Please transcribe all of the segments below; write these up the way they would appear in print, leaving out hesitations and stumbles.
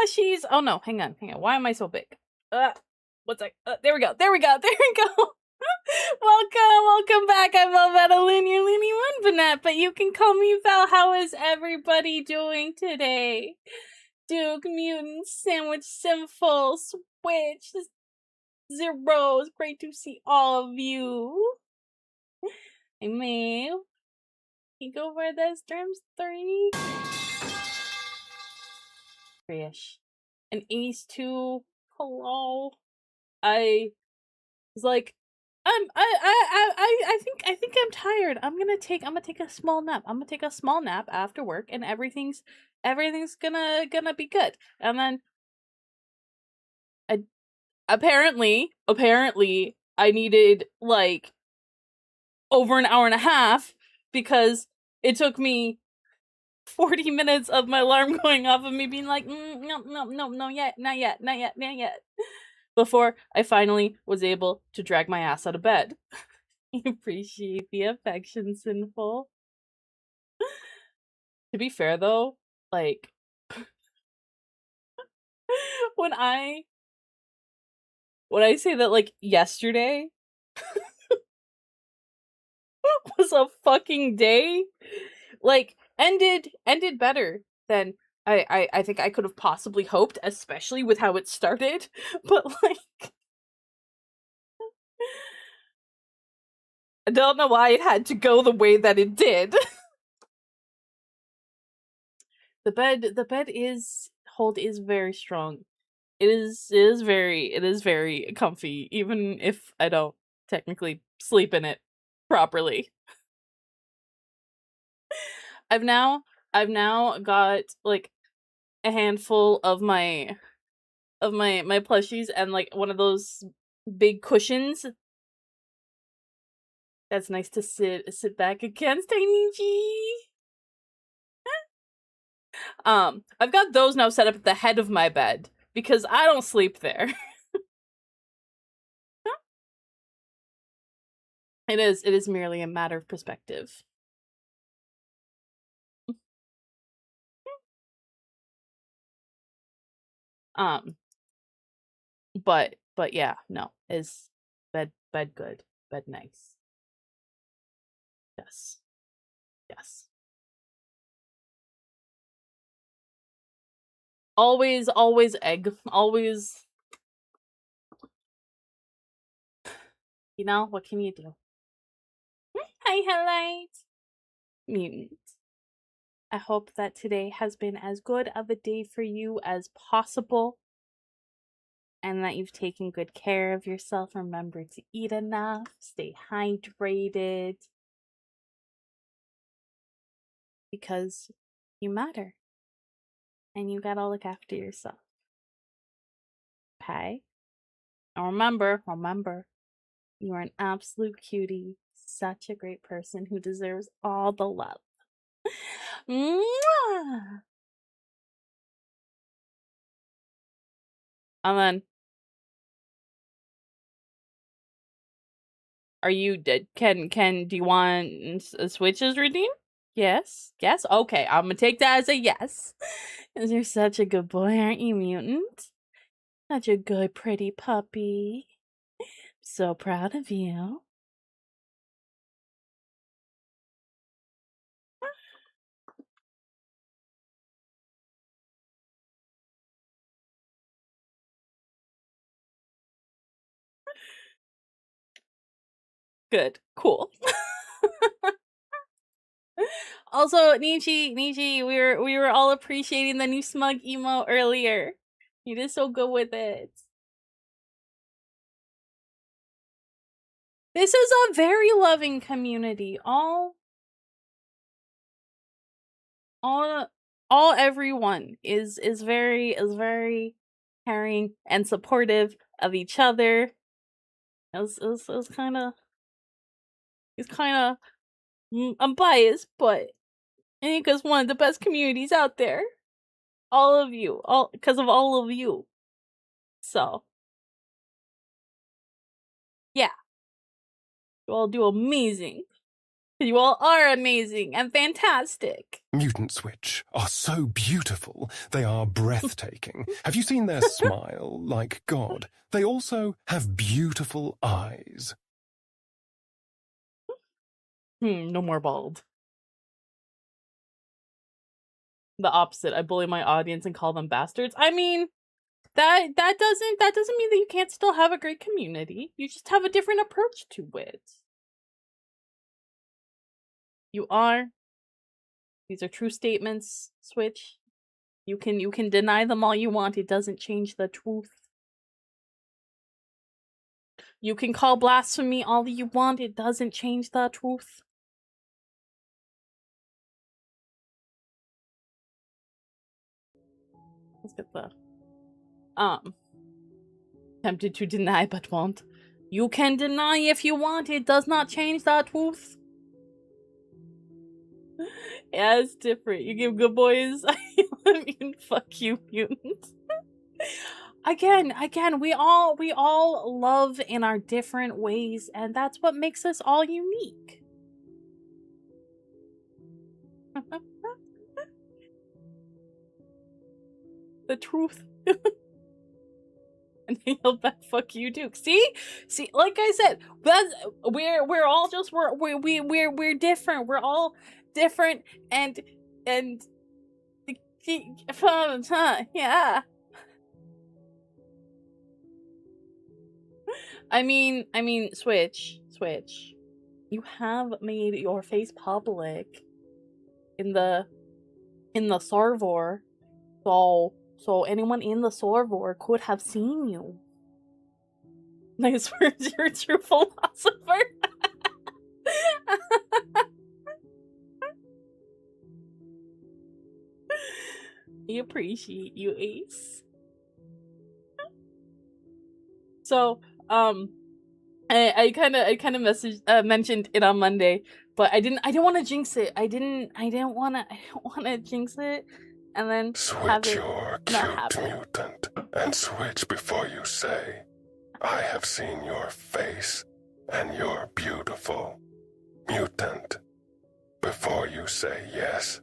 plushies. Oh no, hang on. Why am I so big? There we go. Welcome back. I'm Velvetalune, your Looney Moonbanette, but you can call me Val. How is everybody doing today? Duke, Mutant, Sandwich, Sinful, Switch, Zeros. Great to see all of you. Hey, Maeve. You go for this terms 3-ish. And Ace 2. Hello. I was like, I think I'm tired. I'm gonna take a small nap. I'm gonna take a small nap after work, and everything's gonna be good. And then, apparently, I needed like over an hour and a half because it took me 40 minutes of my alarm going off of me being like, no, not yet. Before I finally was able to drag my ass out of bed. Appreciate the affection, Sinful. To be fair though, like, when I say that, like, yesterday was a fucking day, like, ended better than I think I could have possibly hoped, especially with how it started. But like, I don't know why it had to go the way that it did. The bed is very strong. It is very comfy, even if I don't technically sleep in it properly. I've now got like a handful of my plushies and like one of those big cushions. That's nice to sit back against, Tiny G. I've got those now set up at the head of my bed because I don't sleep there. It is merely a matter of perspective. But yeah, no, is bed good, bed nice. Yes. Always egg. Always. You know, what can you do? Hi, Highlight. Mutant. I hope that today has been as good of a day for you as possible. And that you've taken good care of yourself. Remember to eat enough. Stay hydrated. Because you matter. And you gotta look after yourself. Okay? And remember, you are an absolute cutie. Such a great person who deserves all the love. Mwah! And then, are you dead? Do you want a Switch's redeem? Yes. Okay, I'm gonna take that as a yes. Because you're such a good boy, aren't you, Mutant? Such a good, pretty puppy. So proud of you. Good. Cool. Also, Nichi, we were all appreciating the new smug emo earlier. You did so good with it. This is a very loving community. All everyone is very caring and supportive of each other. It's kind of I'm biased, but I think it's one of the best communities out there. All of you, because of all of you. So, yeah, you all do amazing. You all are amazing and fantastic. Mutant Switch are so beautiful, they are breathtaking. Have you seen their smile? Like God. They also have beautiful eyes. No more bald. The opposite. I bully my audience and call them bastards. I mean, that doesn't mean that you can't still have a great community. You just have a different approach to it. You are. These are true statements, Switch. You can deny them all you want. It doesn't change the truth. You can call blasphemy all you want. It doesn't change the truth. Let's get the tempted to deny but won't. You can deny if you want. It does not change the truth. Yeah, it's different. You give good boys. I mean, fuck you, mutant. Again, we all love in our different ways, and that's what makes us all unique. The truth. And they yell back, "Fuck you, Duke." See, like I said, we're all just we're different. We're all different, and yeah. I mean, Switch. You have made your face public in the server, so anyone in the server could have seen you. Nice words, you're a true philosopher. We appreciate you, Ace. So, I kind of mentioned it on Monday, but I didn't want to jinx it. I don't want to jinx it, and then switch your cute mutant and switch before you say, "I have seen your face and you're beautiful." Mutant, before you say yes,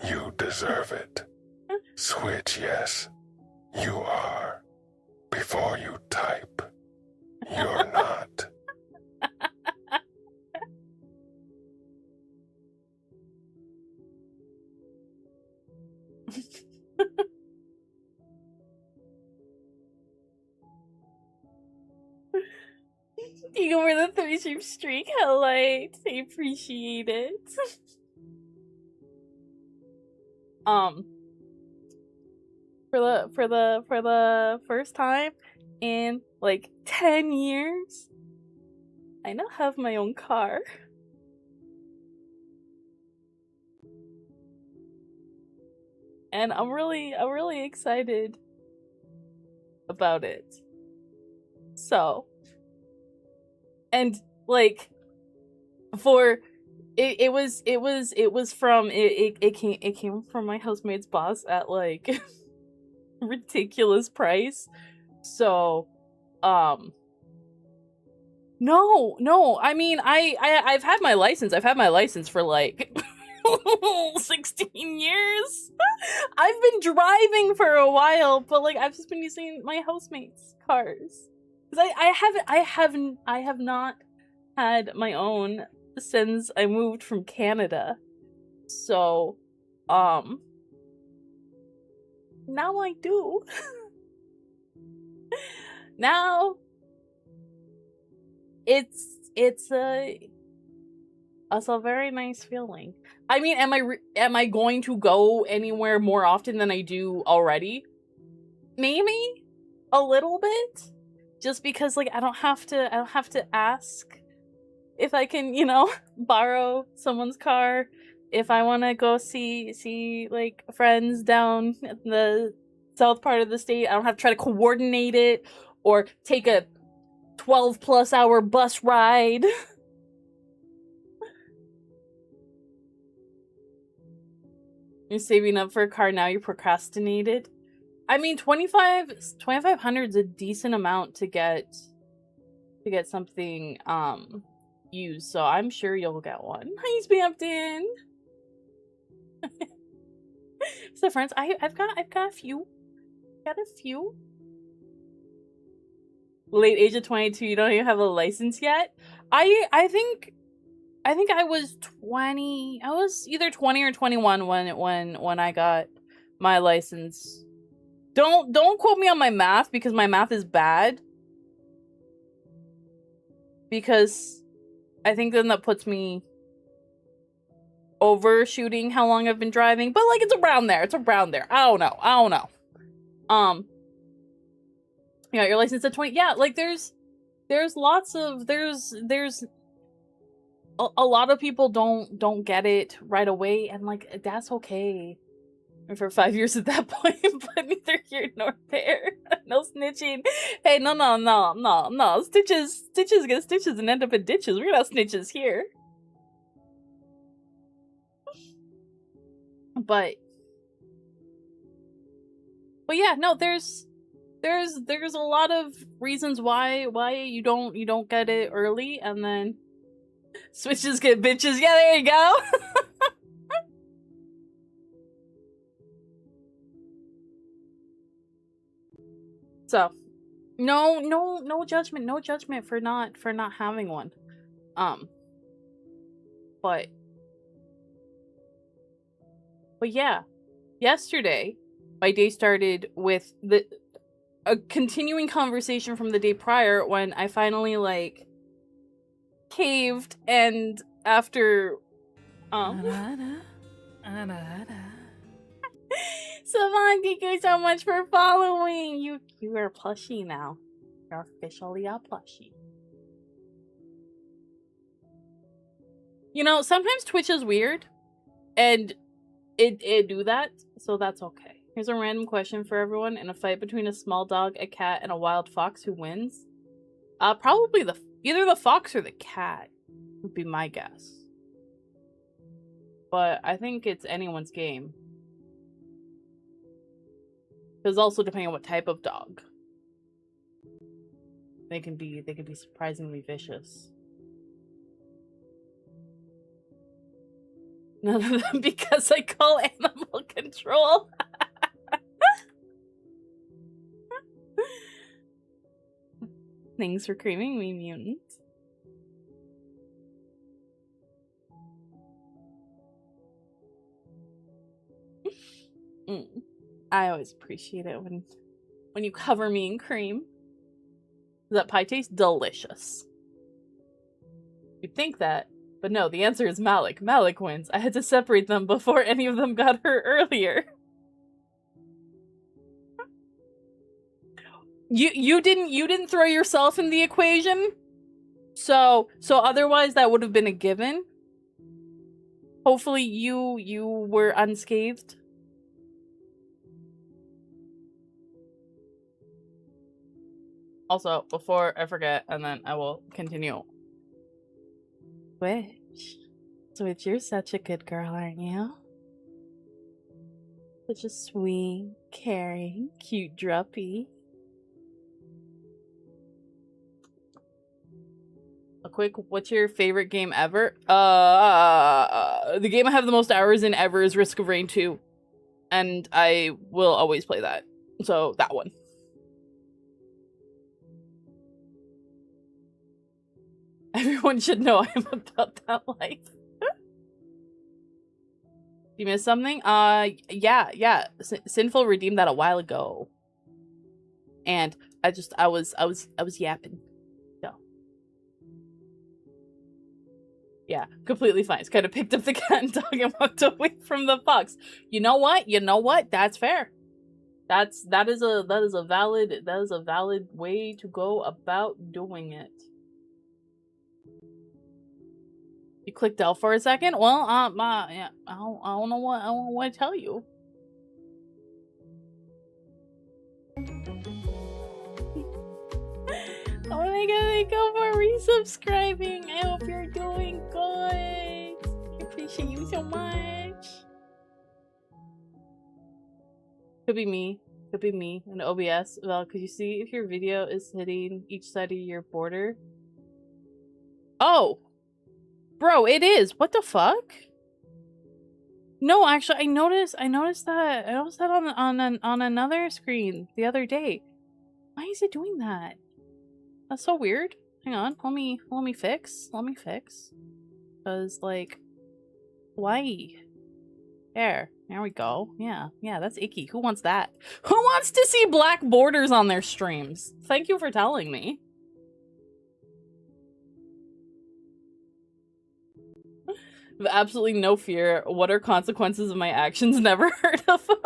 you deserve it. Switch yes, you are. Before you type, you're not. You go for the 3-stream streak, highlight. I appreciate it. For the first time in like 10 years, I now have my own car. And I'm really excited about it. So, and like for it came from my housemate's boss at like ridiculous price. So no, I mean I've had my license. I've had my license for like 16 years. I've been driving for a while, but like I've just been using my housemates' cars. Cuz I have not had my own since I moved from Canada. So now I do. Now it's a very nice feeling. I mean, am I going to go anywhere more often than I do already? Maybe a little bit, just because like I don't have to ask if I can, you know, borrow someone's car if I want to go see like friends down in the south part of the state. I don't have to try to coordinate it or take a 12+ hour bus ride. You're saving up for a car now, you procrastinated. I mean, 2,500 is a decent amount to get something use, so I'm sure you'll get one. Hi, Spampton. So friends, I've got a few. Got a few. Late age of 22, you don't even have a license yet? I think I was 20. I was either 20 or 21 when I got my license. Don't quote me on my math, because my math is bad. Because I think then that puts me overshooting how long I've been driving, but like it's around there. It's around there. I don't know. Yeah, your license at 20. Yeah, like there's lots of there's a lot of people don't get it right away, and like that's okay. And for 5 years at that point, but neither here nor there. No snitching. Hey, no. Stitches get stitches and end up in ditches. We're not snitches here. But yeah, no, there's a lot of reasons why you don't get it early, and then switches get bitches. Yeah, there you go. So, no judgment for not having one. But yeah, yesterday my day started with a continuing conversation from the day prior, when I finally like caved, and after Savon, thank you so much for following. You are a plushie now. You're officially a plushie. You know, sometimes Twitch is weird, and it do that, so that's okay. Here's a random question for everyone. In a fight between a small dog, a cat, and a wild fox, who wins? Probably either the fox or the cat would be my guess. But I think it's anyone's game. Because also depending on what type of dog. They can be surprisingly vicious. None of them because I call animal control. Thanks for creaming me, mutant. I always appreciate it when you cover me in cream. Does that pie taste delicious? You'd think that, but no, the answer is Malik. Malik wins. I had to separate them before any of them got hurt earlier. You didn't throw yourself in the equation? So otherwise that would have been a given. Hopefully you were unscathed. Also, before I forget, and then I will continue. Switch, you're such a good girl, aren't you? Such a sweet, caring, cute druppy. A quick, what's your favorite game ever? The game I have the most hours in ever is Risk of Rain 2. And I will always play that. So, that one. Everyone should know I'm about that life. You missed something? Yeah. Sinful redeemed that a while ago. And I was yapping. So. Yeah, completely fine. It's kind of picked up the cat and dog and walked away from the fox. You know what? That's fair. That is a valid way to go about doing it. You clicked L for a second? Well, yeah, I don't know what to tell you. Oh my god, thank you for resubscribing. I hope you're doing good. I appreciate you so much. Could be me in OBS. Well, could you see if your video is hitting each side of your border? Oh! Bro, it is. What the fuck? No, actually, I noticed that on another screen the other day. Why is it doing that? That's so weird. Hang on, let me fix. Cause like, why? There we go. Yeah, that's icky. Who wants that? Who wants to see black borders on their streams? Thank you for telling me. With absolutely no fear. What are consequences of my actions? Never heard of them.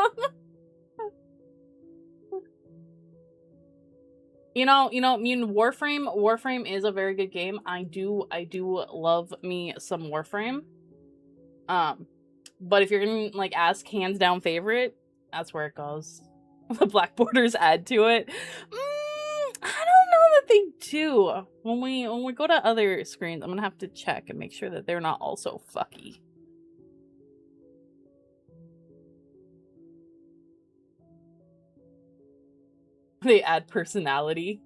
You know, I mean, Warframe is a very good game. I do love me some Warframe. But if you're gonna like ask hands down favorite, that's where it goes. The black borders add to it. I don't know that they do. When we go to other screens, I'm gonna have to check and make sure that they're not also fucky. They add personality.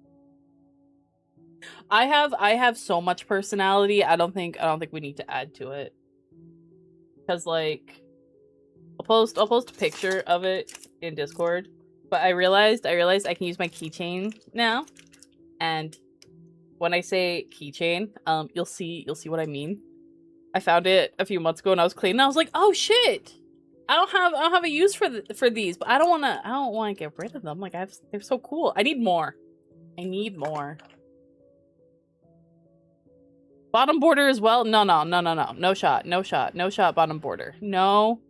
I have so much personality. I don't think we need to add to it. Cause like, I'll post a picture of it in Discord. But I realized I can use my keychain now. And when I say keychain, you'll see what I mean. I found it a few months ago and I was cleaning. I was like, oh shit! I don't have a use for these, but I don't wanna get rid of them. Like they're so cool. I need more. Bottom border as well? No. No shot bottom border. No.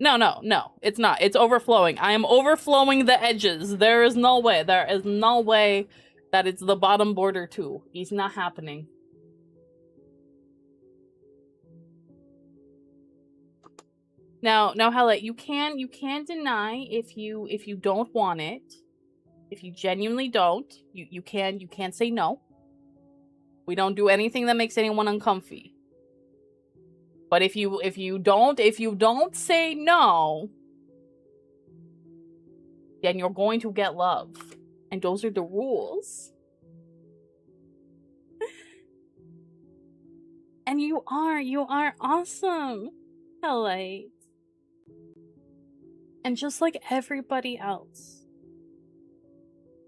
It's not. It's overflowing. I am overflowing the edges. There is no way that it's the bottom border too. It's not happening. Now, Hella, you can deny if you don't want it. If you genuinely don't, you can say no. We don't do anything that makes anyone uncomfy. But if you don't say no, then you're going to get love. And those are the rules. And you are awesome. Hellite. And just like everybody else.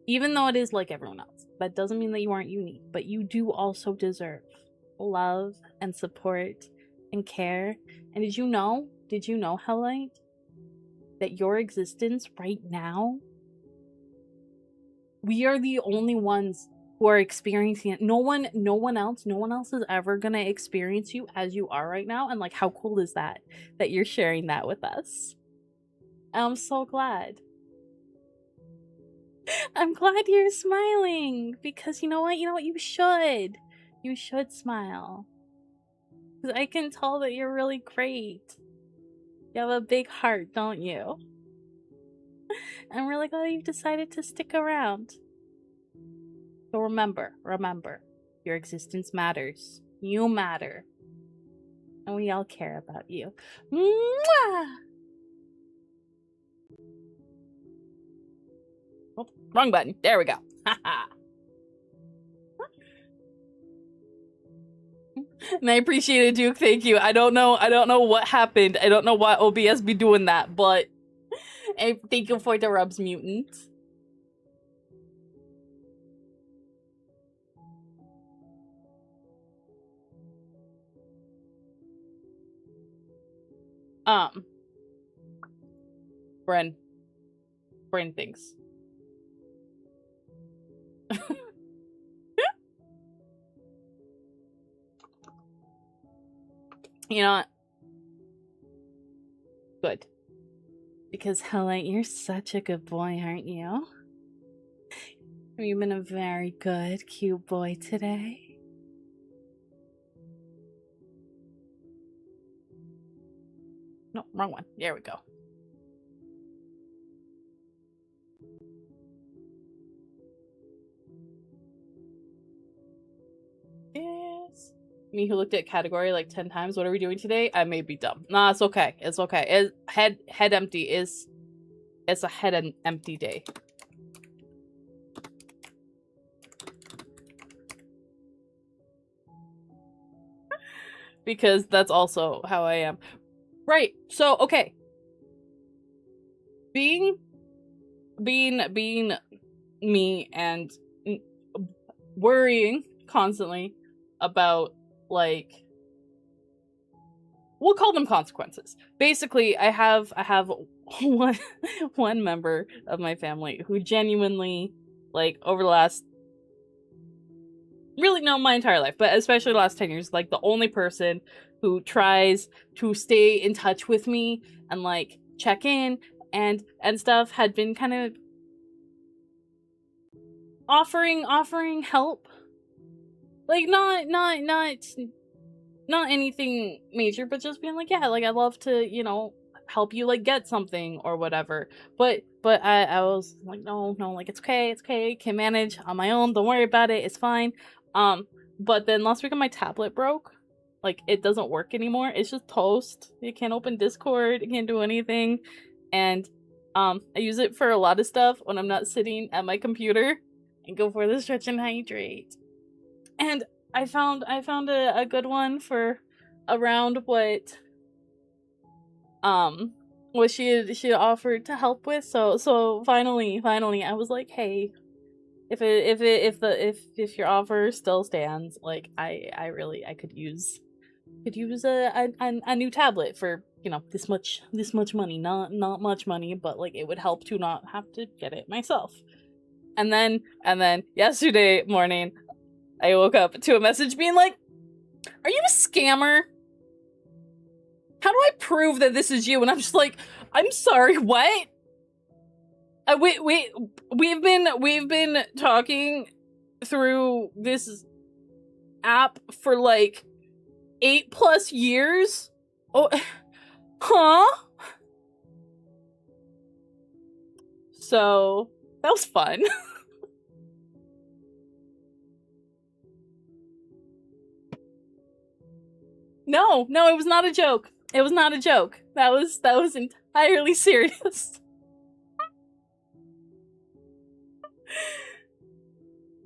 Even though it is like everyone else, that doesn't mean that you aren't unique, but you do also deserve love and support and care. And did you know, Hellite, that your existence right now, we are the only ones who are experiencing it. No one else is ever gonna experience you as you are right now. And like, how cool is that you're sharing that with us? I'm so glad. I'm glad you're smiling, because you know what, you should smile. Because I can tell that you're really great. You have a big heart, don't you? I'm really glad you've decided to stick around. So remember, your existence matters. You matter. And we all care about you. Mwah! Oh, wrong button. There we go. Haha. And I appreciate it, Duke. Thank you. I don't know what happened. I don't know why OBS be doing that, but thank you for the rubs, mutant. Bren thinks. You know what? Good. Because Hellite, you're such a good boy, aren't you? You've been a very good, cute boy today. No, wrong one. There we go. Yes. Me who looked at category like 10 times. What are we doing today? I may be dumb. Nah, it's okay. It's okay. Head empty is... It's a head empty day. because that's also how I am. Right. So, okay. Being me and worrying constantly about, like, we'll call them consequences. Basically, I have one member of my family who genuinely, like, over the last, really, no, my entire life, but especially the last 10 years, like, the only person who tries to stay in touch with me and, like, check in and stuff, had been kind of offering help. Like, not anything major, but just being like, yeah, like, I'd love to, you know, help you, like, get something or whatever. But I was like, no, like, it's okay, can manage on my own, don't worry about it, it's fine. But then last weekend my tablet broke. Like, it doesn't work anymore. It's just toast. You can't open Discord, you can't do anything. And I use it for a lot of stuff when I'm not sitting at my computer and go for the stretch and hydrate. And I found a good one for around what she had offered to help with. So finally I was like, hey, if your offer still stands, like, I could use a new tablet for, you know, this much money. Not much money, but, like, it would help to not have to get it myself. And then yesterday morning I woke up to a message being like, are you a scammer? How do I prove that this is you? And I'm just like, I'm sorry, what? We've been talking through this app for, like, 8+ years? Oh, huh? So, that was fun. No, it was not a joke. It was not a joke. That was entirely serious.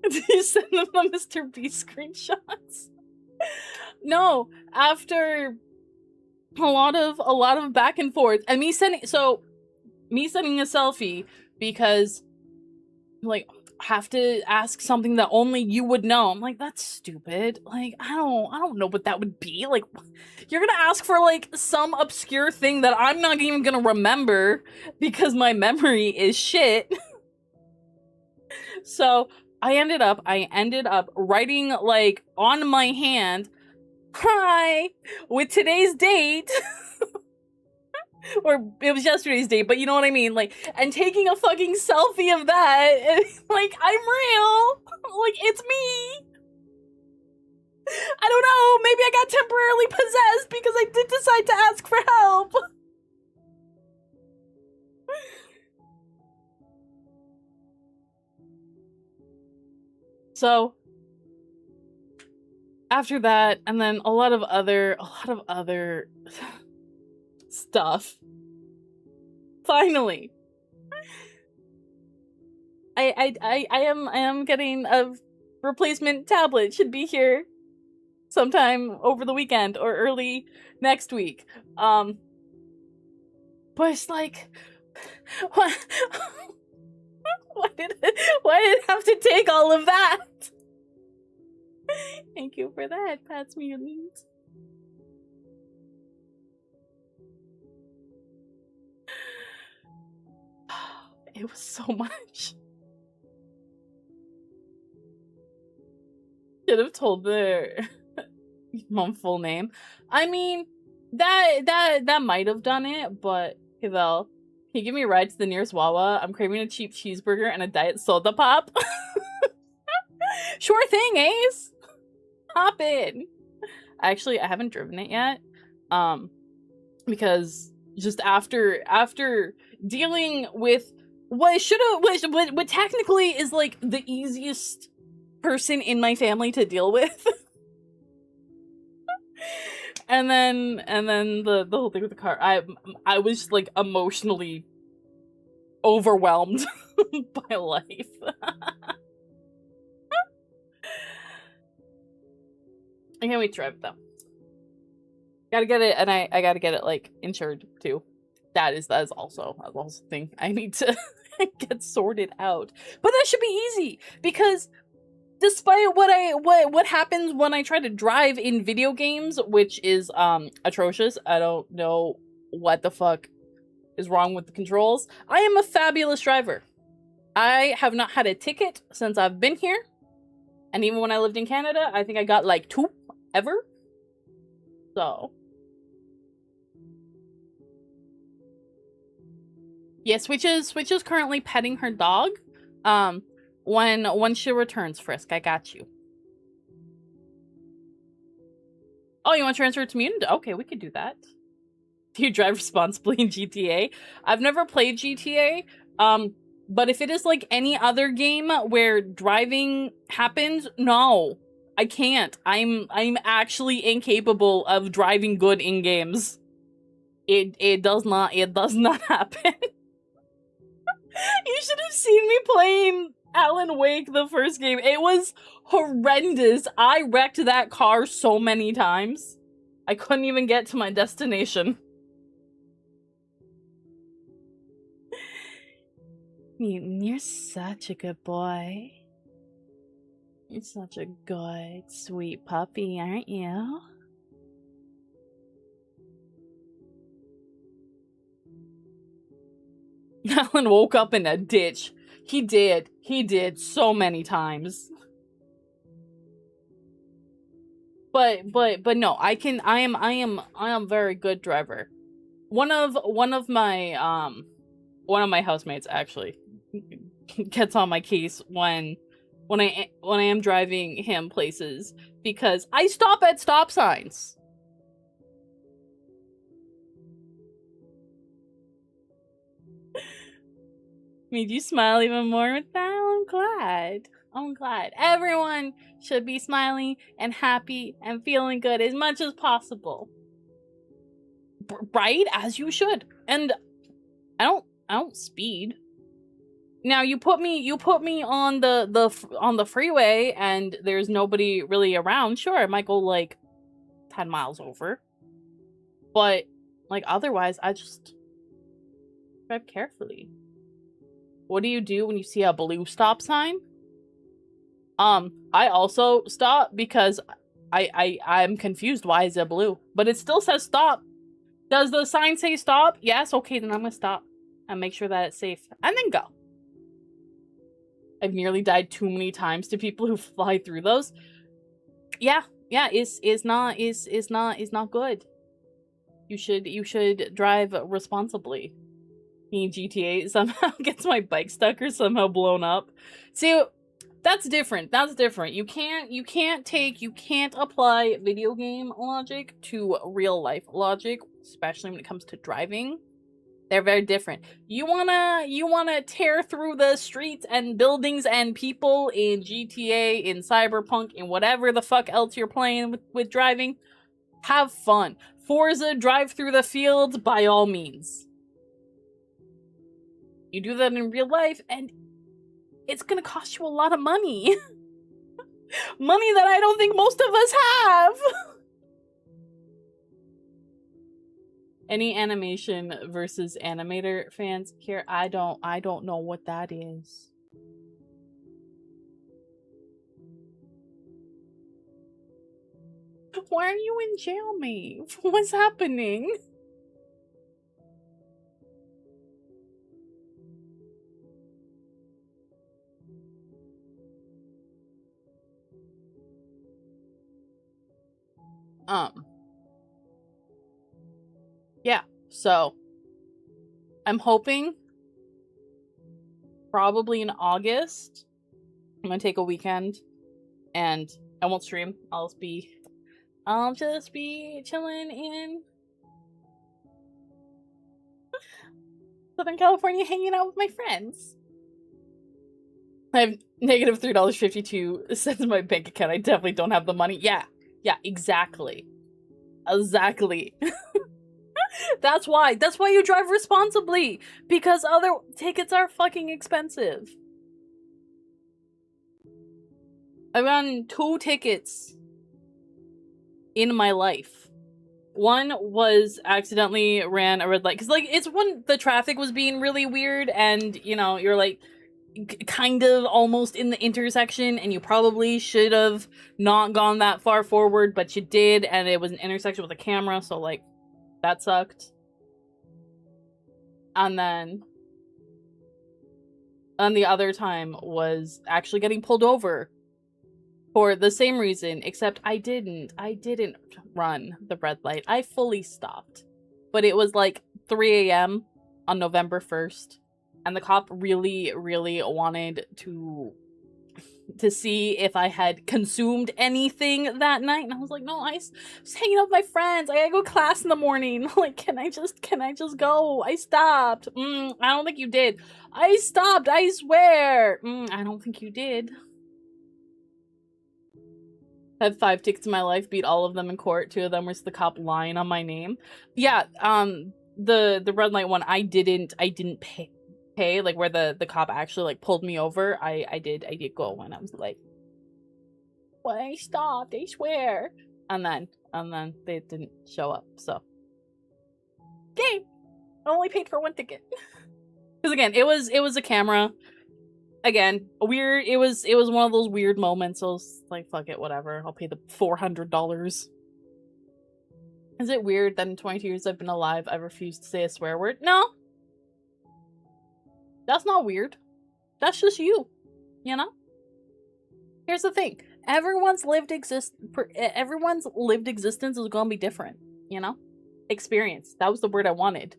Did you send them the Mr. Beast screenshots? No, after a lot of back and forth, and me sending a selfie because, like, have to ask something that only you would know. I'm like, that's stupid. Like, I don't know what that would be. Like, you're gonna ask for, like, some obscure thing that I'm not even gonna remember because my memory is shit. So I ended up writing, like, on my hand, hi, with today's date. Or it was yesterday's date, but you know what I mean, like, and taking a fucking selfie of that, and, like, I'm real, like, it's me. I don't know, maybe I got temporarily possessed because I did decide to ask for help. So after that, and then a lot of other stuff. Finally, I am getting a replacement tablet. Should be here sometime over the weekend or early next week. But it's like, why did it have to take all of that? Thank you for that, Pat's Mutant. It was so much. Should have told their mom full name. I mean, that might have done it, but Kivel, can you give me a ride to the nearest Wawa? I'm craving a cheap cheeseburger and a diet soda pop. Sure thing, Ace. Hop in. Actually, I haven't driven it yet. Because just after dealing with what technically is, like, the easiest person in my family to deal with. and then the whole thing with the car, I was just, like, emotionally overwhelmed by life. I can't wait to drive it though. Gotta get it, and I gotta get it, like, insured, too. That is also a thing I need to get sorted out. But that should be easy, because despite what happens when I try to drive in video games, which is, atrocious, I don't know what the fuck is wrong with the controls, I am a fabulous driver. I have not had a ticket since I've been here, and even when I lived in Canada, I think I got, like, 2 ever. So... yeah, Switch is currently petting her dog. When she returns, Frisk, I got you. Oh, you want to transfer it to Mutant? Okay, we could do that. Do you drive responsibly in GTA? I've never played GTA, but if it is like any other game where driving happens, no. I can't. I'm actually incapable of driving good in games. It does not happen. You should have seen me playing Alan Wake, the first game. It was horrendous. I wrecked that car so many times. I couldn't even get to my destination. You're such a good boy. You're such a good, sweet puppy, aren't you? Alan woke up in a ditch. He did so many times. But no, I am very good driver. One of my housemates actually gets on my case when I am driving him places because I stop at stop signs. Made you smile even more with that? I'm glad. I'm glad. Everyone should be smiling and happy and feeling good as much as possible. Right? As you should. And I don't speed. Now you put me on the freeway and there's nobody really around. Sure, I might go like 10 miles over. But like otherwise I just drive carefully. What do you do when you see a blue stop sign? I also stop because I'm confused. Why is it blue? But it still says stop. Does the sign say stop? Yes, okay, then I'm gonna stop and make sure that it's safe. And then go. I've nearly died too many times to people who fly through those. Yeah, is not good. You should drive responsibly. Me GTA somehow gets my bike stuck or somehow blown up. See, that's different. That's different. You can't apply video game logic to real life logic, especially when it comes to driving. They're very different. You wanna tear through the streets and buildings and people in GTA, in Cyberpunk, in whatever the fuck else you're playing with driving. Have fun. Forza, drive through the fields by all means. You do that in real life, and it's gonna cost you a lot of money. Money that I don't think most of us have! Any animation versus animator fans here? I don't know what that is. Why are you in jail, me? What's happening? Yeah, so I'm hoping probably in August I'm gonna take a weekend and I won't stream. I'll just be chilling in Southern California hanging out with my friends. I have negative $3.52 in my bank account. I definitely don't have the money. Yeah, exactly. That's why you drive responsibly, because other tickets are fucking expensive. I've gotten 2 tickets in my life One was accidentally ran a red light. Because, like, it's when the traffic was being really weird and, you know, you're, like, kind of almost in the intersection and you probably should have not gone that far forward, but you did, and it was an intersection with a camera, so, like, that sucked. And then the other time was actually getting pulled over for the same reason, except I didn't run the red light. I fully stopped. But it was like 3 a.m. on November 1st. And the cop really, really wanted to see if I had consumed anything that night. And I was like, no, I was hanging out with my friends. I gotta go to class in the morning. Like, can I just go? I stopped. I don't think you did. I stopped, I swear. I don't think you did. Had 5 tickets in my life, beat all of them in court. 2 of them was the cop lying on my name. Yeah, the red light one, I didn't pay, like, where the cop actually, like, pulled me over. I did go, and I was like, well, I stopped, I swear. And then they didn't show up, so. Okay, I only paid for 1 ticket. Because again, it was a camera. Again, weird. It was one of those weird moments. So I was like, fuck it, whatever. I'll pay the $400. Is it weird that in 22 years I've been alive, I've refused to say a swear word? No. That's not weird. That's just you. You know? Here's the thing. Everyone's lived existence is gonna be different. You know? Experience. That was the word I wanted.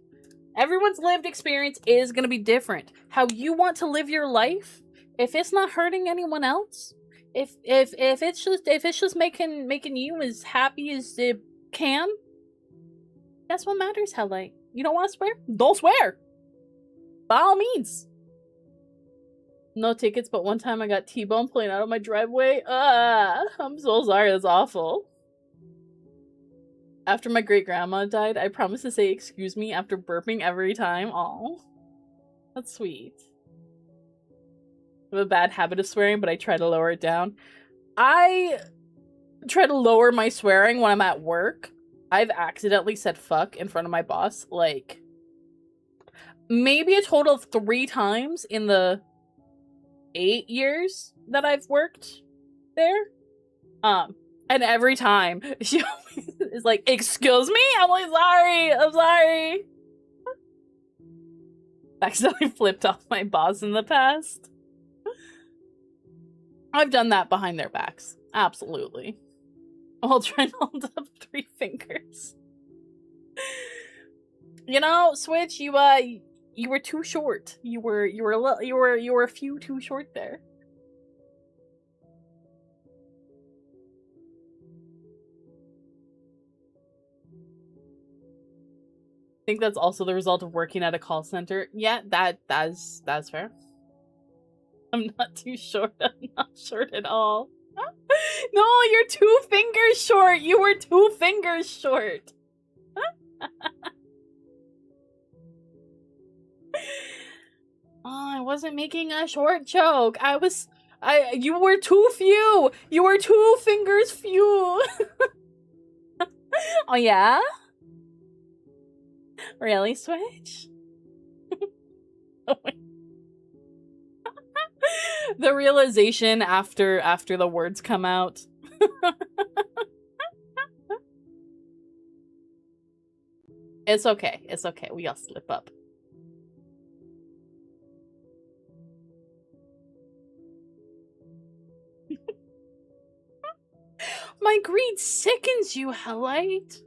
Everyone's lived experience is gonna be different. How you want to live your life, if it's not hurting anyone else, if it's just making you as happy as it can, that's what matters. Hell, like, you don't want to swear? Don't swear. By all means. No tickets, but one time I got T-bone pulling out of my driveway. I'm so sorry. That's awful. After my great-grandma died, I promised to say excuse me after burping every time. Aw. That's sweet. I have a bad habit of swearing, but I try to lower it down. I try to lower my swearing when I'm at work. I've accidentally said fuck in front of my boss, like, maybe a total of 3 times in the 8 years that I've worked there. And every time, she is like, excuse me? I'm like, I'm sorry. Accidentally flipped off my boss in the past. I've done that behind their backs. Absolutely. I'll try and hold up 3 fingers. You know, Switch, you were too short. You were a few too short there. I think that's also the result of working at a call center. Yeah, that's fair. I'm not too short. I'm not short at all. No, you're 2 fingers short. You were 2 fingers short. Oh, I wasn't making a short joke. You were too few. You were 2 fingers few. Oh, yeah? Really, Switch? Oh my. The realization after the words come out. It's okay. It's okay. We all slip up. My greed sickens you, Hellite.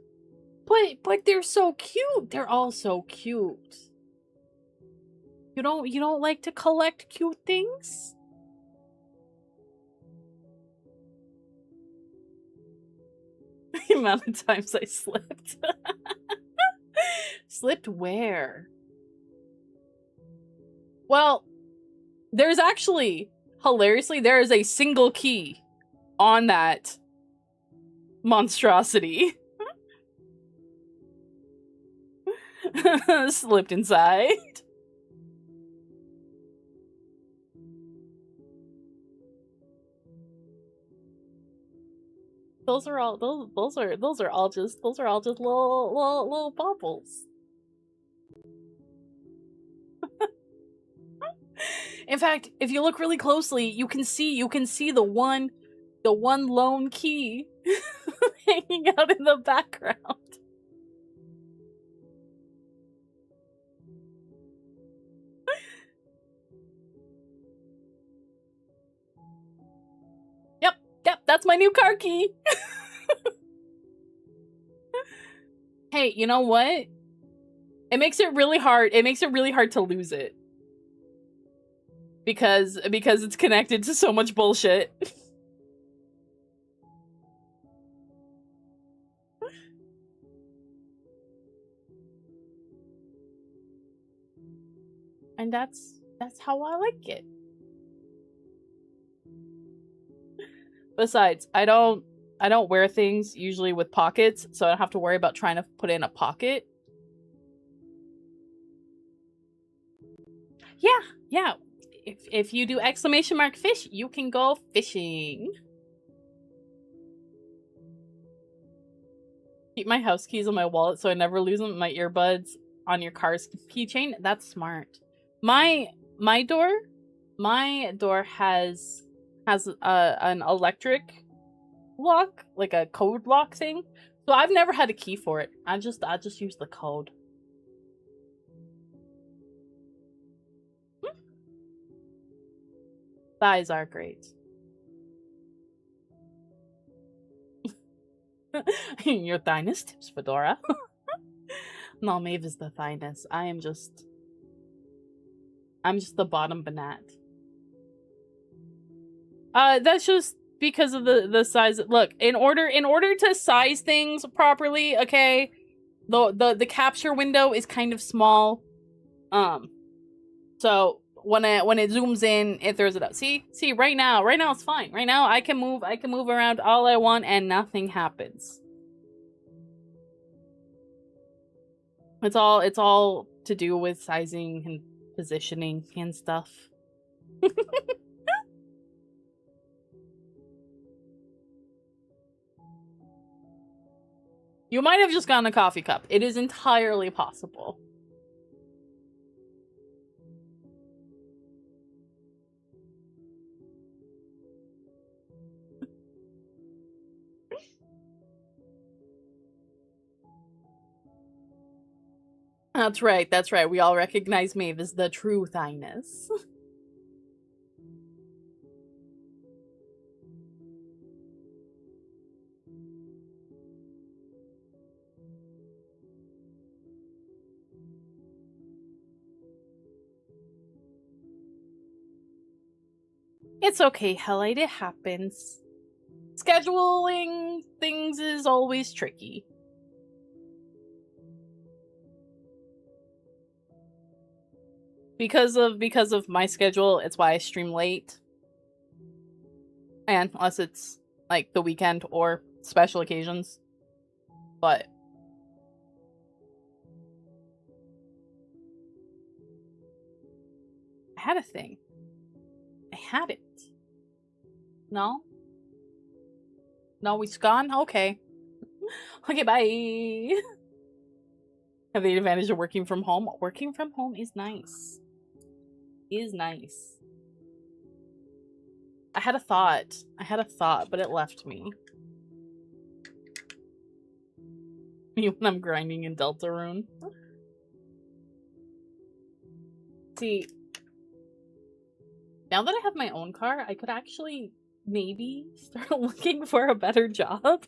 But they're so cute. They're all so cute. You don't like to collect cute things? The amount of times I slipped. Slipped where? Well, there's actually, hilariously, there is a single key on that monstrosity. Slipped inside. those are all just little bubbles. In fact, if you look really closely, you can see the one lone key hanging out in the background. Yep, that's my new car key. Hey, you know what? It makes it really hard to lose it. Because it's connected to so much bullshit. And that's how I like it. Besides, I don't wear things usually with pockets, so I don't have to worry about trying to put in a pocket. Yeah. If you do !fish, you can go fishing. Keep my house keys in my wallet so I never lose them. My earbuds on your car's keychain. That's smart. My door has an electric lock, like a code lock thing. So I've never had a key for it. I just use the code. Thighs are great. Your thighness tips, Fedora. No, Maeve is the thighness. I'm just the bottom banat. That's just because of the size. Look, in order to size things properly, okay, the capture window is kind of small. So when it zooms in, it throws it up. See, right now it's fine. Right now I can move around all I want and nothing happens. It's all to do with sizing and positioning and stuff. You might have just gotten a coffee cup. It is entirely possible. That's right. We all recognize Maeve as the true thighness. It's okay, Hellite, it happens. Scheduling things is always tricky. Because of my schedule, it's why I stream late. And unless it's like the weekend or special occasions. But I had a thing. I had it. No? No, it's gone? Okay. Okay, bye. Have the advantage of working from home. Working from home is nice. I had a thought, but it left me. When I'm grinding in Deltarune. See, now that I have my own car, I could actually maybe start looking for a better job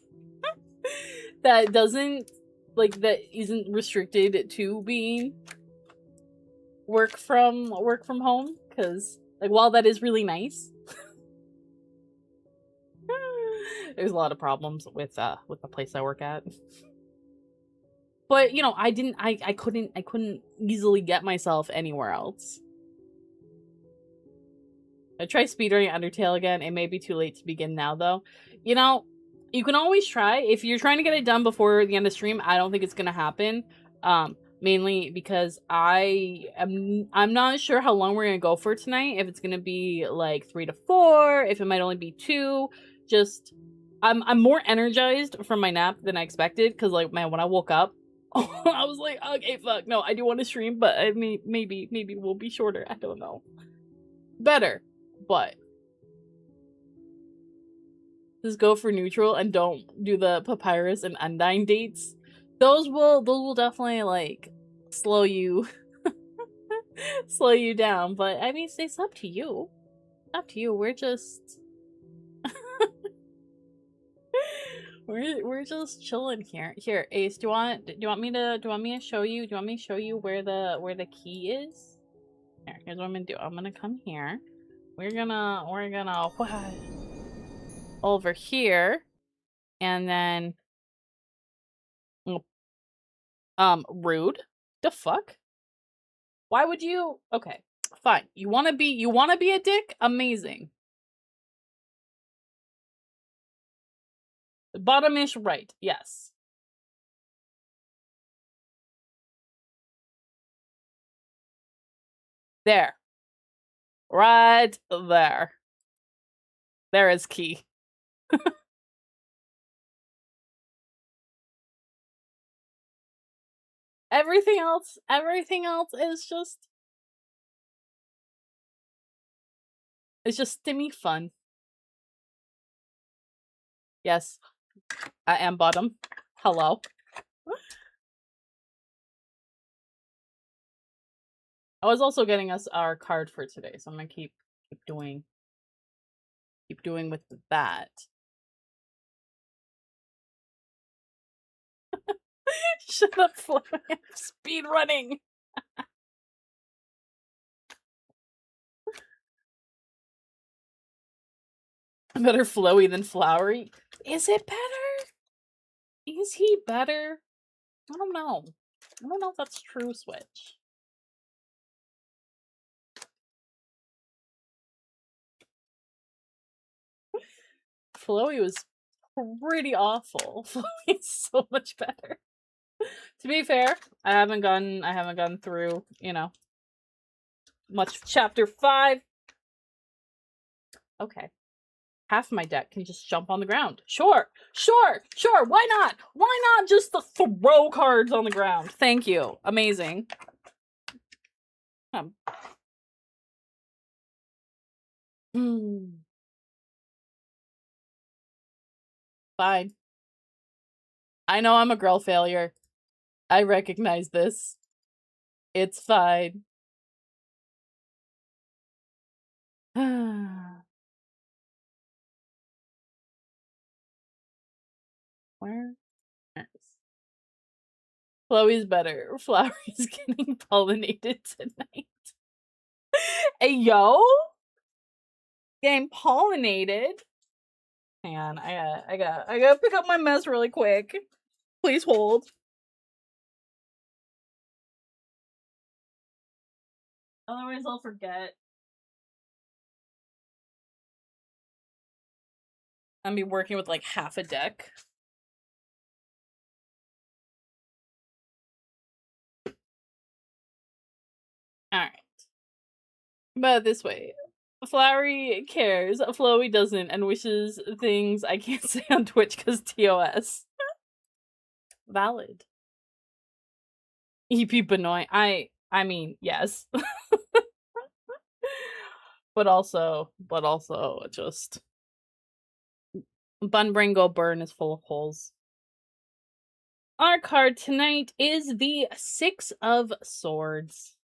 that isn't restricted to being work from home, because like while that is really nice, there's a lot of problems with the place I work at. But you know, I couldn't easily get myself anywhere else. I try speedrunning Undertale again. It may be too late to begin now, though. You know, you can always try. If you're trying to get it done before the end of stream, I don't think it's gonna happen. Mainly because I'm not sure how long we're gonna go for tonight. If it's gonna be like 3 to 4, if it might only be 2. Just I'm more energized from my nap than I expected, because like, man, when I woke up, I was like, okay, fuck, no, I do want to stream, but I mean, maybe we'll be shorter. I don't know. Better, but just go for neutral and don't do the papyrus and undying dates. Those will definitely like slow you down. But I mean, it's up to you. It's up to you. We're just we're just chilling here. Here, Ace, do you want me to show you? Do you want me to show you where the key is? Here's what I'm gonna do. I'm gonna come here. We're gonna over here, and then rude. The fuck? Why would you? Okay, fine. You wanna be a dick? Amazing. Bottomish right, yes. There. Right there. There is key. Everything else is just... It's just stimmy fun. Yes, I am bottom. Hello. I was also getting us our card for today, so I'm gonna keep doing with that. Shut up, Flo. Speed running. Better flowy than flowery. Is it better? Is he better? I don't know. I don't know if that's true, Switch. Flowy was pretty awful. Flowy's so much better. To be fair, I haven't gone through, you know, much of chapter 5. Okay. Half my deck can just jump on the ground. Sure. Why not? Why not just throw cards on the ground? Thank you. Amazing. Fine. I know I'm a girl failure. I recognize this. It's fine. Where? Chloe's better. Flowery's getting pollinated tonight. Hey, yo! Getting pollinated. Hang on, I gotta pick up my mess really quick. Please hold. Otherwise I'll forget. I'll be working with like half a deck. Alright. But this way. Flowery cares, Flowy doesn't, and wishes things I can't say on Twitch because TOS. Valid. EP Benoit. I mean, yes. but also just Bunbringo Burn is full of holes. Our card tonight is the 6 of Swords.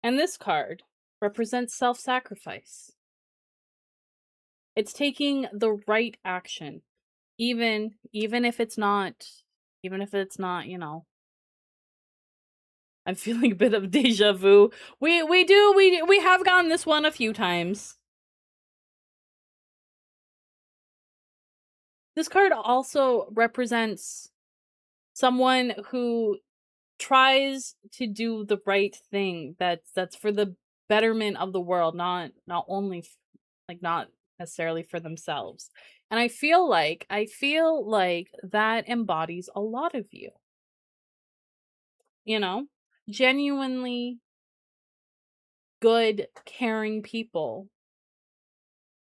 And this card represents self-sacrifice. It's taking the right action, even if it's not, you know. I'm feeling a bit of deja vu. We have gotten this one a few times. This card also represents someone who tries to do the right thing that's for the betterment of the world, not only not necessarily for themselves. And I feel like that embodies a lot of you. You know, genuinely good, caring people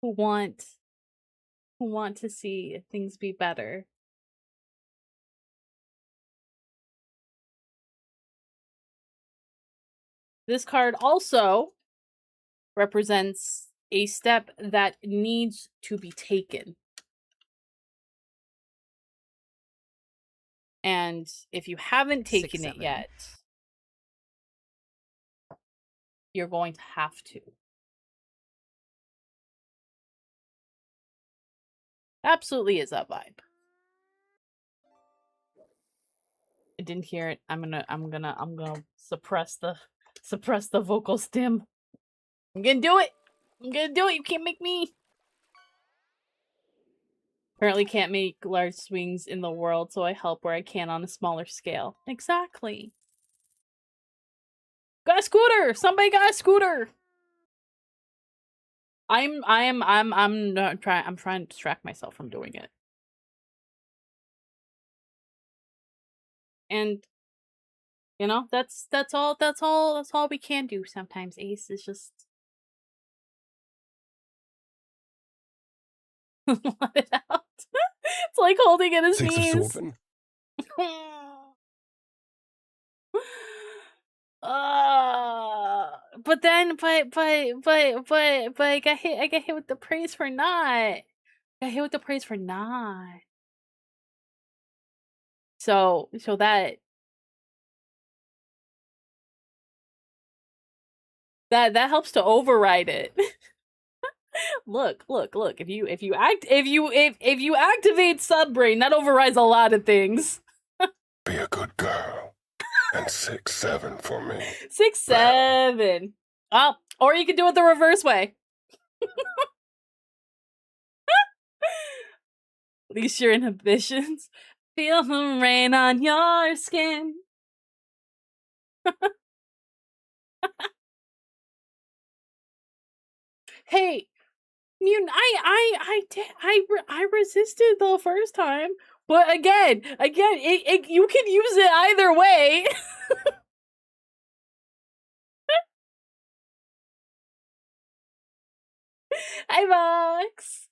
who want to see things be better. This card also represents a step that needs to be taken. And if you haven't taken it yet, you're going to have to. Absolutely is that vibe. I didn't hear it. I'm gonna suppress the vocal stim. I'm gonna do it. I'm gonna do it. You can't make me. Apparently can't make large swings in the world, so I help where I can on a smaller scale. Exactly. Got a scooter! Somebody got a scooter! I'm trying to distract myself from doing it. And you know, that's all we can do sometimes, Ace, is just let it out. It's like holding in his knees. But I got hit with the praise for not. Got hit with the praise for not. So that helps to override it. Look. If you activate subbrain, that overrides a lot of things. Be a good girl. And 6'7" for me. 6'7". Oh, or you can do it the reverse way. Release your inhibitions. Feel the rain on your skin. Hey, Mutant, I resisted the first time, but again, you can use it either way. Hi, Vox.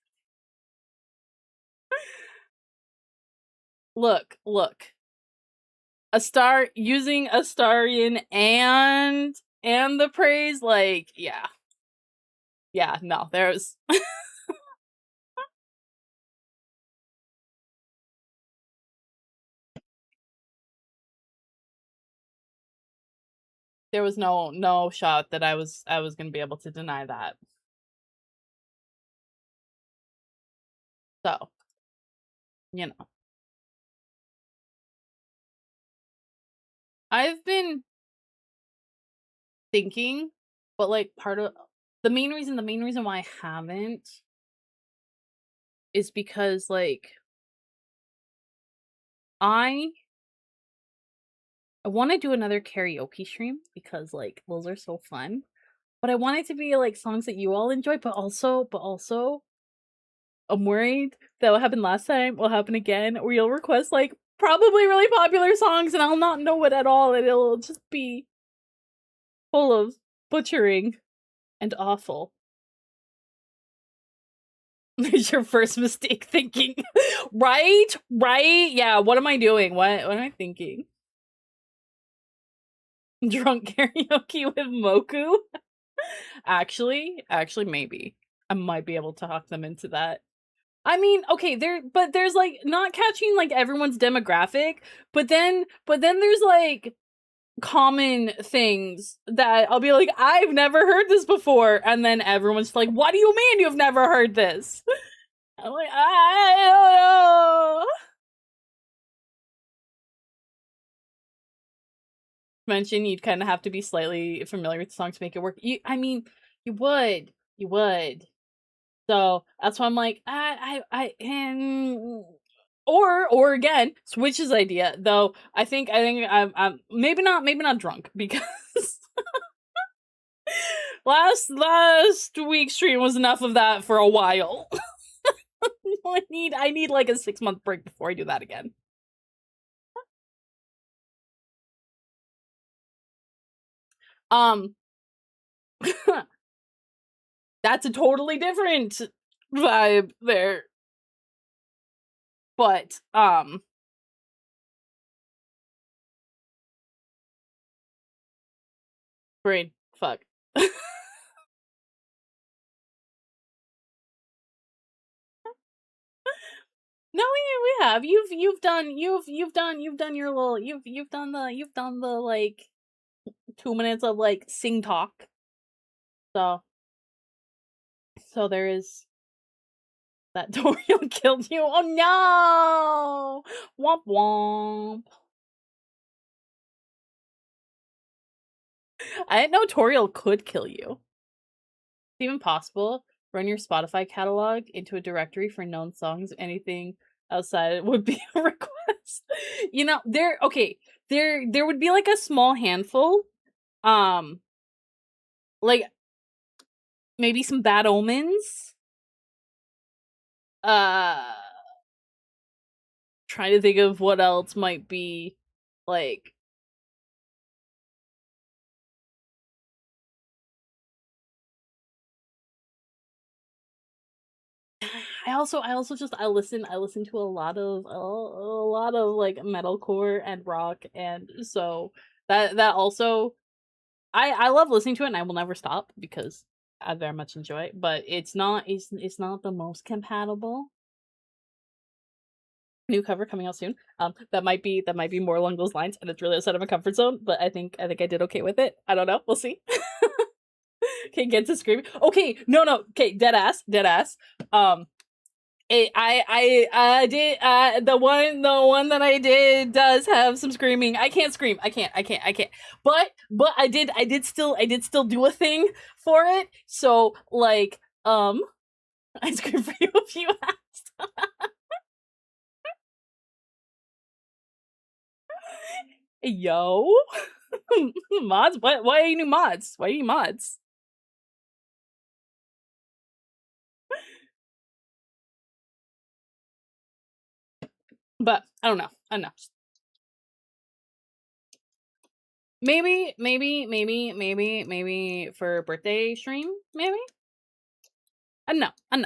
Look. Using Astarian and the praise, like, yeah. Yeah, no, there's there was no shot that I was gonna be able to deny that. So, you know. I've been thinking, but like part of the main reason why I haven't is because like I want to do another karaoke stream because like those are so fun. But I want it to be like songs that you all enjoy, but also I'm worried that what happened last time will happen again, where you'll request like probably really popular songs and I'll not know it at all, and it'll just be full of butchering and awful. It's your first mistake thinking. Right? Yeah, what am I doing? What am I thinking? Drunk karaoke with Moku? Actually, maybe. I might be able to talk them into that. I mean, okay, there's like not catching like everyone's demographic, but then there's like common things that I'll be like, I've never heard this before, and then everyone's like, what do you mean you've never heard this? I'm like, I don't know. Mention you'd kind of have to be slightly familiar with the song to make it work. You would. So that's why I'm like, or again, Switch's idea. Though I think I'm maybe not drunk because last week's stream was enough of that for a while. I need like a 6-month break before I do that again. That's a totally different vibe there. But, brain, fuck. No, we have. You've done the like 2 minutes of like sing talk. So there is that. Toriel killed you. Oh no! Womp womp. I didn't know Toriel could kill you. It's even possible. Run your Spotify catalog into a directory for known songs. Anything outside it would be a request. You know, there would be like a small handful. Like maybe some Bad Omens. Trying to think of what else might be like. I listen to a lot of like metalcore and rock, and so that also I love listening to it, and I will never stop because I very much enjoy it. But it's not the most compatible. New cover coming out soon. That might be more along those lines, and it's really outside of my comfort zone. But I think I did okay with it. I don't know. We'll see. Okay, get to screaming. Okay, no. Okay, dead ass. I did the one that I did does have some screaming. I can't scream. I can't. But I did still do a thing for it. So like I scream for you if you asked. Yo. Mods? What? Why are you new mods? Why are you mods? But I don't know. Maybe for birthday stream, maybe? I don't know. I'm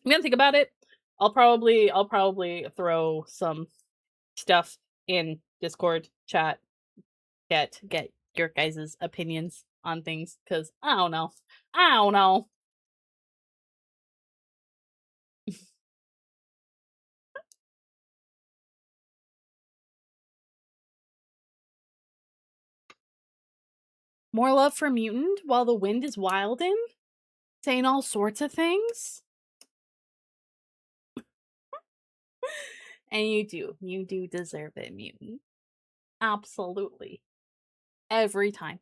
gonna think about it. I'll probably throw some stuff in Discord chat. Get your guys' opinions on things, because I don't know. More love for Mutant while the wind is wildin'? Saying all sorts of things? And you do deserve it, Mutant. Absolutely. Every time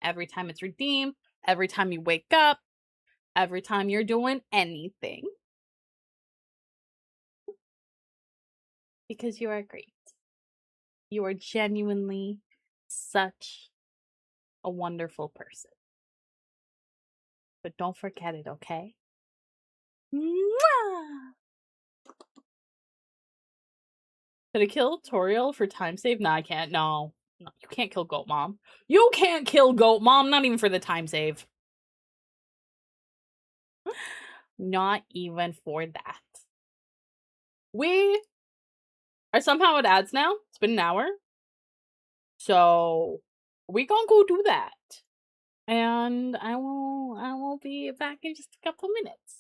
it's redeemed, every time you wake up, every time you're doing anything. Because you are great. You are genuinely such a wonderful person. But don't forget it, okay? Mwah! Could I kill Toriel for time save? Nah, I can't. No, you can't kill Goat Mom. You can't kill Goat Mom, not even for the time save. Not even for that. We are somehow at ads now. It's been an hour. So we gonna go do that. And I will be back in just a couple minutes.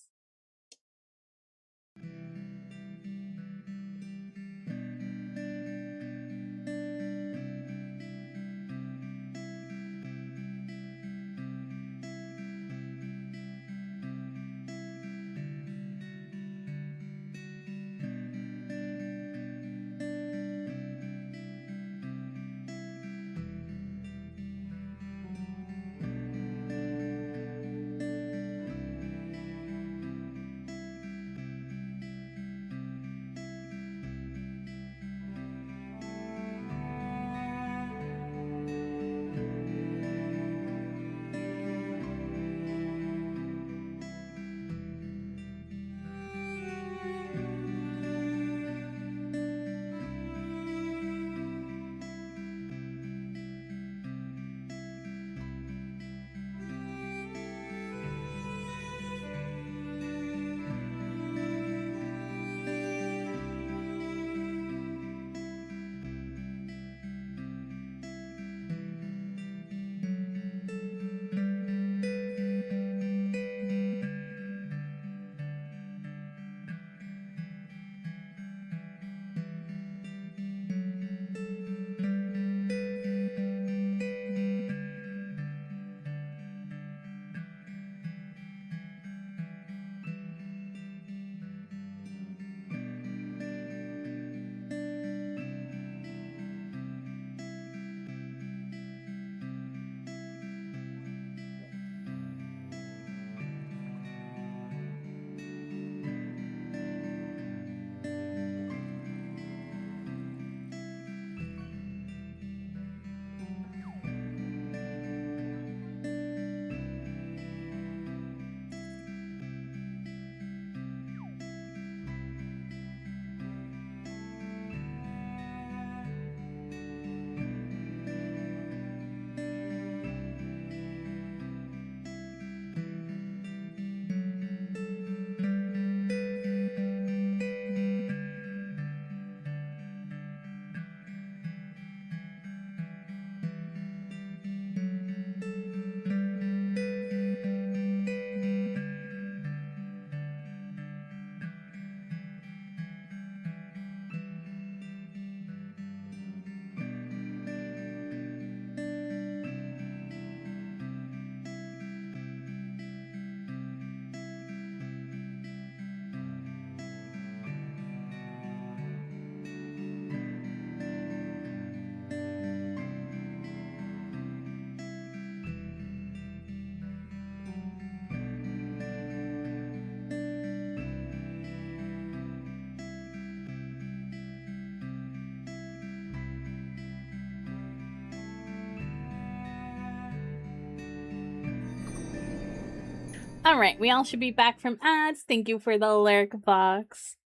Alright, we all should be back from ads. Thank you for the lyric box.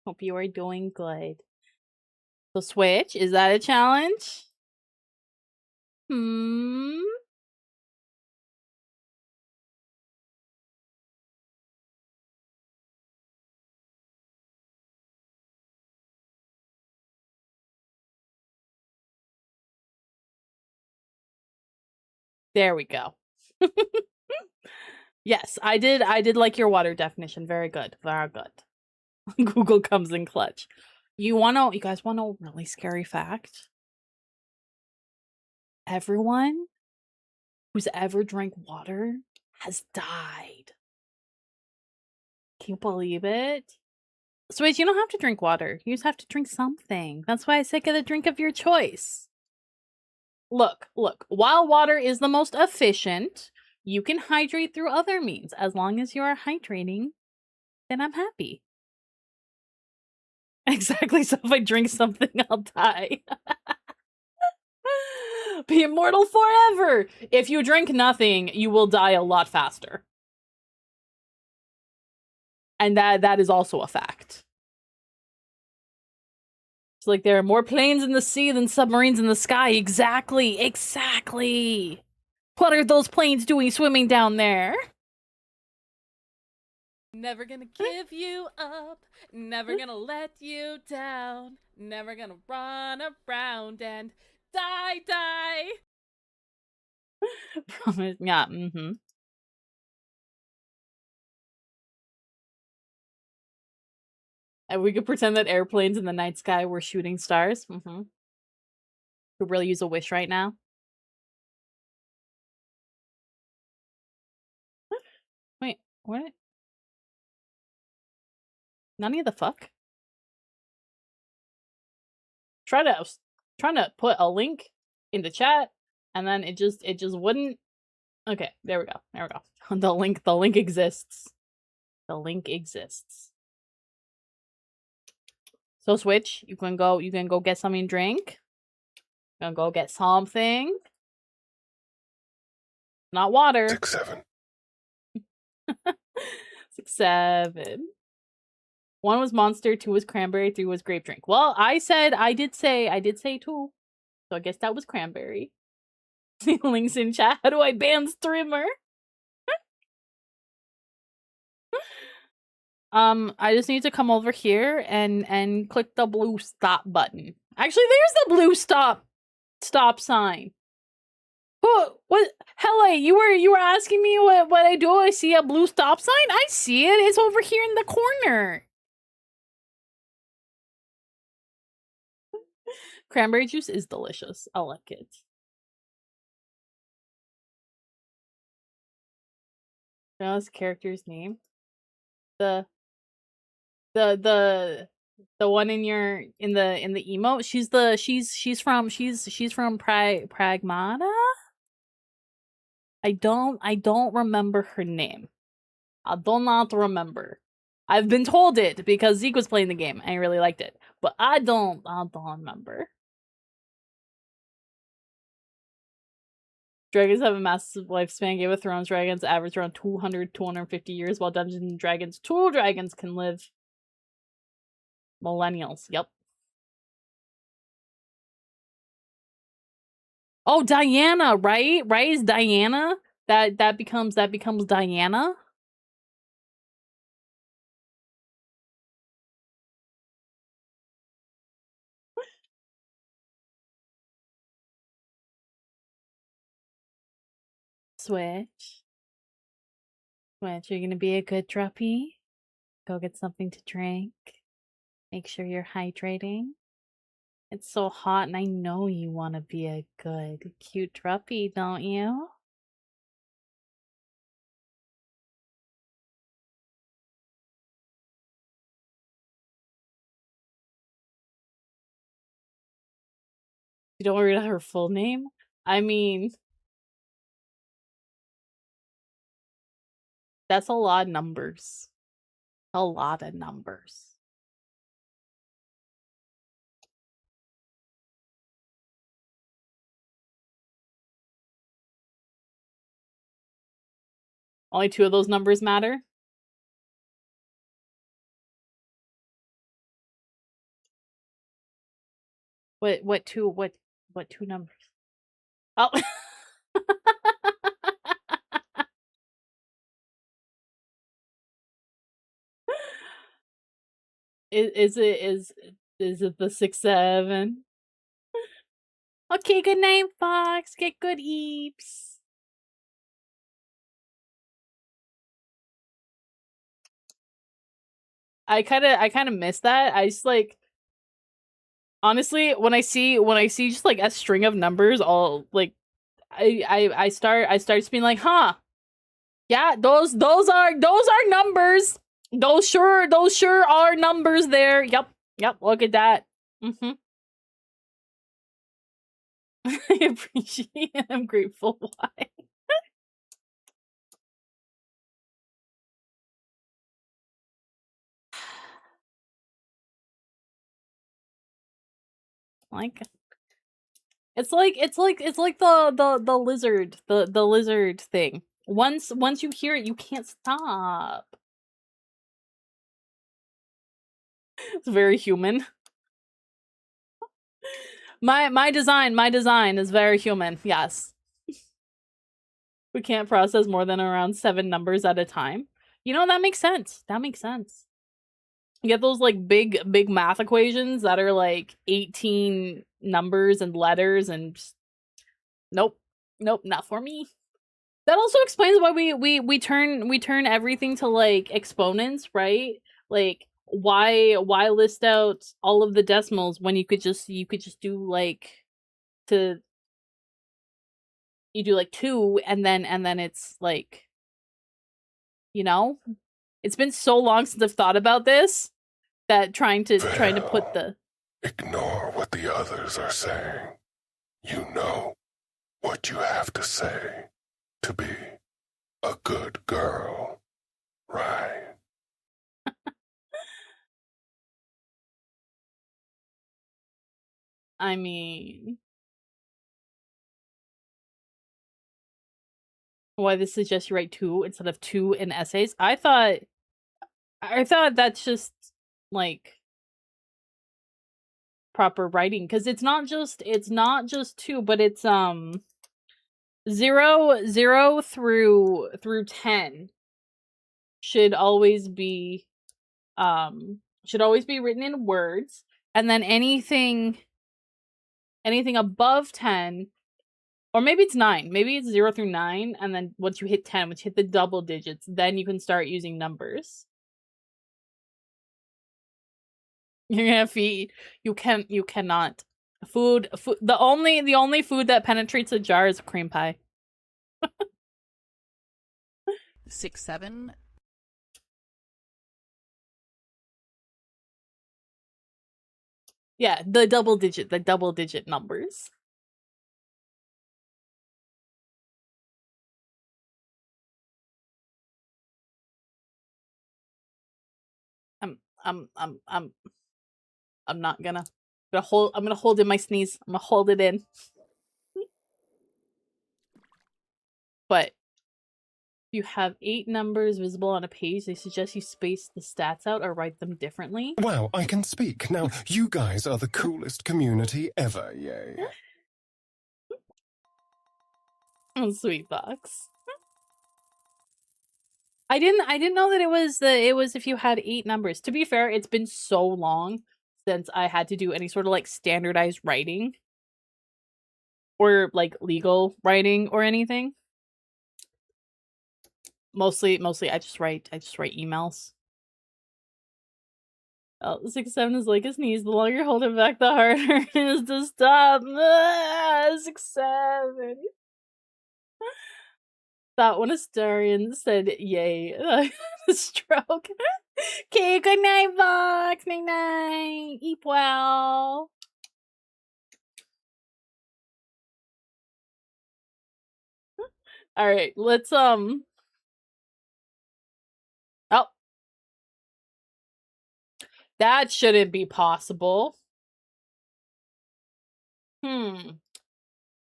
Hope you are doing good. So Switch, is that a challenge? There we go. Yes, I did like your water definition. Very good. Very good. Google comes in clutch. You guys want a really scary fact? Everyone who's ever drank water has died. Can you believe it? Switch, you don't have to drink water. You just have to drink something. That's why I say get a drink of your choice. Look, while water is the most efficient, you can hydrate through other means. As long as you are hydrating, then I'm happy. Exactly, so if I drink something, I'll die. Be immortal forever! If you drink nothing, you will die a lot faster. And that is also a fact. It's like there are more planes in the sea than submarines in the sky. Exactly. What are those planes doing swimming down there? Never gonna give you up. Never gonna let you down. Never gonna run around and die. Promise. Yeah, And we could pretend that airplanes in the night sky were shooting stars. Could really use a wish right now. Wait, what? None of the fuck? Trying to put a link in the chat, and then it just wouldn't. Okay, there we go. The link exists. The link exists. So Switch, you can go get something to drink. You can go get something. Not water. 6-7. 6-7. 1 was monster, 2 was cranberry, 3 was grape drink. Well, I did say 2. So I guess that was cranberry. Links in chat. How do I ban streamer? I just need to come over here and click the blue stop button. Actually, there's the blue stop sign. What? Helle, you were asking me what I do. I see a blue stop sign. I see it. It's over here in the corner. Cranberry juice is delicious. I like it. You know his character's name? The one in the emote. She's from Pragmata. I don't remember her name. I do not remember. I've been told it because Zeke was playing the game. I really liked it, but I don't remember. Dragons have a massive lifespan. Game of Thrones dragons average around 250 years, while Dungeons and Dragons 2 dragons can live millennials. Yep. Oh, Diana, right? Right? Is Diana? That becomes Diana? Switch. Switch, you're gonna be a good druppy? Go get something to drink. Make sure you're hydrating. It's so hot and I know you want to be a good, cute druppy, don't you? You don't read her full name? I mean, that's a lot of numbers. A lot of numbers. Only 2 of those numbers matter. What 2 numbers? Oh. Is it the 6-7? Okay, good night, Fox. Get good eeps. I kind of miss that. I just like, honestly, when I see just like a string of numbers, all like, I start just being like, huh, yeah, those are numbers. Those sure are numbers there. Yep. Look at that. Mm-hmm. I appreciate it. I'm grateful. Why? Like, it's like the lizard, the lizard thing. Once you hear it, you can't stop. It's very human. My design is very human. Yes. We can't process more than around 7 numbers at a time. You know, that makes sense. That makes sense. You get those like big math equations that are like 18 numbers and letters and just, nope, not for me. That also explains why we turn everything to like exponents, right? Like why list out all of the decimals when you could just do like to you do like 2 and then it's like, you know? It's been so long since I've thought about this that trying to put the Ignore what the others are saying. You know what you have to say to be a good girl, right? I mean, why this suggests you write 2 instead of 2 in essays? I thought that's just like proper writing because it's not just 2, but it's 0 through 10 should always be written in words, and then anything above 10, or maybe it's 9, maybe it's 0 through 9, and then once you hit 10, once you hit the double digits, then you can start using numbers. You're gonna feed. You cannot. Food. The only food that penetrates a jar is cream pie. 6-7. Yeah, the double digit numbers. I'm not gonna. I'm gonna hold in my sneeze. I'm gonna hold it in. But you have 8 numbers visible on a page. They suggest you space the stats out or write them differently. Wow, I can speak. Now, you guys are the coolest community ever, yay. Oh, sweet box. I didn't know that it was if you had 8 numbers. To be fair, it's been so long since I had to do any sort of like standardized writing or like legal writing or anything. Mostly I just write emails. Oh, 6-7 is like a sneeze. The longer you hold it back, the harder it is to stop. 6-7. Thought when Astarian said yay. Stroke. Okay, good night, Vox. Night night. Eat well. Alright, let's Oh. That shouldn't be possible.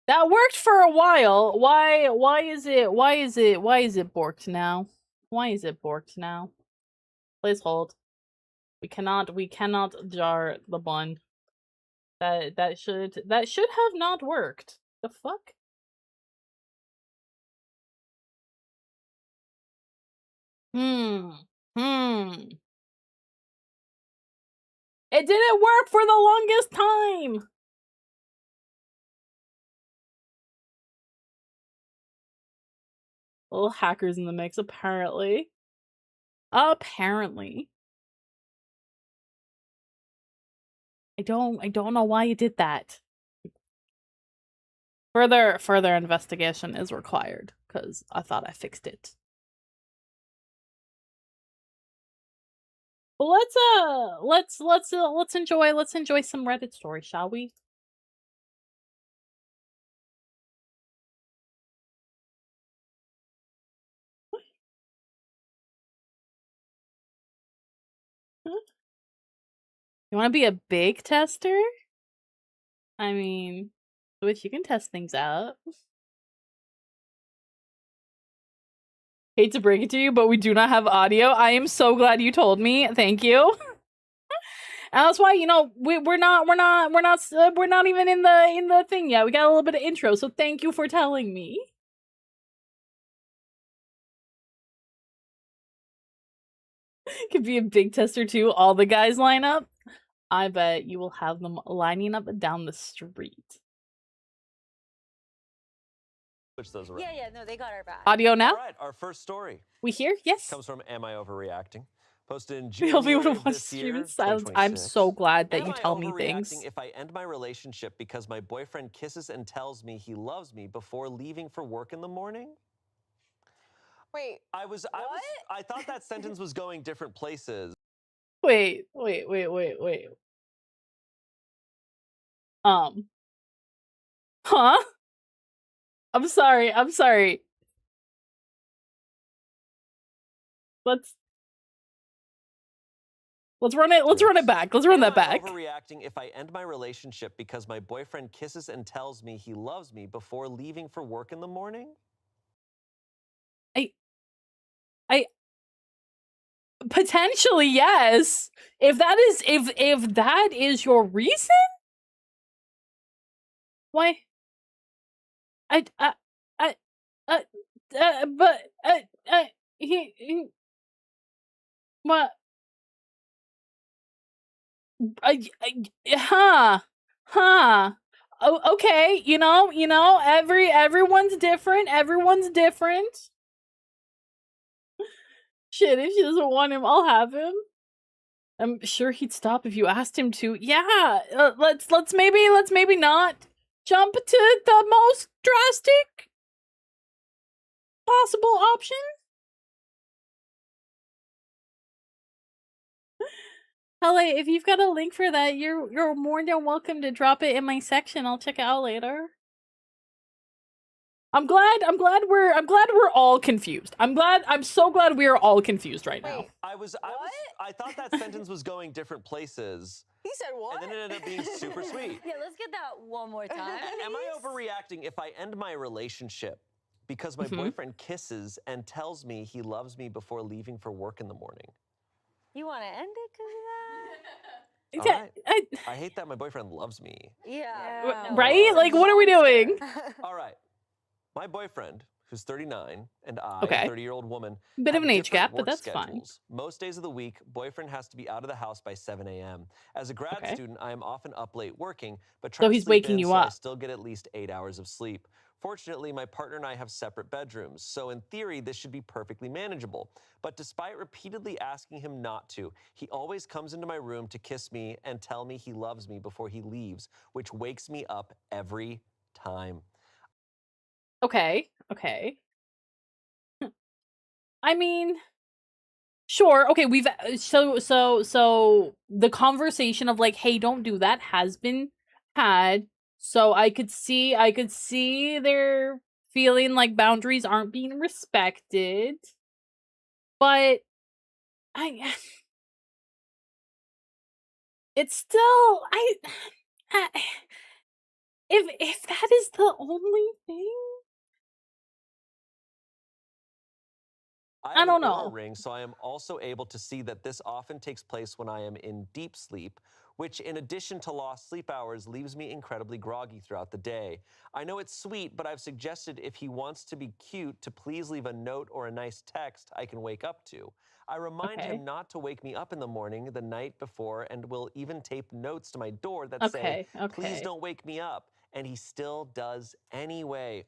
That worked for a while. Why is it borked now? Why is it borked now? Please hold. We cannot jar the bun. That should have not worked. The fuck? Hmm. It didn't work for the longest time. Little hackers in the mix, apparently. Apparently. I don't know why you did that. Further investigation is required, because I thought I fixed it. Well, let's enjoy some Reddit stories, shall we? You want to be a big tester? I mean, which you can test things out. Hate to break it to you, but we do not have audio. I am so glad you told me. Thank you. And that's why, you know, we're not even in the thing yet. We got a little bit of intro, so thank you for telling me. Could be a big tester too. All the guys line up. I bet you will have them lining up down the street. Switch those around. Yeah, no, they got our back. Audio now? All right, our first story. We hear? Yes. Comes from Am I Overreacting? Posted in You'll be January able to of watch this stream year, in silence. I'm 2026. so glad that Am you I tell me overreacting things. if I end my relationship because my boyfriend kisses and tells me he loves me before leaving for work in the morning? Wait, I thought that sentence was going different places. Wait. Huh? I'm sorry. Let's run it back. Let's run that back. Am I overreacting if I end my relationship because my boyfriend kisses and tells me he loves me before leaving for work in the morning? I potentially yes. If that is your reason, why? He what? Huh. Oh, okay. You know, everyone's different. Shit, if she doesn't want him, I'll have him. I'm sure he'd stop if you asked him to. Yeah, let's maybe not jump to the most drastic possible option. Helle, if you've got a link for that, you're more than welcome to drop it in my section. I'll check it out later. I'm glad we're all confused. I'm so glad we are all confused right now. I thought that sentence was going different places. he said what? And then it ended up being super sweet. Yeah, let's get that one more time. Am I overreacting if I end my relationship because my boyfriend kisses and tells me he loves me before leaving for work in the morning? You want to end it because of Yeah, right. I hate that my boyfriend loves me. that? Yeah. right? Like, what are we doing? All right. My boyfriend, who's 39, and I, Okay. a 30-year-old woman, Bit of have an age different gap, but work that's fine. schedules. Most days of the week, boyfriend has to be out of the house by 7 a.m. As a grad student, I am often up late working, but try So to he's sleep waking in you so I up. still get at least 8 hours of sleep. Fortunately, my partner and I have separate bedrooms, so in theory, this should be perfectly manageable. But despite repeatedly asking him not to, he always comes into my room to kiss me and tell me he loves me before he leaves, which wakes me up every time. Okay. I mean, sure. Okay, we've so the conversation of like, hey, don't do that has been had. So I could see they're feeling like boundaries aren't being respected. But it's still if that is the only thing, I I have don't an Oura know. ring, so I am also able to see that this often takes place when I am in deep sleep, which, in addition to lost sleep hours, leaves me incredibly groggy throughout the day. I know it's sweet, but I've suggested if he wants to be cute to please leave a note or a nice text I can wake up to. I remind Okay. him not to wake me up in the morning the night before and will even tape notes to my door that say, please Okay. don't wake me up. And he still does anyway.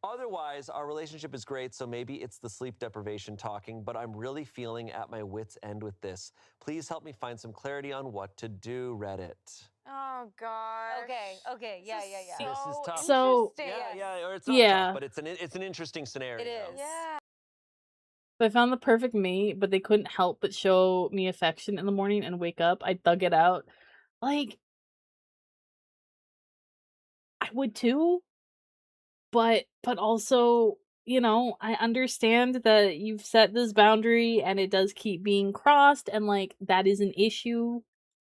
Otherwise, our relationship is great, so maybe it's the sleep deprivation talking, but I'm really feeling at my wit's end with this. Please help me find some clarity on what to do, Reddit. Oh gosh. Okay, yeah. This is tough. So- interesting. Yeah, or it's not Yeah. tough, but it's an interesting scenario. It is. Yeah. If I found the perfect mate, but they couldn't help but show me affection in the morning and wake up, I dug it out. Like, I would too, but also, I understand that you've set this boundary and it does keep being crossed, and like that is an issue.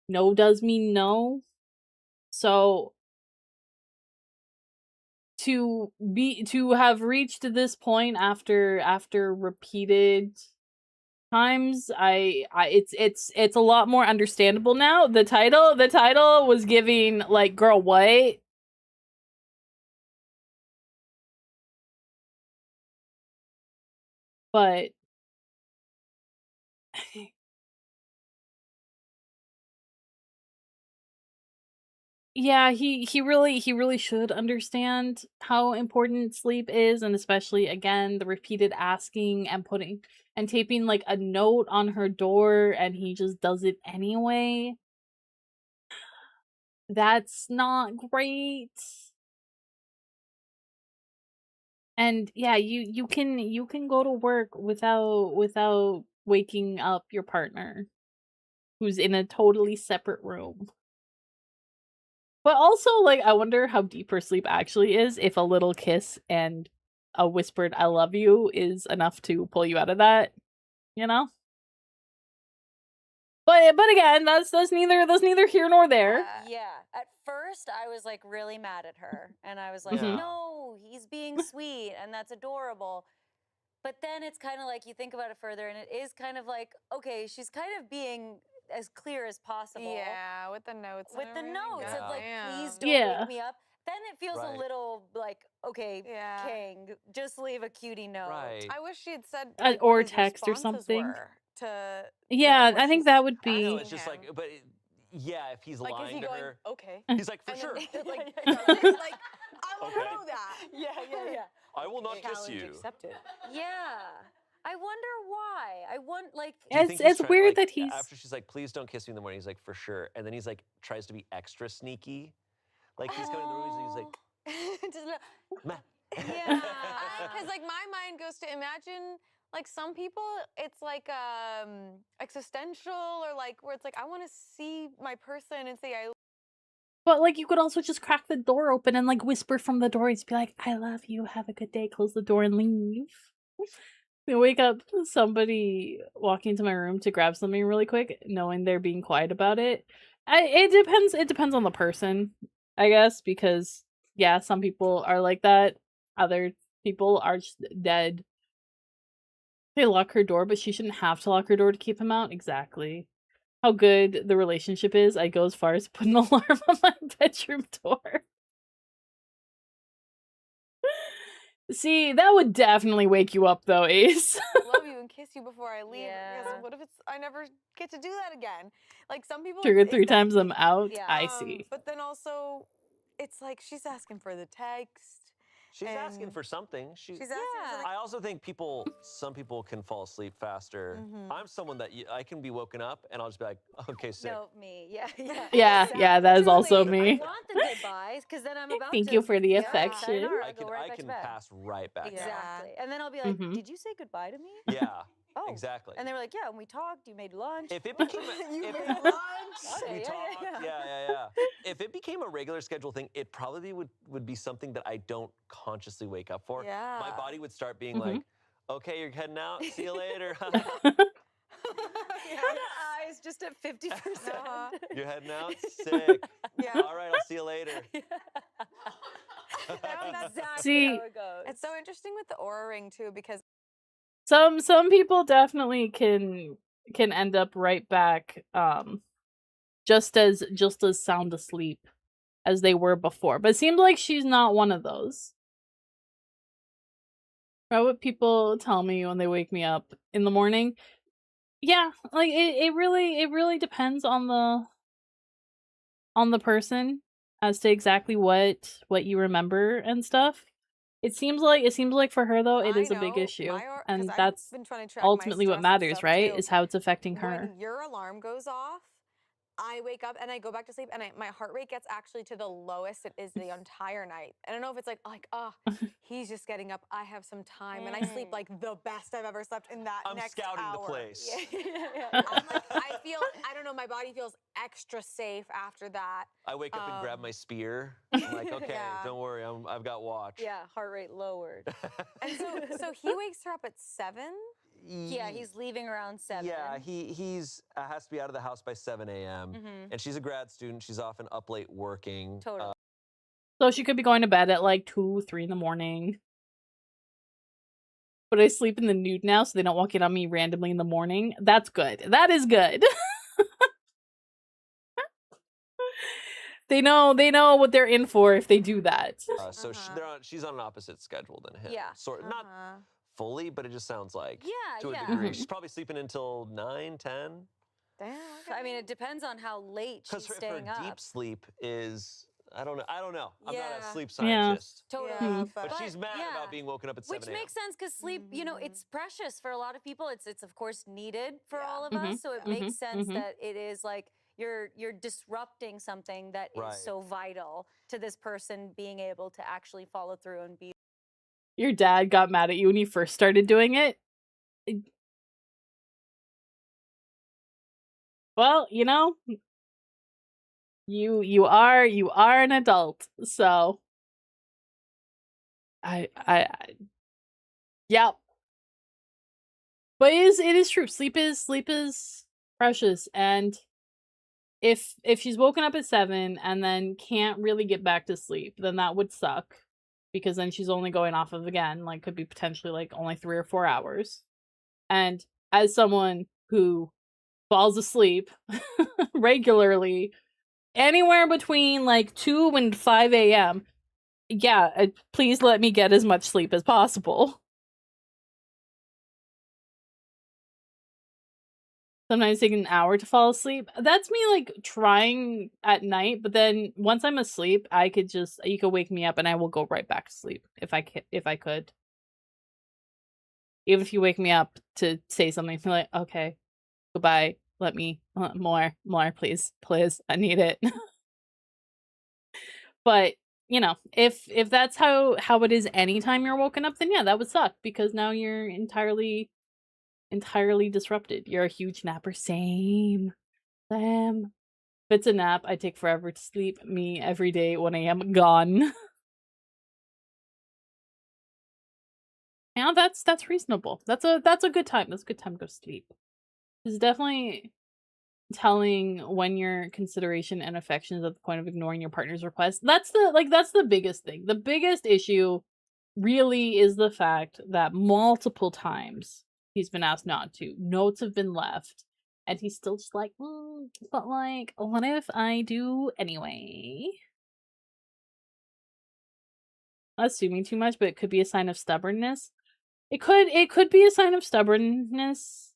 No does mean no. So to have reached this point after repeated times, it's a lot more understandable now. The title was giving like, girl, what? But yeah, he really should understand how important sleep is, and especially again the repeated asking and putting and taping like a note on her door, and he just does it anyway. That's not great. And yeah, you can go to work without waking up your partner who's in a totally separate room. But also, like, I wonder how deep her sleep actually is if a little kiss and a whispered "I love you" is enough to pull you out of that, you know? But again, that's neither here nor there. Yeah. At first, I was like really mad at her, and I was like, Yeah. "No, he's being sweet, and that's adorable." But then it's kind of like you think about it further, and it is kind of like, okay, she's kind of being as clear as possible. Yeah, with the notes. and With the everything. notes Yeah. of like, Damn. please don't Yeah. wake me up. Then it feels Right. a little like, okay, Yeah. King, just leave a cutie note. Right. I wish she had said Or what his text or responses something. were to Yeah, what I think she's that would I know, be it's just asking him. like, but yeah, if he's Like, is lying he to going, her, okay? he's like, for And sure. then, like, Yeah. it's like, I want to Okay. know that. Yeah. I will not kiss Challenge you. accepted. Yeah. I wonder why. I want like Do you think he's it's trying- weird like, that he's after she's like, please don't kiss me in the morning, he's like, for sure. And then he's like, tries to be extra sneaky. Like he's coming to the room, he's like, Just like, meh. yeah, because like my mind goes to imagine like some people it's like existential or like where it's like I want to see my person and say I But like you could also just crack the door open and like whisper from the door and just be like, "I love you, have a good day," close the door and leave. We wake up somebody walking into my room to grab something really quick, knowing they're being quiet about it. It depends on the person, I guess, because yeah, some people are like that. Other people are just dead. They lock her door, but she shouldn't have to lock her door to keep him out. Exactly. How good the relationship is, I go as far as to put an alarm on my bedroom door. See, that would definitely wake you up though, Ace. love you and kiss you before I leave. Yeah. Because what if it's I never get to do that again? Like some people Triggered it's 3 that- times, I'm out. Yeah. I see. But then also it's like she's asking for the text. She's asking And for something. She's asking for something. I also think some people can fall asleep faster. I'm someone that I can be woken up and I'll just be like, okay, sick. no me. Yeah. Yeah, that is also Truly, me. I want the goodbyes because then I'm about Thank to you for the yeah, affection. sayonara, I go can, right I back can to bed. pass right back out. Exactly. And then I'll be like, Mhm. did you say goodbye to me? Yeah, Oh. exactly. And they were like, yeah, and we talked, you made lunch. If it became You if made it- lunch. we Yeah, talked, yeah. If it became a regular schedule thing, it probably would be something that I don't consciously wake up for. Yeah. My body would start being Mhm. like, okay, you're heading out. See you later. I eyes just at 50%. You're heading out? Sick. Yeah. All right, I'll see you later. That's exactly See, how it goes. It's so interesting with the aura ring too, because some people definitely can end up right back just as sound asleep as they were before. But it seems like she's not one of those. What people tell me when they wake me up in the morning. Yeah, like it really depends on the person as to exactly what you remember and stuff. It seems like for her though, it I is a big know issue, my aura- 'cause and I've that's been trying to track my ultimately what stress and matters, stuff, right? too. Is how it's affecting her. When your alarm goes off, I wake up and I go back to sleep, and my heart rate gets actually to the lowest it is the entire night. I don't know if it's like, oh, he's just getting up. I have some time, and I sleep like the best I've ever slept in that I'm next scouting hour. the place. I'm like, I don't know, my body feels extra safe after that. I wake up and grab my spear. I'm like, okay, Yeah. don't worry, I've got watch. Yeah, heart rate lowered. And so he wakes her up at 7. Yeah, he's leaving around 7. Yeah, he's has to be out of the house by 7 a.m. And she's a grad student. She's often up late working. Totally. So she could be going to bed at like 2, 3 in the morning. But I sleep in the nude now, so they don't walk in on me randomly in the morning. That's good. That is good. They know what they're in for if they do that. So she's on an opposite schedule than him. Yeah. Not fully, but it just sounds like Yeah, to a yeah. degree. She's probably sleeping until 9, 10. Damn. Okay. I mean, it depends on how late she's Because staying her up. deep sleep is, I don't know. I'm not a Yeah. sleep Yeah. scientist. Totally. Yeah, But she's mad yeah. about being woken up at 7 Which a.m. makes sense because sleep, you know, it's precious for a lot of people. It's of course needed for Yeah. all of us. So it makes sense mhm. that it is like you're disrupting something that Right. is so vital to this person being able to actually follow through and be. Your dad got mad at you when you first started doing it. Well, you know, you are an adult, so I yep. But it is true. Sleep is precious, and if she's woken up at 7 and then can't really get back to sleep, then that would suck, because then she's only going off of, again, like, could be potentially like only 3 or 4 hours. And as someone who falls asleep regularly, anywhere between like 2 and 5 a.m., yeah, please let me get as much sleep as possible. Sometimes taking an hour to fall asleep. That's me like trying at night, but then once I'm asleep, you could wake me up and I will go right back to sleep if I could. Even if you wake me up to say something, feel like, okay, goodbye. Let me more, please, I need it. But you know, if that's how it is anytime you're woken up, then yeah, that would suck, because now you're entirely disrupted. You're a huge napper. Same. If it's a nap, I take forever to sleep. Me every day at 1 a.m. gone. Yeah, that's reasonable. That's a good time. That's a good time to go to sleep. It's definitely telling when your consideration and affection is at the point of ignoring your partner's request. That's the biggest thing. The biggest issue really is the fact that multiple times he's been asked not to. Notes have been left, and he's still just like, but like, what if I do anyway? Not assuming too much, but it could be a sign of stubbornness. It could be a sign of stubbornness.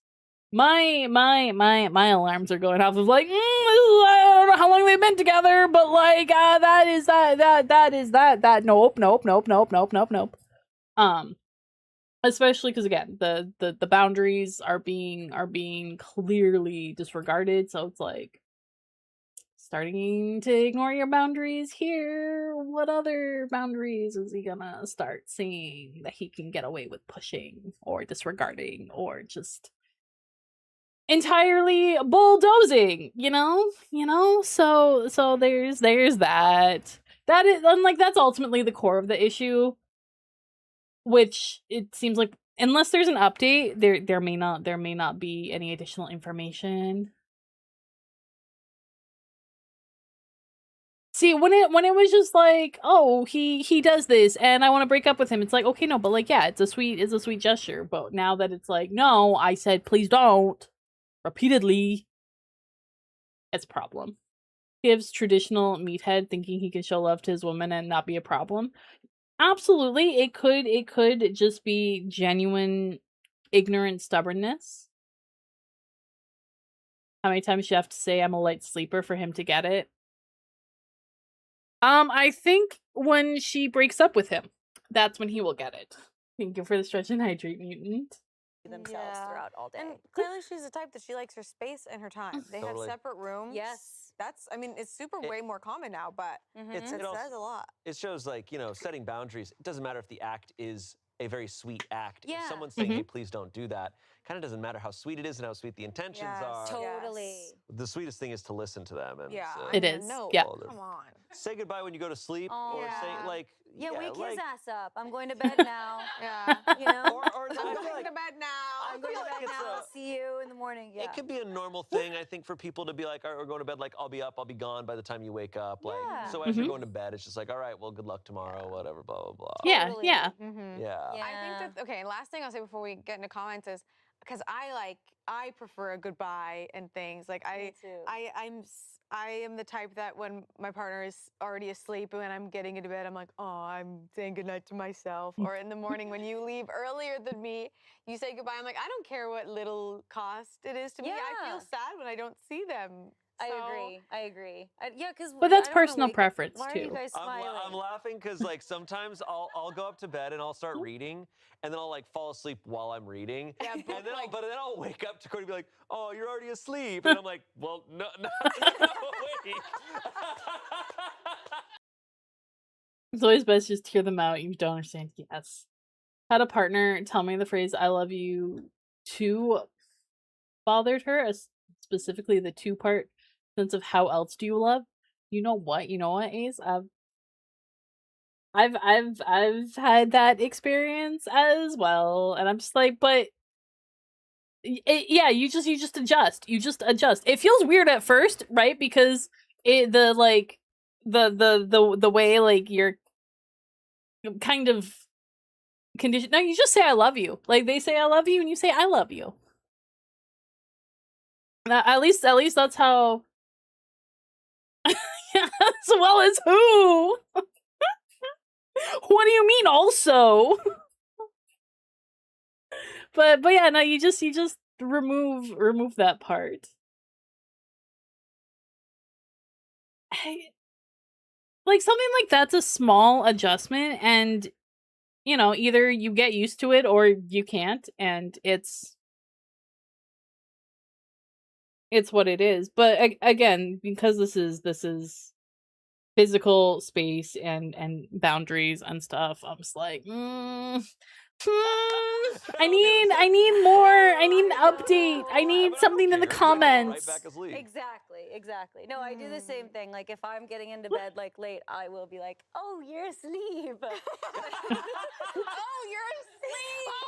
My alarms are going off of like, I don't know how long they've been together, but like, that is that. Nope. Especially because, again, the boundaries are being clearly disregarded, so it's like starting to ignore your boundaries here. What other boundaries is he gonna start seeing that he can get away with pushing or disregarding or just entirely bulldozing, you know? So there's that. That is, and like, that's ultimately the core of the issue, which it seems like, unless there's an update, there may not be any additional information. See, when it was just like, oh, he does this and I want to break up with him, it's like, okay, no, but like, yeah, it's a sweet gesture. But now that it's like, no, I said please don't repeatedly, it's a problem. Gives traditional meathead thinking he can show love to his woman and not be a problem. Absolutely, it could just be genuine ignorant stubbornness. How many times you have to say I'm a light sleeper for him to get it? I think when she breaks up with him, that's when he will get it. Thank you for the stretch and hydrate, mutant. Themselves Yeah. throughout all day. And clearly she's the type that she likes her space and her time. They have Totally. separate rooms. Yes. That's, I mean, it's super way more common now, but It's- it it also- says a lot. It shows, like, you know, setting boundaries. It doesn't matter if the act is a very sweet act. Yeah. If someone's saying, hey, please don't do that, kind of doesn't matter how sweet it is and how sweet the intentions Yes. are. Totally. Yes. The sweetest thing is to listen to them. And Yeah. It I mean, is. No, Yeah. come on. say goodbye when you go to sleep, Oh. or say, Yeah. like, Yeah, wake like, his ass up. I'm going to bed now. Yeah. You know? or I'm I feel going like to bed now. I'm going to like bed it's now. a- I'll see you in the morning. Yeah. it could be a normal thing, I think, for people to be like, all right, we're going to bed, like, I'll be up, I'll be gone by the time you wake up. Like, Yeah. so as you're going to bed, it's just like, all right, well, good luck tomorrow, whatever, blah, blah, blah. Yeah, Totally. yeah. Mm-hmm. Yeah. Yeah. I think that, okay, last thing I'll say before we get into comments is, because I prefer a goodbye and things. Like Me too. I am the type that when my partner is already asleep and when I'm getting into bed, I'm like, oh, I'm saying goodnight to myself. Or in the morning when you leave earlier than me, you say goodbye. I'm like, I don't care what little cost it is to me. I feel Yeah. sad when I don't see them. I So- agree. Yeah, because But that's personal preference, Why are too. you guys smiling? I'm laughing because, like, sometimes I'll go up to bed and I'll start reading, and then I'll, like, fall asleep while I'm reading. Yeah, and but, then like- but then I'll wake up to Cody and be like, oh, you're already asleep. And I'm like, well, no, wait. It's always best just to hear them out. You don't understand. Yes. Had a partner tell me the phrase "I love you" too bothered her, specifically the two-part sense of how else do you love? You know what, Ace? I've had that experience as well, and I'm just like, but yeah, you just adjust. You just adjust. It feels weird at first, right? Because the way like you're kind of condition. No, you just say I love you. Like they say I love you and you say I love you. At least that's how. As well as who? What do you mean also? but yeah, no, you just remove that part. Like something like that's a small adjustment, and either you get used to it or you can't, and it's what it is. But again, because this is physical space and boundaries and stuff, I'm just like, I need more. I need an update. I need something in the comments. Right back asleep. Exactly. No, I do the same thing. Like if I'm getting into bed like late, I will be like, "Oh, you're asleep." Oh, you're asleep.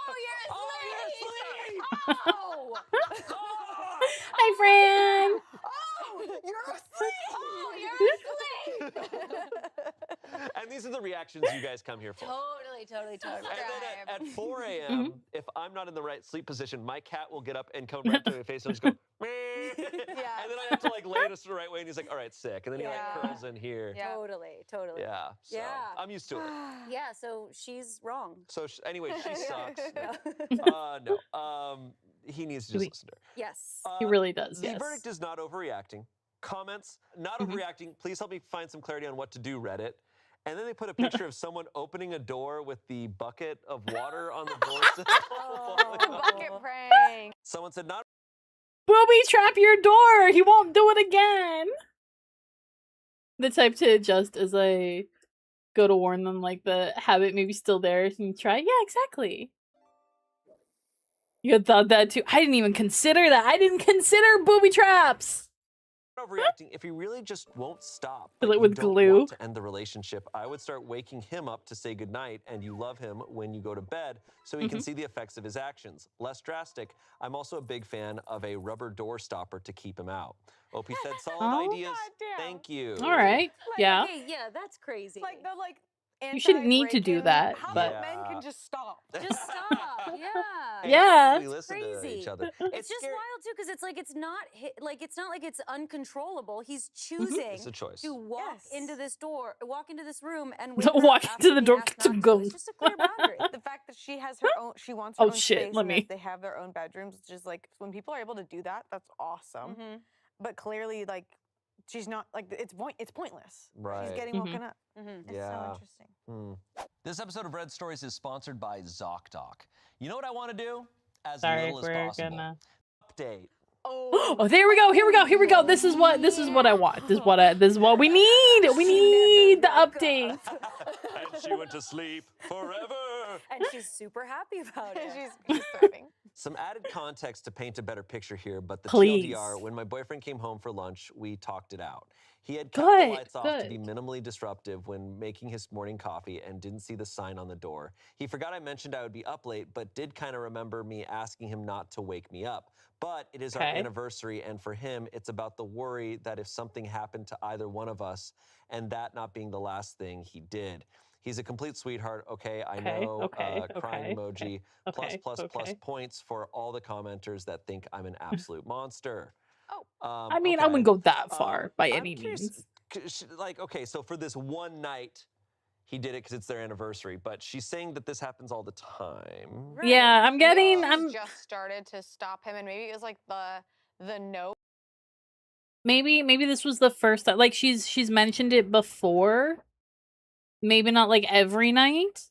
Oh, Hi, Fran. oh, you're asleep. Oh, you're asleep. And these are the reactions you guys come here for. Totally. And then at 4 a.m., Mm-hmm. if I'm not in the right sleep position, my cat will get up and come right to my face and just go, meh. Yeah. And then I have to like lay this the right way, and he's like, all right, sick. And then he like Yeah. curls in here. Yeah. Totally. Yeah. So Yeah. I'm used to it. Yeah, so she's wrong. So anyway, she sucks. Yeah. No. He needs to just listen to her. Yes. He really does. The Yes. verdict is not overreacting. Comments, not Mhm. overreacting. Please help me find some clarity on what to do, Reddit. And then they put a picture of someone opening a door with the bucket of water on the doorstep. Bucket prank. Someone said, not Booby trap your door. He won't do it again. The type to adjust as I go to warn them, like the habit maybe still there. And you try. Yeah, exactly. You had thought that too. I didn't even consider that. I didn't consider booby traps. Overreacting. If he really just won't stop, Fill but it you with don't glue. want to end the relationship, I would start waking him up to say goodnight and you love him when you go to bed so he can see the effects of his actions. Less drastic, I'm also a big fan of a rubber door stopper to keep him out. Opie said solid Oh. ideas. Goddamn. Thank you. All right. Like, Yeah. okay, yeah, that's crazy. Like the like. You shouldn't need to do anti-break-in- that, How but- about men can just stop? Just stop. Yeah. Yeah. We listen to Crazy. each other. It's just scary. wild too, because it's like it's not like it's uncontrollable. He's choosing It's a choice. to walk Yes. into this room, and wake her Walk up into after the being door, asked not to. go. It's just a clear boundary. The fact that she has her own, she wants her Oh, own shit, space, let and me- that they have their own bedrooms. It's just like when people are able to do that, that's awesome. Mm-hmm. But clearly, like, she's not like it's pointless. Right. She's getting woken up. Mm-hmm. It's Yeah. so interesting. This episode of Red Stories is sponsored by ZocDoc. You know what I want to do? As Sorry, little as we're possible. gonna. Update. Oh, there we go. Here we go. Here we go. This is what I want. This is what we need. We need the update. And she went to sleep forever. And she's super happy about it. She's thriving. Some added context to paint a better picture here, but the Please. TLDR, when my boyfriend came home for lunch, we talked it out. He had cut Good, the lights off to be good. minimally disruptive when making his morning coffee and didn't see the sign on the door. He forgot I mentioned I would be up late, but did kind of remember me asking him not to wake me up. But it is our Okay. anniversary, and for him, it's about the worry that if something happened to either one of us, and that not being the last thing he did. He's a complete sweetheart, okay? I Okay, know, okay, crying okay, emoji. Plus, okay, plus, plus okay. points for all the commenters that think I'm an absolute monster. Oh. I mean, I okay. wouldn't go that far by I'm any curious, means. Like, okay, so for this one night, he did it because it's their anniversary, but she's saying that this happens all the time. Right. Yeah, I'm getting. She's I'm just started to stop him, and maybe it was like the note. maybe this was the first time. Like she's mentioned it before. Maybe not like every night.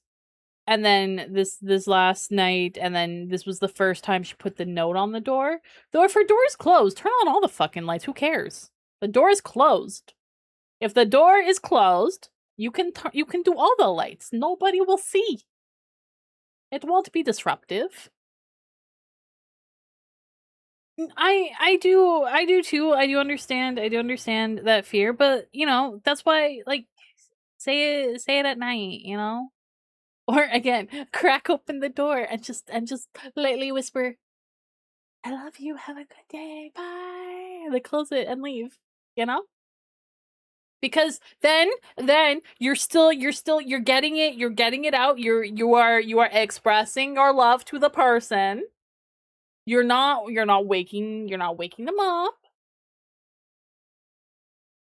And then this last night, and then this was the first time she put the note on the door. Though if her door is closed, turn on all the fucking lights. Who cares? The door is closed. If the door is closed, you can do all the lights. Nobody will see. It won't be disruptive. I do too. I do understand that fear, but you know, that's why, like, say it at night, you know? Or again, crack open the door and just lightly whisper, "I love you, have a good day, bye." And then close it and leave, you know? Because then you're getting it out. You are expressing your love to the person. You're not waking them up.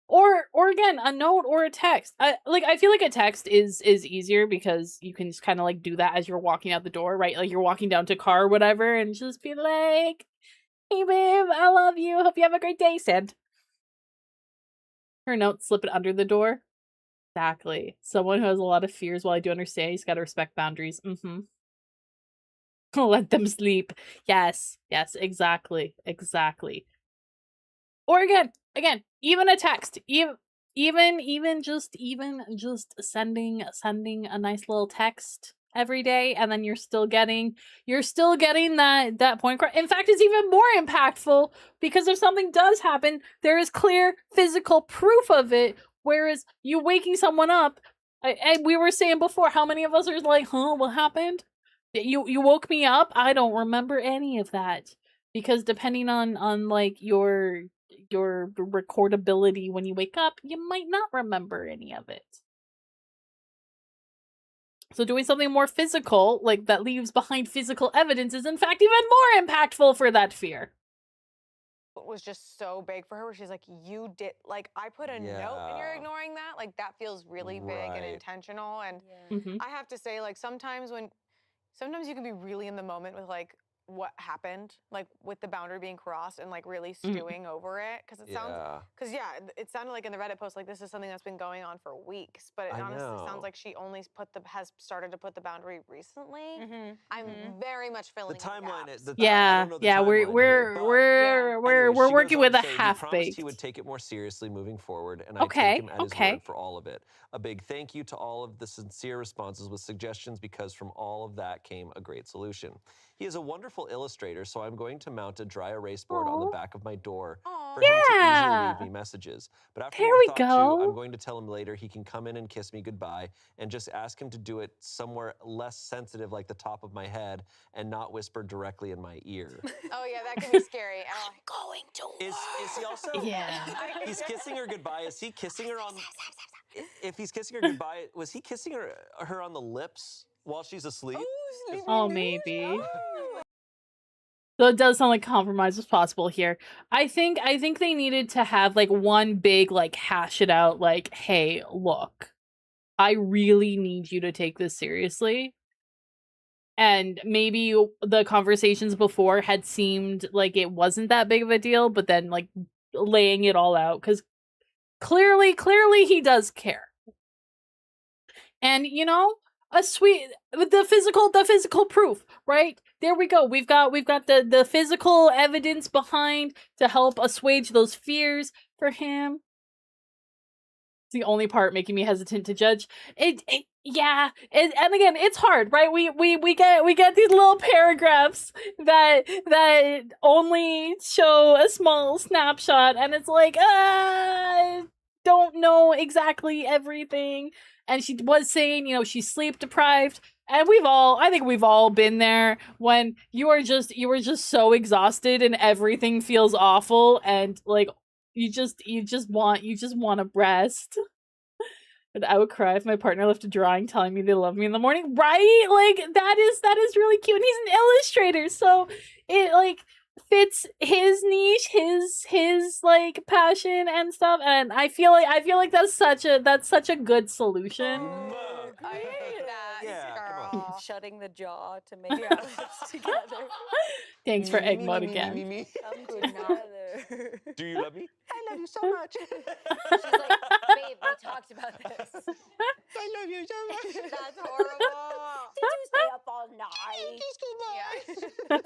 Or again, a note or a text. I feel like a text is easier because you can just kind of like do that as you're walking out the door, right? Like you're walking down to car or whatever, and just be like, "Hey babe, I love you. Hope you have a great day." Send her note, slip it under the door. Exactly. Someone who has a lot of fears. While I do understand, he's got to respect boundaries. Let them sleep. Yes, exactly. Or again, even a text, even just sending a nice little text every day, and then you're still getting that point. In fact, it's even more impactful because if something does happen, there is clear physical proof of it. Whereas you waking someone up, and we were saying before, how many of us are like, "Huh, what happened? You woke me up? I don't remember any of that." Because depending on like your recordability when you wake up, you might not remember any of it. So doing something more physical, like that leaves behind physical evidence, is in fact even more impactful for that fear. It was just so big for her, where she's like, "You did, like, I put a note and you're Yeah. ignoring that." Like, that feels really big and Right. intentional. And Yeah. I have to say, like, sometimes you can be really in the moment with like what happened, like with the boundary being crossed, and like really stewing over it, because it sounds, it sounded like in the Reddit post like this is something that's been going on for weeks, but it I honestly know. sounds like she only has started to put the boundary recently. Mm-hmm. I'm very much The filling in timeline gaps. is I Yeah, don't know the yeah, timeline here, but we're anyways, she working goes on with to a say he half promised baked. he would take it more seriously moving forward, and I Okay, take him at his okay. word for all of it. A big thank you to all of the sincere responses with suggestions, because from all of that came a great solution. He is a wonderful illustrator, so I'm going to mount a dry erase board on the Aw. back of my door for him to easily Yeah. leave me messages. But after There more we thought too, go. I'm going to tell him later he can come in and kiss me goodbye and just ask him to do it somewhere less sensitive like the top of my head and not whisper directly in my ear. Oh yeah, that can be scary. I'm Going to Is he also? Yeah. He's kissing her goodbye. Is he kissing her on? If he's kissing her goodbye, was he kissing her on the lips while she's asleep? Oh, maybe. So it does sound like compromise was possible here. I think they needed to have like one big like hash it out like, hey, look, I really need you to take this seriously. And maybe the conversations before had seemed like it wasn't that big of a deal, but then like laying it all out because clearly he does care. And you know, the physical proof, right? There we go. We've got the physical evidence behind to help assuage those fears for him. It's the only part making me hesitant to judge. Yeah. And again, it's hard, right? We get these little paragraphs that only show a small snapshot, and it's like, I don't know exactly everything. And she was saying, you know, she's sleep deprived. And I think we've all been there when you were just so exhausted and everything feels awful and like you just want to rest. And I would cry if my partner left a drawing telling me they love me in the morning, right? Like that is really cute. And he's an illustrator, so it like fits his niche, his like passion and stuff. And I feel like that's such a good solution. I hate that, Yeah, come on. girl. shutting the jaw to make our lips together. Thanks for egg mode Me, again. Come together. Do you love me? I love you so much. She's like, babe, we talked about this. I love you so much. That's horrible. Did you stay up all night? Yeah.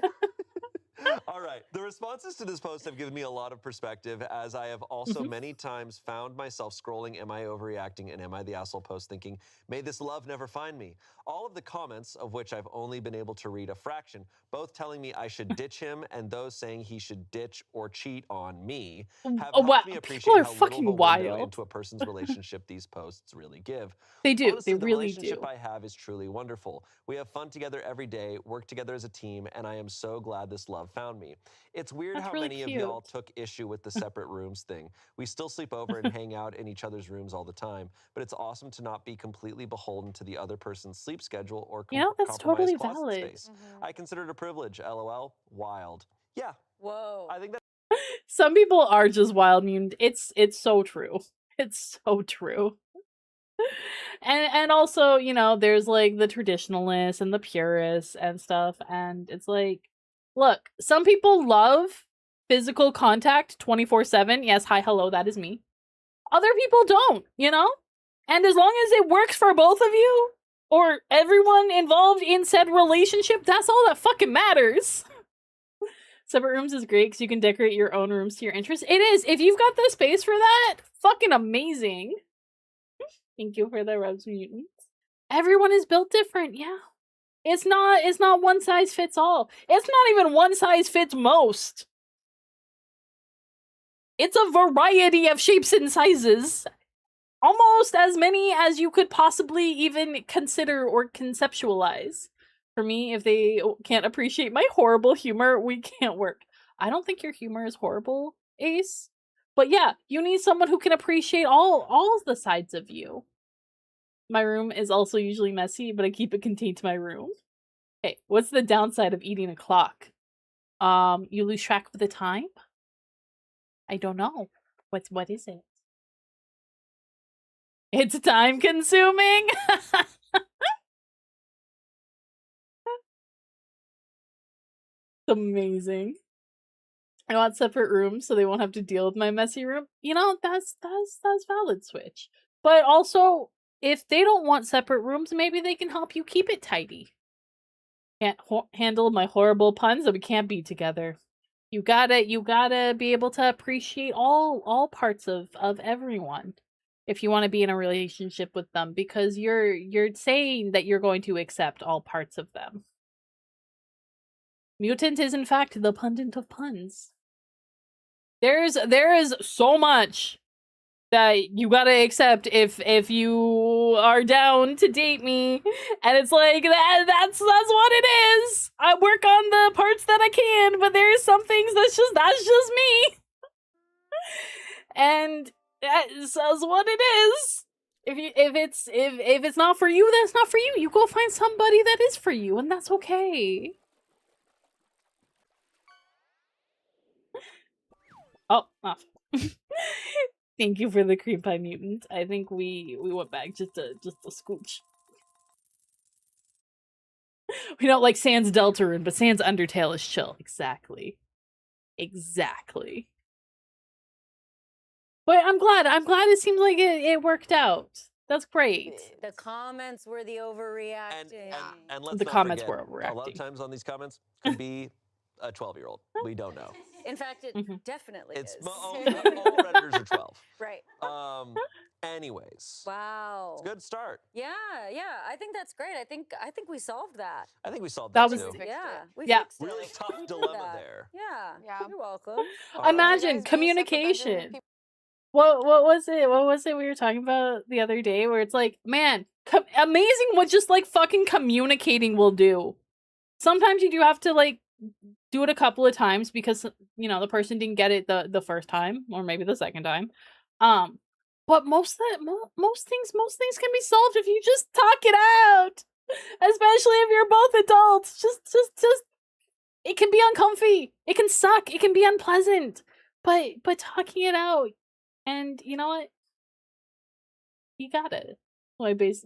All right. The responses to this post have given me a lot of perspective, as I have also many times found myself scrolling Am I Overreacting and Am I the Asshole post thinking, may this love never find me. All of the comments, of which I've only been able to read a fraction, both telling me I should ditch him and those saying he should ditch or cheat on me, have Oh, wow. helped me People appreciate are how little fucking of a window wild. into a person's relationship these posts really give. They do. Honestly, They the really relationship do. I have is truly wonderful. We have fun together every day, work together as a team, and I am so glad this love found me. It's weird That's how really many of cute. y'all took issue with the separate rooms thing. We still sleep over and hang out in each other's rooms all the time, but it's awesome to not be completely beholden to the other person's sleep schedule or You know, that's compromise totally closet valid. space. I consider it a privilege. LOL. Wild. Yeah, Whoa. I think that. Some people are just wild mutant. It's so true. It's so true. And also, you know, there's like the traditionalists and the purists and stuff, and it's like, look, some people love physical contact 24/7. Yes, hi, hello, that is me. Other people don't, you know? And as long as it works for both of you or everyone involved in said relationship, that's all that fucking matters. Separate rooms is great because you can decorate your own rooms to your interest. It is. If you've got the space for that, fucking amazing. Thank you for the rubs, mutants. Everyone is built different, yeah. It's not one size fits all. It's not even one size fits most. It's a variety of shapes and sizes. Almost as many as you could possibly even consider or conceptualize. For me, if they can't appreciate my horrible humor, we can't work. I don't think your humor is horrible, Ace. But yeah, you need someone who can appreciate all the sides of you. My room is also usually messy, but I keep it contained to my room. Okay, what's the downside of eating a clock? You lose track of the time? I don't know. What is it? It's time consuming. Amazing. I want separate rooms so they won't have to deal with my messy room. You know, that's valid, Switch. But also, if they don't want separate rooms, maybe they can help you keep it tidy. Can't handle my horrible puns, that we can't be together. You gotta be able to appreciate all parts of everyone if you want to be in a relationship with them, because you're saying that you're going to accept all parts of them. Mutant is in fact the pundit of puns. there is so much that you gotta accept if you are down to date me, and it's like that's what it is. I work on the parts that I can, but there's some things that's just me, and that's what it is. If it's not for you, then it's not for you. You go find somebody that is for you, and that's okay. Oh, off. Thank you for the cream pie mutant. I think we went back just a scooch. We don't like Sans Deltarune, but Sans Undertale is chill. Exactly. Exactly. But I'm glad it seems like it worked out. That's great. The comments were the overreacting. And let's The not comments forget, were a lot of overreacting. times on these comments could be a 12-year-old. We don't know. In fact, it definitely It's is. all Redditors are 12. Right. Anyways. Wow. It's a good start. Yeah. I think that's great. I think we solved that. I think we solved That that, was- too. Yeah. We Yeah. fixed it. Really tough We did dilemma that. there. Yeah. Yeah. You're welcome. All right. Imagine You guys go separate bedrooms communication. with What was it? What was it we were talking about the other day? Where it's like, man, amazing what just like fucking communicating will do. Sometimes you do have to like do it a couple of times because you know the person didn't get it the first time or maybe the second time. But most things can be solved if you just talk it out. Especially if you're both adults. Just it can be uncomfy. It can suck. It can be unpleasant. But talking it out. And you know what? You got it. So I base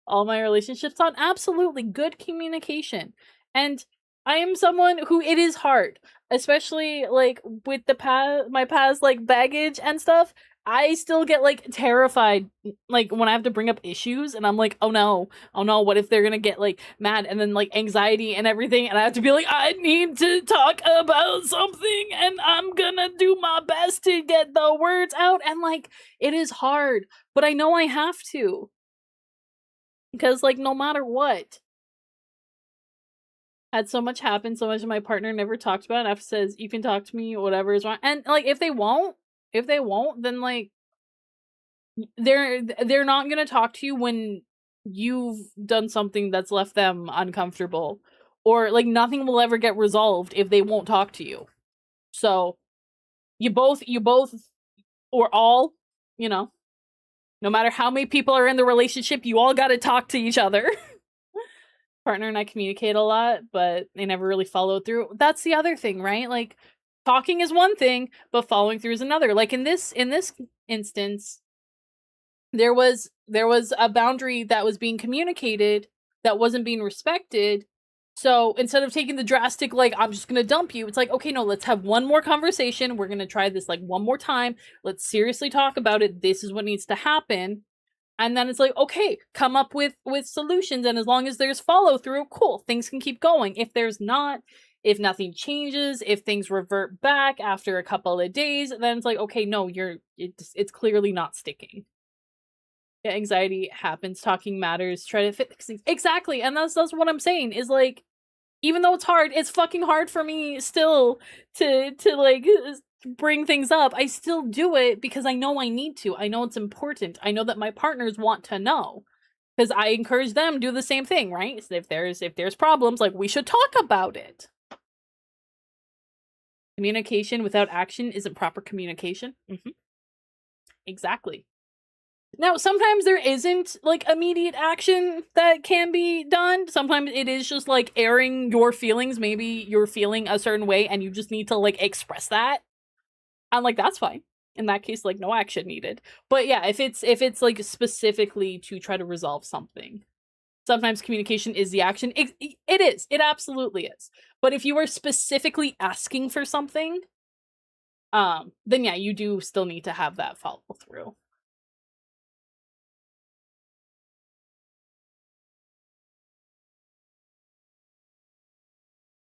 all my relationships on absolutely good communication. And I am someone who it is hard, especially like with my past like baggage and stuff. I still get like terrified like when I have to bring up issues and I'm like, oh no, what if they're gonna get like mad and then like anxiety and everything and I have to be like, I need to talk about something and I'm gonna do my best to get the words out and like it is hard, but I know I have to. Because like no matter what. Had so much happen, so much my partner never talked about. And F says, you can talk to me, whatever is wrong. And like if they won't, then like they're not gonna talk to you when you've done something that's left them uncomfortable. Or like nothing will ever get resolved if they won't talk to you. So you both or all, you know, no matter how many people are in the relationship, you all gotta talk to each other. Partner and I communicate a lot, but they never really follow through. That's the other thing, right? Like talking is one thing, but following through is another. Like in this instance, there was a boundary that was being communicated that wasn't being respected. So instead of taking the drastic, like, I'm just gonna dump you, it's like, okay, no, let's have one more conversation. We're gonna try this like one more time. Let's seriously talk about it. This is what needs to happen. And then it's like, okay, come up with solutions. And as long as there's follow through, cool, things can keep going. If there's not, if nothing changes, if things revert back after a couple of days, then it's like, okay, no, it's clearly not sticking. Yeah, anxiety happens, talking matters, try to fix things. Exactly. And that's what I'm saying is like, even though it's hard, it's fucking hard for me still to like bring things up. I still do it because I know I need to. I know it's important. I know that my partners want to know because I encourage them to do the same thing, right? So if there's problems, like we should talk about it. Communication without action isn't proper communication. Exactly. Now, sometimes there isn't, like, immediate action that can be done. Sometimes it is just, like, airing your feelings. Maybe you're feeling a certain way and you just need to, like, express that. And, like, that's fine. In that case, like, no action needed. But, yeah, if it's like, specifically to try to resolve something, sometimes communication is the action. It is. It absolutely is. But if you are specifically asking for something, then, yeah, you do still need to have that follow through.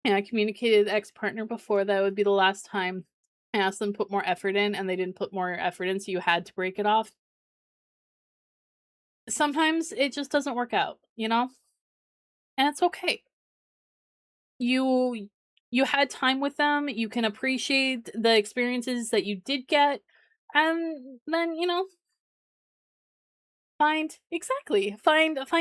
Yeah, I communicated ex-partner before. That would be the last time I asked them to put more effort in, and they didn't put more effort in, so you had to break it off. Sometimes it just doesn't work out, you know? And it's okay. you had time with them, you can appreciate the experiences that you did get, and then, you know, find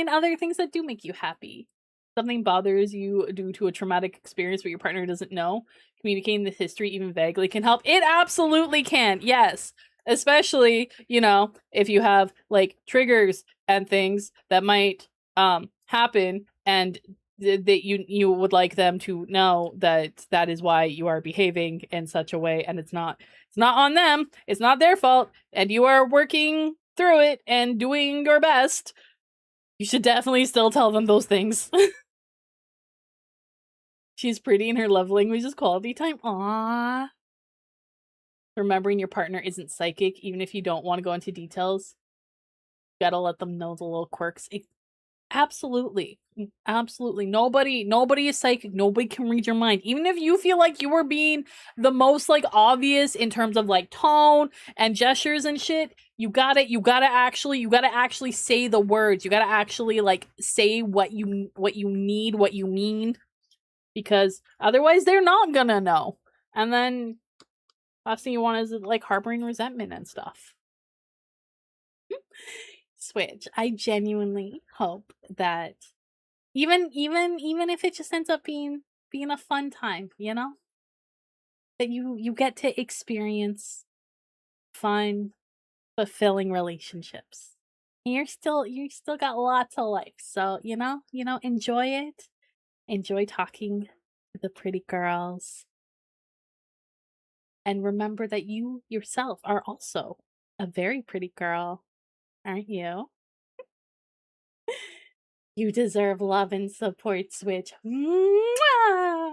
other things that do make you happy. Something bothers you due to a traumatic experience but your partner doesn't know. Communicating the history even vaguely can help. It absolutely can. Yes. Especially, you know, if you have like triggers and things that might happen, and that you would like them to know that that is why you are behaving in such a way, and it's not on them, it's not their fault, and you are working through it and doing your best. You should definitely still tell them those things. She's pretty and her love language is quality time. Aww. Remembering your partner isn't psychic, even if you don't want to go into details. You gotta let them know the little quirks. Absolutely. Absolutely. Nobody is psychic. Nobody can read your mind. Even if you feel like you were being the most like obvious in terms of like tone and gestures and shit, you gotta actually say the words. You gotta actually like say what you need, what you mean. Because otherwise they're not gonna know. And then last thing you want is like harboring resentment and stuff. Switch. I genuinely hope that even if it just ends up being a fun time, you know? That you get to experience fun, fulfilling relationships. You're still got lots of life. So, you know, enjoy it. Enjoy talking to the pretty girls. And remember that you yourself are also a very pretty girl, aren't you? You deserve love and support, Switch. Mwah!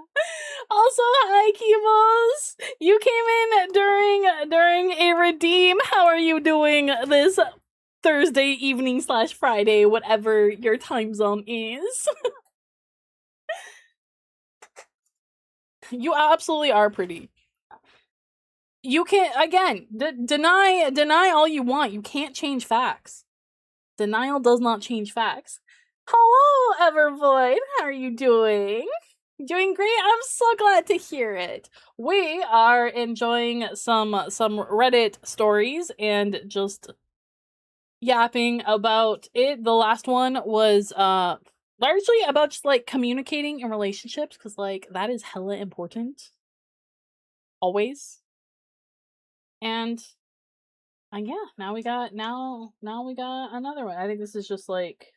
Also, hi, Kibos! You came in during a redeem. How are you doing this Thursday evening / Friday, whatever your time zone is? You absolutely are pretty. You can't, again, deny all you want. You can't change facts. Denial does not change facts. Hello, Evervoid. How are you doing? Doing great. I'm so glad to hear it. We are enjoying some Reddit stories and just yapping about it. The last one was largely about just like communicating in relationships, because like that is hella important. Always. And yeah, now we got another one. I think this is just like,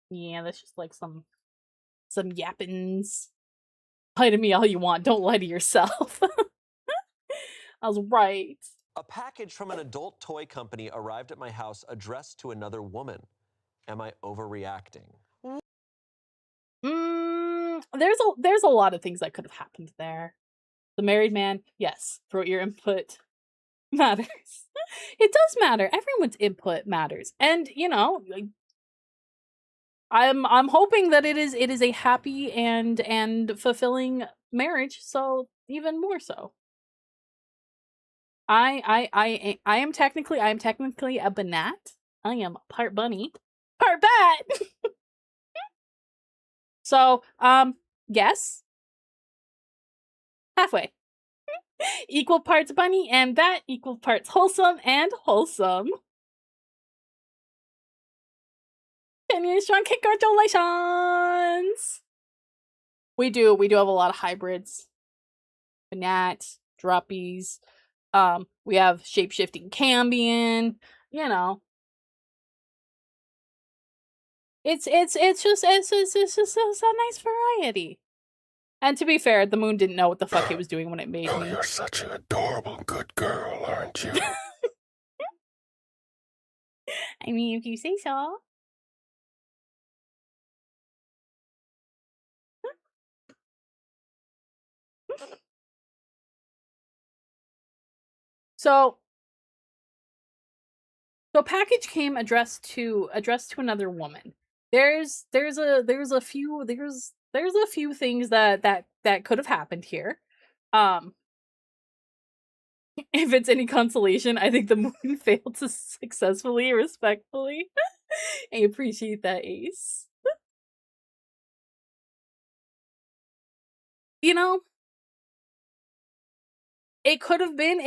yeah, that's just like some yappings. Lie to me all you want. Don't lie to yourself. I was right. A package from an adult toy company arrived at my house addressed to another woman. Am I overreacting? There's a lot of things that could have happened there. The married man, yes, throw your input matters. It does matter. Everyone's input matters. And, you know, I'm hoping that it is a happy and fulfilling marriage, so even more so. I am technically a banat. I am part bunny, part bat. So, yes. Halfway. Equal parts bunny and bat, equal parts wholesome and wholesome. 10 years strong, congratulations! We do have a lot of hybrids. Banat, droppies. We have shape-shifting Cambion, you know. It's just a nice variety. And to be fair, the moon didn't know what the fuck it was doing when it made me. You're such an adorable good girl, aren't you? I mean, if you say so. So package came addressed to another woman. There's a few things that could have happened here. If it's any consolation, I think the moon failed to successfully, respectfully. I appreciate that, Ace. you know, it could have been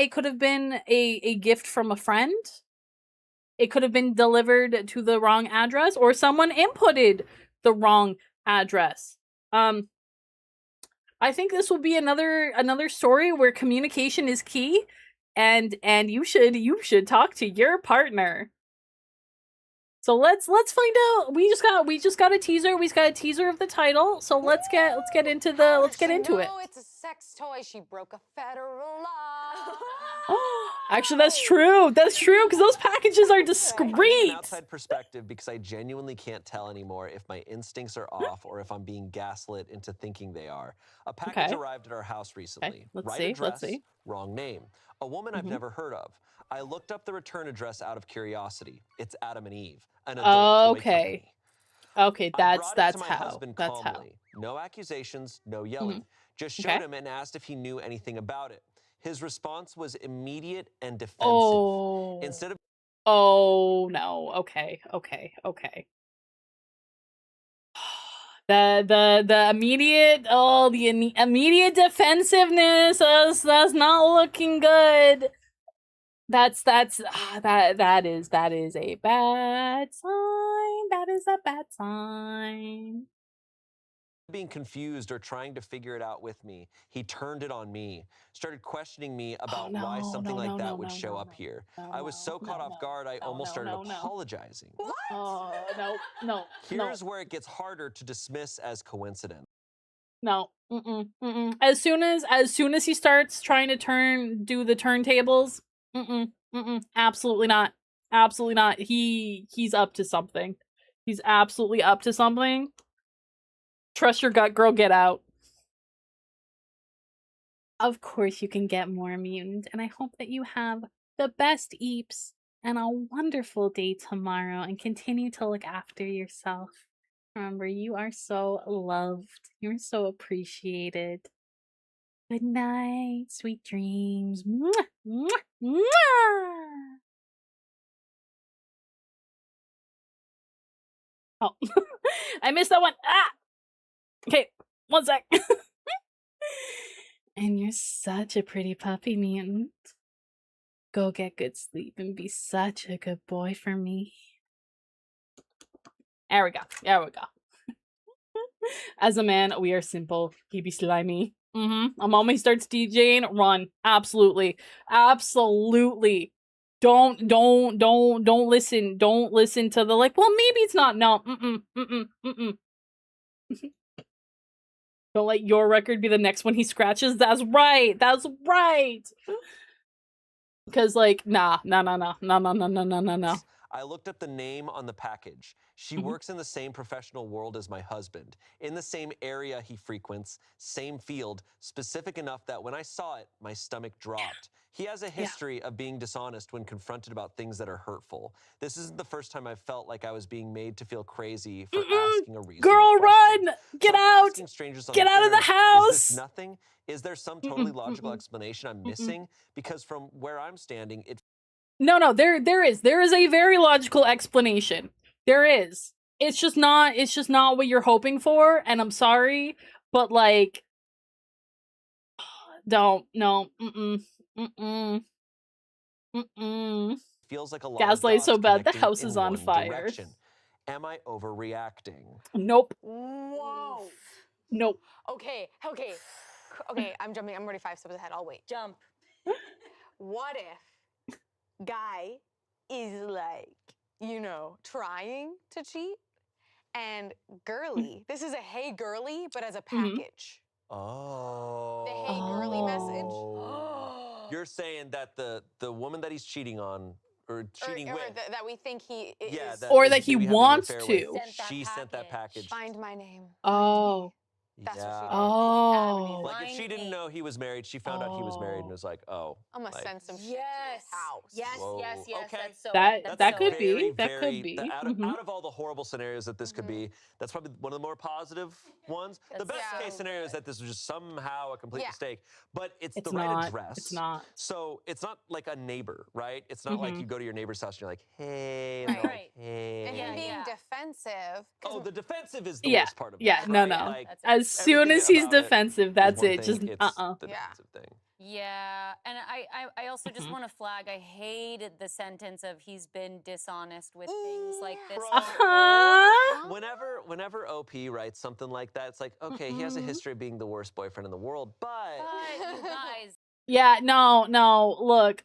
a gift from a friend. It could have been delivered to the wrong address, or someone inputted the wrong address. I think this will be another story where communication is key, and you should talk to your partner. So let's find out. We just got a teaser. We got a teaser of the title. So let's get into it. It's a sex toy. She broke a federal law. Actually, that's true. That's true, because those packages are I need discreet. an outside perspective because I genuinely can't tell anymore if my instincts are off or if I'm being gaslit into thinking they are. A package Okay. arrived at our house recently. Let's Right see, address, let's see. wrong name. A woman I've never heard of. I looked up the return address out of curiosity. It's Adam and Eve, an adult toy company. Okay, I brought it that's to my how. husband That's how. calmly. No accusations, no yelling. Just showed Okay. him and asked if he knew anything about it. His response was immediate and defensive. Oh. Instead of Oh no. Okay. The immediate the immediate defensiveness, that's not looking good. That is a bad sign. That is a bad sign. being confused or trying to figure it out with me, he turned it on me, started questioning me about why something like that would show up here. I was so caught off guard, I almost started apologizing. Oh, no. Here's where it gets harder to dismiss as coincidence. No. As soon as he starts trying to do the turntables, absolutely not. Absolutely not. He's up to something. He's absolutely up to something. Trust your gut, girl, get out. Of course you can get more, mutant, and I hope that you have the best eeps and a wonderful day tomorrow, and continue to look after yourself. Remember, you are so loved. You're so appreciated. Good night, sweet dreams. Mwah, mwah, mwah. Oh, I missed that one. Ah! Okay, one sec. And you're such a pretty puppy, mutant. Go get good sleep and be such a good boy for me. There we go. As a man, we are simple. He be slimy. A moment he starts DJing, run. Absolutely. Don't listen. Don't listen to the like, well, maybe it's not. No. Don't let your record be the next one he scratches. That's right. Because like, nah. I looked up the name on the package. She works in the same professional world as my husband, in the same area he frequents, same field, specific enough that when I saw it, my stomach dropped. He has a history of being dishonest when confronted about things that are hurtful. This isn't the first time I've felt like I was being made to feel crazy for asking a reasonable Girl, question. run! Get So out! asking strangers on Get the out of the internet, house! Is this nothing? Is there some totally logical explanation I'm missing? Because from where I'm standing, it No, there is a very logical explanation. There is. It's just not what you're hoping for, and I'm sorry, but like, don't, no, feels like a lot Gaslight of so dots bad the connecting house in is on one fire. direction. Am I overreacting? Nope. Whoa. Nope. Okay. I'm jumping. I'm already 5 steps ahead. I'll wait. Jump. What if guy is like, trying to cheat, and girly, this is a hey girly, but as a package. Oh. The hey girly message. You're saying that the woman that he's cheating on or cheating with, that we think he is. Or that is he gonna be having an wants affair to. with, Sent that she sent that package. Find my name. Oh. That's what she did. Oh. Like if she didn't know he was married, she found out he was married and was like, oh. I'm gonna like, send some shit to his house. Yes. Whoa. Okay. That's so. That that's that so could right. be. That very, could be. out of all the horrible scenarios that this could be, that's probably one of the more positive ones. The best case scenario is that this was just somehow a complete mistake, but it's the right not. address. It's not. So it's not like a neighbor, right? It's not like you go to your neighbor's house and you're like, hey, Right. hey. And him being defensive. Oh, the defensive is the worst part of it. Yeah, no. right? Like, As As soon as he's about it defensive, is that's one it. thing, Just it's the Yeah. defensive thing. Yeah, and I also just Mhm. want to flag, I hated the sentence of he's been dishonest with things like this. Bro. Uh-huh. Whenever OP writes something like that, it's like, okay, he has a Mhm. history of being the worst boyfriend in the world, but But you guys, Yeah, no. Look.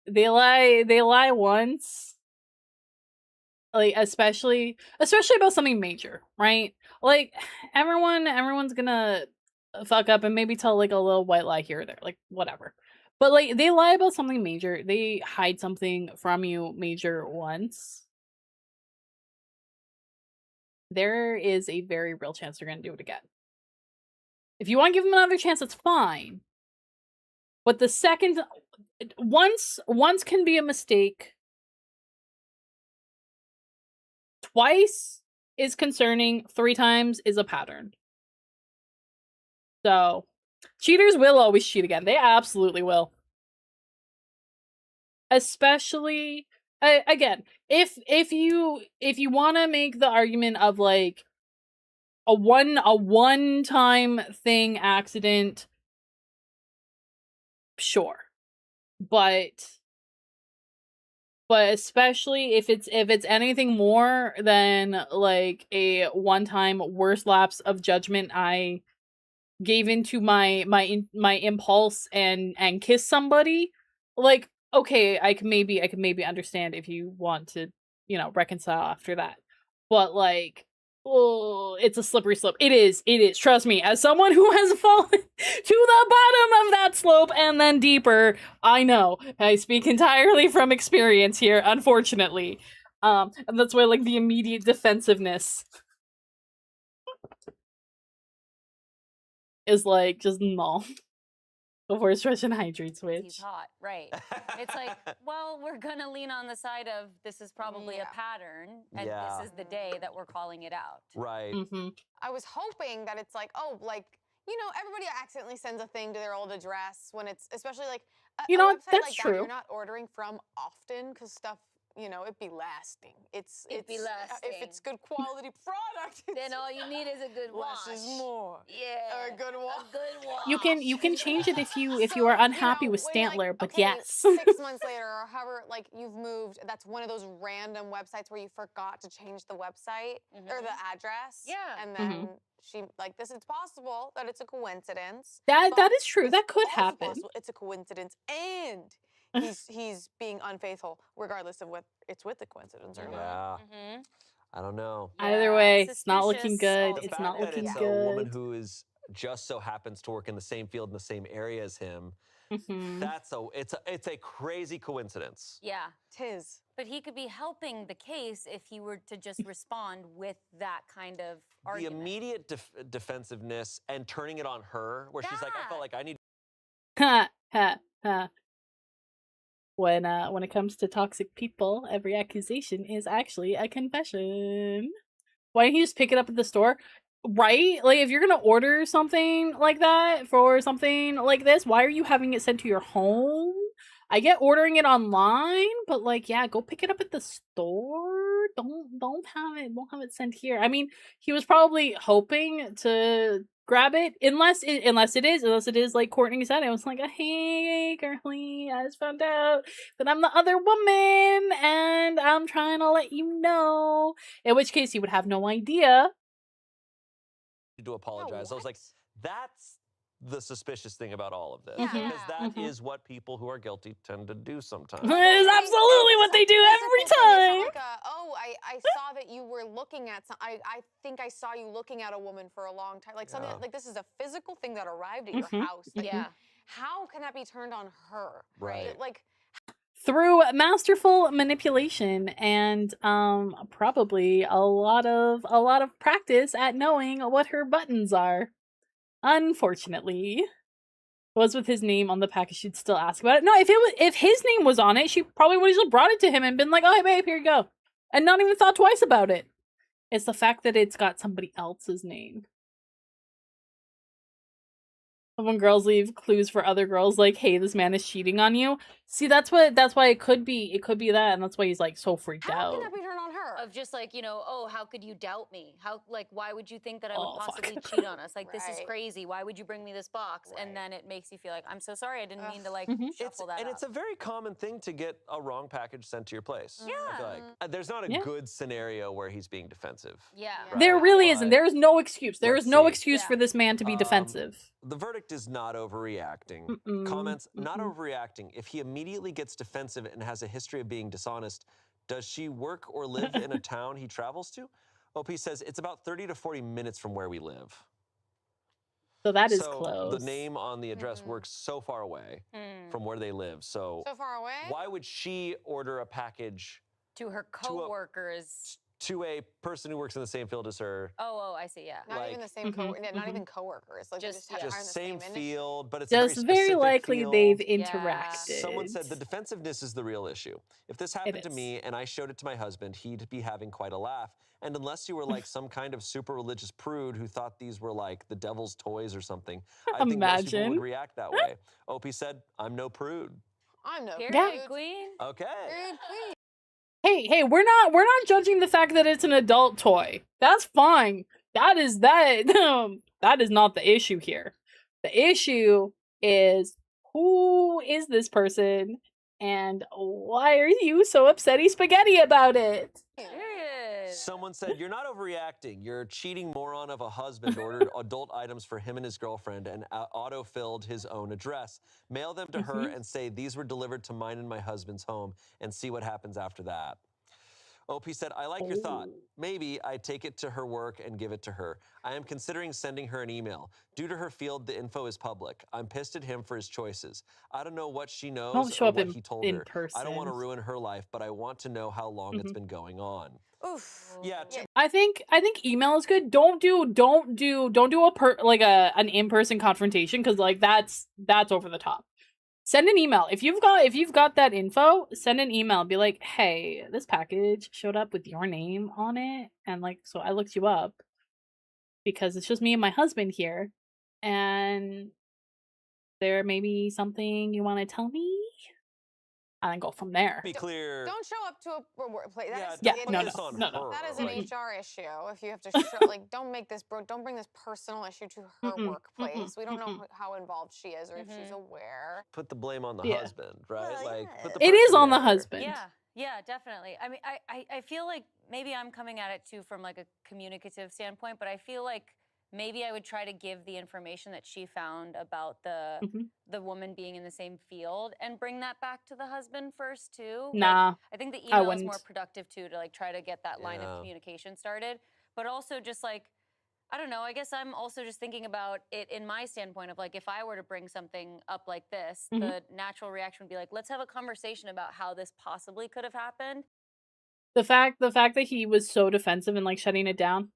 They lie once. Like especially about something major, right? Like everyone's gonna fuck up and maybe tell like a little white lie here or there, like whatever. But like they lie about something major, they hide something from you major once. There is a very real chance they're gonna do it again. If you want to give them another chance, that's fine. But the second once can be a mistake. Twice is concerning, 3 times is a pattern. So, cheaters will always cheat again. They absolutely will. Especially again, if you want to make the argument of like a one time thing accident, sure. But especially if it's anything more than like a one time worst lapse of judgment, I gave into my impulse and kiss somebody, like okay, I can maybe understand if you want to, reconcile after that. But like, oh, it's a slippery slope. It is. Trust me, as someone who has fallen to the bottom of that slope and then deeper, I know. I speak entirely from experience here, unfortunately. And that's why like the immediate defensiveness is like just no. Before stretch and hydrate he's switch. hot, right? It's like, well, we're gonna lean on the side of this is probably Yeah. a pattern, and Yeah. this is the day that we're calling it out. right. Mm-hmm. I was hoping that it's like, oh, like, everybody accidentally sends a thing to their old address when it's, especially like a website That's like true. that you're not ordering from often because stuff, it'd be lasting. It'd be lasting. If it's good quality product, Then all you need is a good wash. less is more. Yeah. Or a good wash. A good wash. You can change it if you So, are unhappy with when, like, Stantler, but okay, yes. 6 months later or however, like you've moved, that's one of those random websites where you forgot to change the website or the address. Yeah. And then she like this, it's possible that it's a coincidence. That but is true. it's That could also happen. possible it's a coincidence and he's being unfaithful, regardless of what it's with the coincidence or not. Yeah. I don't know. Either way, it's not looking good. The It's fact not that looking it's good. a woman who is just so happens to work in the same field in the same area as him. Mhm. It's a crazy coincidence. Yeah. Tis. But he could be helping the case if he were to just respond with that kind of argument. The immediate defensiveness and turning it on her, where she's like, I felt like I need. Ha ha ha. When it comes to toxic people, every accusation is actually a confession. Why didn't he just pick it up at the store? Right? Like if you're gonna order something like that for something like this, why are you having it sent to your home? I get ordering it online, but like yeah, go pick it up at the store. Don't have it sent here. I mean, he was probably hoping to grab it unless it is like Courtney said. It was like, hey girlie, I just found out that I'm the other woman and I'm trying to let you know. In which case he would have no idea. To apologize. I was like, that's the suspicious thing about all of this. Yeah. Because that is what people who are guilty tend to do sometimes. It is absolutely what they do every time. Like I saw that you were looking at some. I think I saw you looking at a woman for a long time. Like something like this is a physical thing that arrived at your house. That how can that be turned on her? Right. Like Through masterful manipulation and probably a lot of practice at knowing what her buttons are. Unfortunately, was with his name on the package, she'd still ask about it. No, if his name was on it, she probably would have just brought it to him and been like, "Oh, hey babe, here you go," and not even thought twice about it. It's the fact that it's got somebody else's name. When girls leave clues for other girls, like, "Hey, this man is cheating on you." See, that's why it could be that, and that's why he's like so freaked how out. can that be turned on her? Sure. of just like, oh, how could you doubt me? Why would you think that I would Oh, fuck. possibly cheat on us? Like, this is Right. crazy. Why would you bring me this box? Right. And then it makes you feel like, I'm so sorry. I didn't mean to like Mhm. shuffle that And up. it's a very common thing to get a wrong package sent to your place. I feel like there's not a Yeah. good scenario where he's being defensive. Yeah. Right. There Right. really But isn't. There is no excuse. There let's is no see. excuse Yeah. for this man to be defensive. The verdict is not overreacting. Mm-mm, Comments, not mm-mm. overreacting. If he immediately gets defensive and has a history of being dishonest, does she work or live in a town he travels to? OP says it's about 30 to 40 minutes from where we live. So that is So close. the name on the address works so far away from where they live. So far away? why would she order a package To her coworkers. to a person who works in the same field as her? Oh, I see. Yeah. Not even the same not even coworkers. Like Just- they just yeah. are in Just the same industry. field, but it's Just a very very specific likely field. they've Yeah. interacted. Someone said the defensiveness is the real issue. If this happened to is. me and I showed it to my husband, he'd be having quite a laugh. And unless you were like some kind of super religious prude who thought these were like the devil's toys or something, I think most people Imagine. would react that way. Opie said, "I'm no prude." I'm no Period, Yeah. queen. Okay. Period, queen. Hey, we're not judging the fact that it's an adult toy. That's fine. That is that is not the issue here. The issue is who is this person and why are you so upsetty spaghetti about it? Period. Someone said, "You're not overreacting. Your cheating moron of a husband ordered adult items for him and his girlfriend and auto-filled his own address. Mail them to her and say, these were delivered to mine and my husband's home and see what happens after that." OP said, "I like your thought. Maybe I take it to her work and give it to her. I am considering sending her an email. Due to her field, the info is public. I'm pissed at him for his choices. I don't know what she knows Don't show or up what in- he told in her. person. I don't want to ruin her life, but I want to know how long it's been going on." Oof. Yeah, I think email is good. Don't do an in-person confrontation cuz like that's over the top. Send an email. If you've got that info, send an email. Be like, "Hey, this package showed up with your name on it and like so I looked you up because it's just me and my husband here and there may be something you want to tell me?" And then go from there. be clear. Don't show up to a workplace. Yeah, don't no, put this on no, her. no. That is an Like, HR issue. If you have to show, don't bring this personal issue to her Mm-mm, workplace. We don't know mm-mm. how involved she is or if she's aware. put the blame on the Yeah. husband, right? Well, Like, yeah. put the It is person on the there. husband. Yeah, definitely. I mean, I feel like maybe I'm coming at it too from like a communicative standpoint, but I feel like maybe I would try to give the information that she found about the woman being in the same field and bring that back to the husband first too. Nah. I think the I email is more wouldn't. productive too to like try to get that line Yeah. of communication started, but also just like I don't know. I guess I'm also just thinking about it in my standpoint of like if I were to bring something up like this, the natural reaction would be like, let's have a conversation about how this possibly could have happened. The fact that he was so defensive and like shutting it down.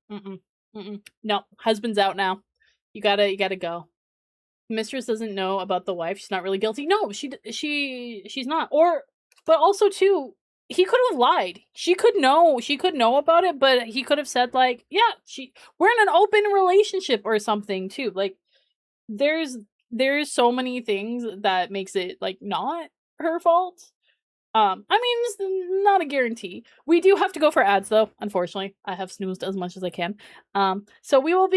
No, husband's out now. You gotta go. Mistress doesn't know about the wife. She's not really guilty. No, she's not. But also too, he could have lied. She could know about it, but he could have said like, yeah, we're in an open relationship or something too. Like, there's so many things that makes it like not her fault. I mean, it's not a guarantee. We do have to go for ads though, unfortunately. I have snoozed as much as I can. So we will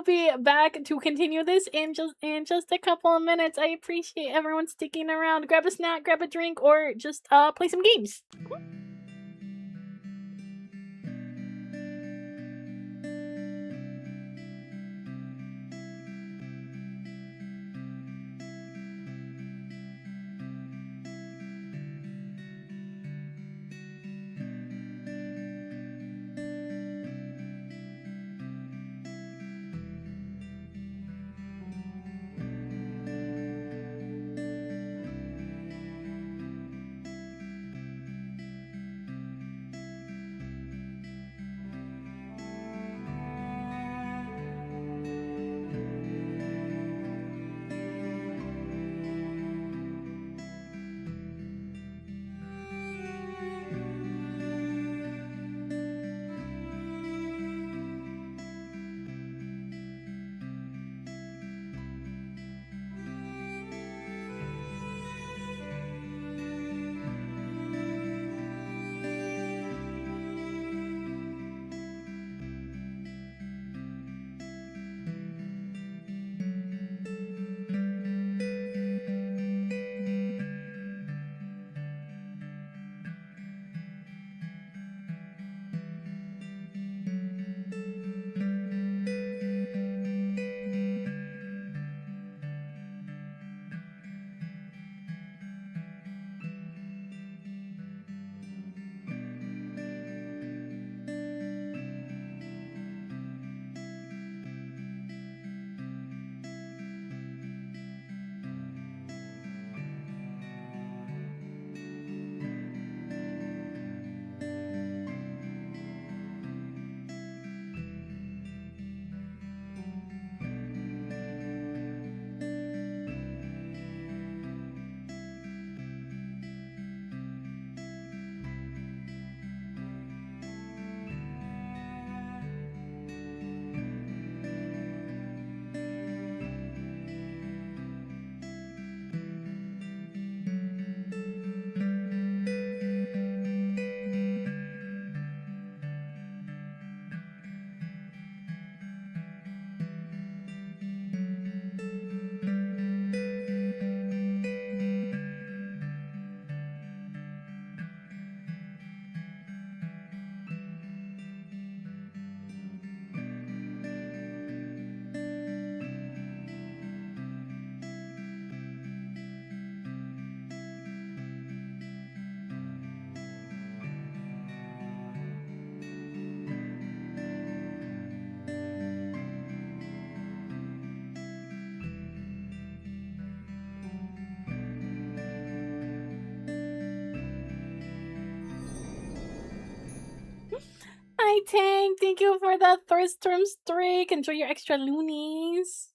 be back to continue this in just a couple of minutes. I appreciate everyone sticking around. Grab a snack, grab a drink, or just play some games. Hi, Tank. Thank you for the Thorstrom streak. Enjoy your extra loonies.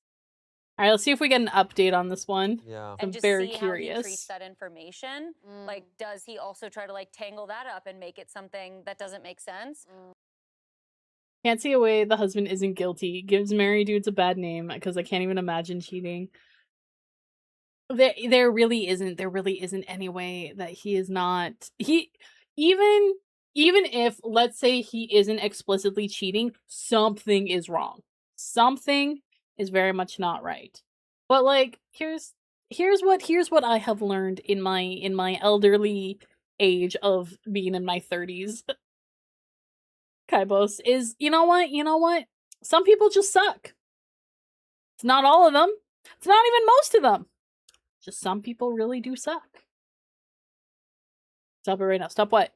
All right, let's see if we get an update on this one. Yeah. I'm And just very see curious. how he treats that information. Like, does he also try to like tangle that up and make it something that doesn't make sense? Can't see a way the husband isn't guilty. Gives married dudes a bad name because I can't even imagine cheating. There really isn't. There really isn't any way that he is not. Even if, let's say, he isn't explicitly cheating, something is wrong. Something is very much not right. But like, here's what I have learned in my elderly age of being in my 30s. Kaibos is, you know what? Some people just suck. It's not all of them. It's not even most of them. Just some people really do suck. Stop it right now. Stop what?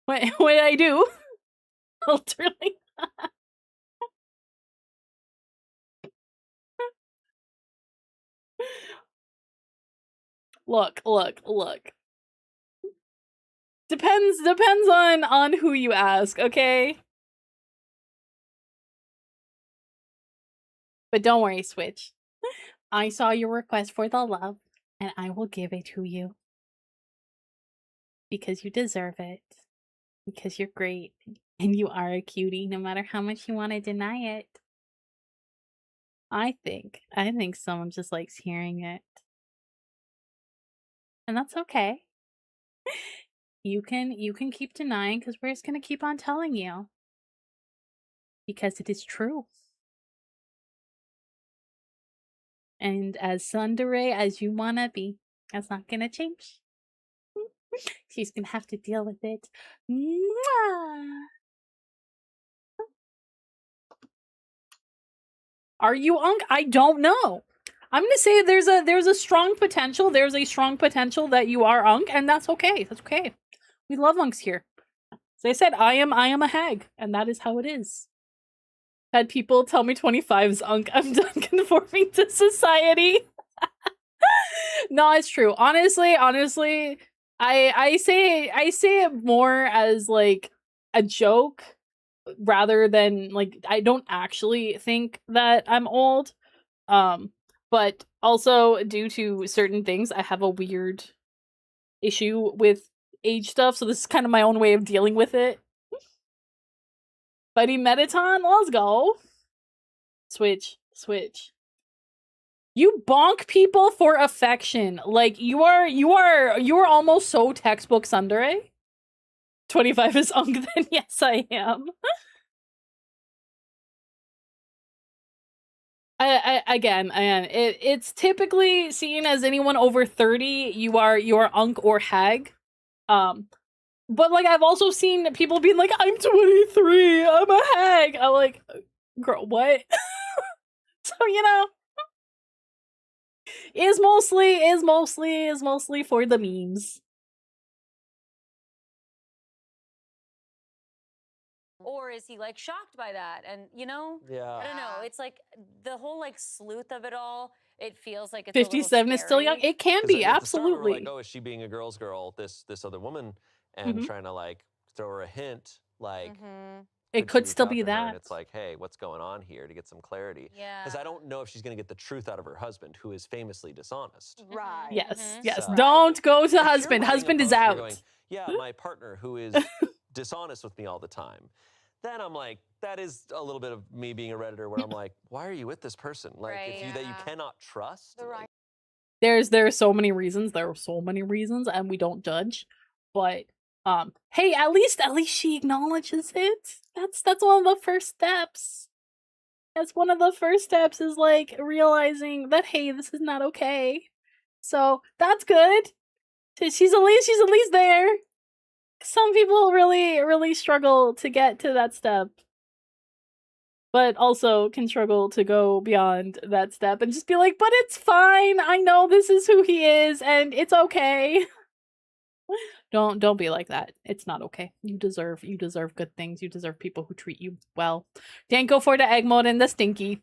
What did I do? Literally. Look. Depends on who you ask, okay? But don't worry, Switch. I saw your request for the love, and I will give it to you. Because you deserve it. Because you're great. And you are a cutie, no matter how much you want to deny it. I think someone just likes hearing it. And that's okay. You can keep denying, because we're just gonna keep on telling you. Because it is true. And as tsundere as you wanna be, that's not gonna change. She's gonna have to deal with it. Mwah! Are you Unk? I don't know. I'm gonna say there's a strong potential. There's a strong potential that you are Unk, and that's okay. That's okay. We love Unks here. As I said, I am a hag, and that is how it is. Had people tell me 25's Unk, I'm done conforming to society. No, it's true. Honestly, I say it more as like a joke rather than like I don't actually think that I'm old. But also due to certain things, I have a weird issue with age stuff, so this is kind of my own way of dealing with it. Buddy Metaton, let's go. Switch. You bonk people for affection. Like you are almost so textbook tsundere. 25 is Unk, then yes I am. Again, it's typically seen as anyone over 30, you are Unk or hag. But like I've also seen people being like, I'm 23, I'm a hag. I'm like, girl, what? So you know, is mostly for the memes. Or is he like shocked by that? And you know, Yeah. I don't know. It's like the whole like sleuth of it all. It feels like it's 57 is still young. It can be, At the start, we were absolutely. like, oh, is she being a girl's girl? This other woman, and trying to like throw her a hint, like It could still be And that. it's like, hey, what's going on here, to get some clarity? Yeah. Because I don't know if she's going to get the truth out of her husband, who is famously dishonest. Right. Yes, yes. So- Don't go to If you're husband. writing a Husband is post, you're out. going, yeah, my partner who is dishonest with me all the time. Then I'm like, that is a little bit of me being a Redditor where I'm like, why are you with this person? Like, Right, that you cannot trust. Like, There are so many reasons. There are so many reasons, and we don't judge. But hey, at least she acknowledges it. That's one of the first steps. That's one of the first steps, is like realizing that, hey, this is not okay. So that's good. She's at least there. Some people really struggle to get to that step, but also can struggle to go beyond that step and just be like, but it's fine. I know this is who he is, and it's okay. Don't be like that. It's not okay. You deserve good things. You deserve people who treat you well. Danko for the egg mode and the stinky.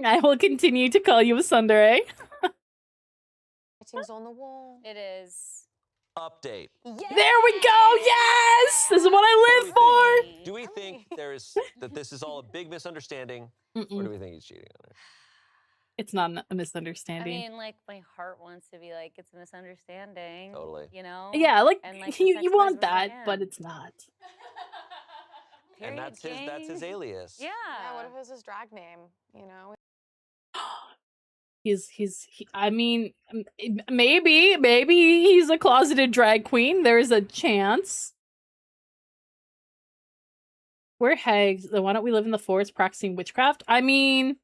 I will continue to call you a tsundere. Writing's on the wall. It is. Update. There we go. Yes, this is what I live for. Do we think that this is all a big misunderstanding, or do we think he's cheating on her? It's not a I misunderstanding. mean, like, my heart wants to be like, it's a misunderstanding. Totally. You know? Yeah, like, And, like, you want that, but it's not. And that's his alias. Yeah. Yeah, what if it was his drag name, you know? I mean, maybe he's a closeted drag queen. There's a chance. We're hags. Then why don't we live in the forest practicing witchcraft? I mean,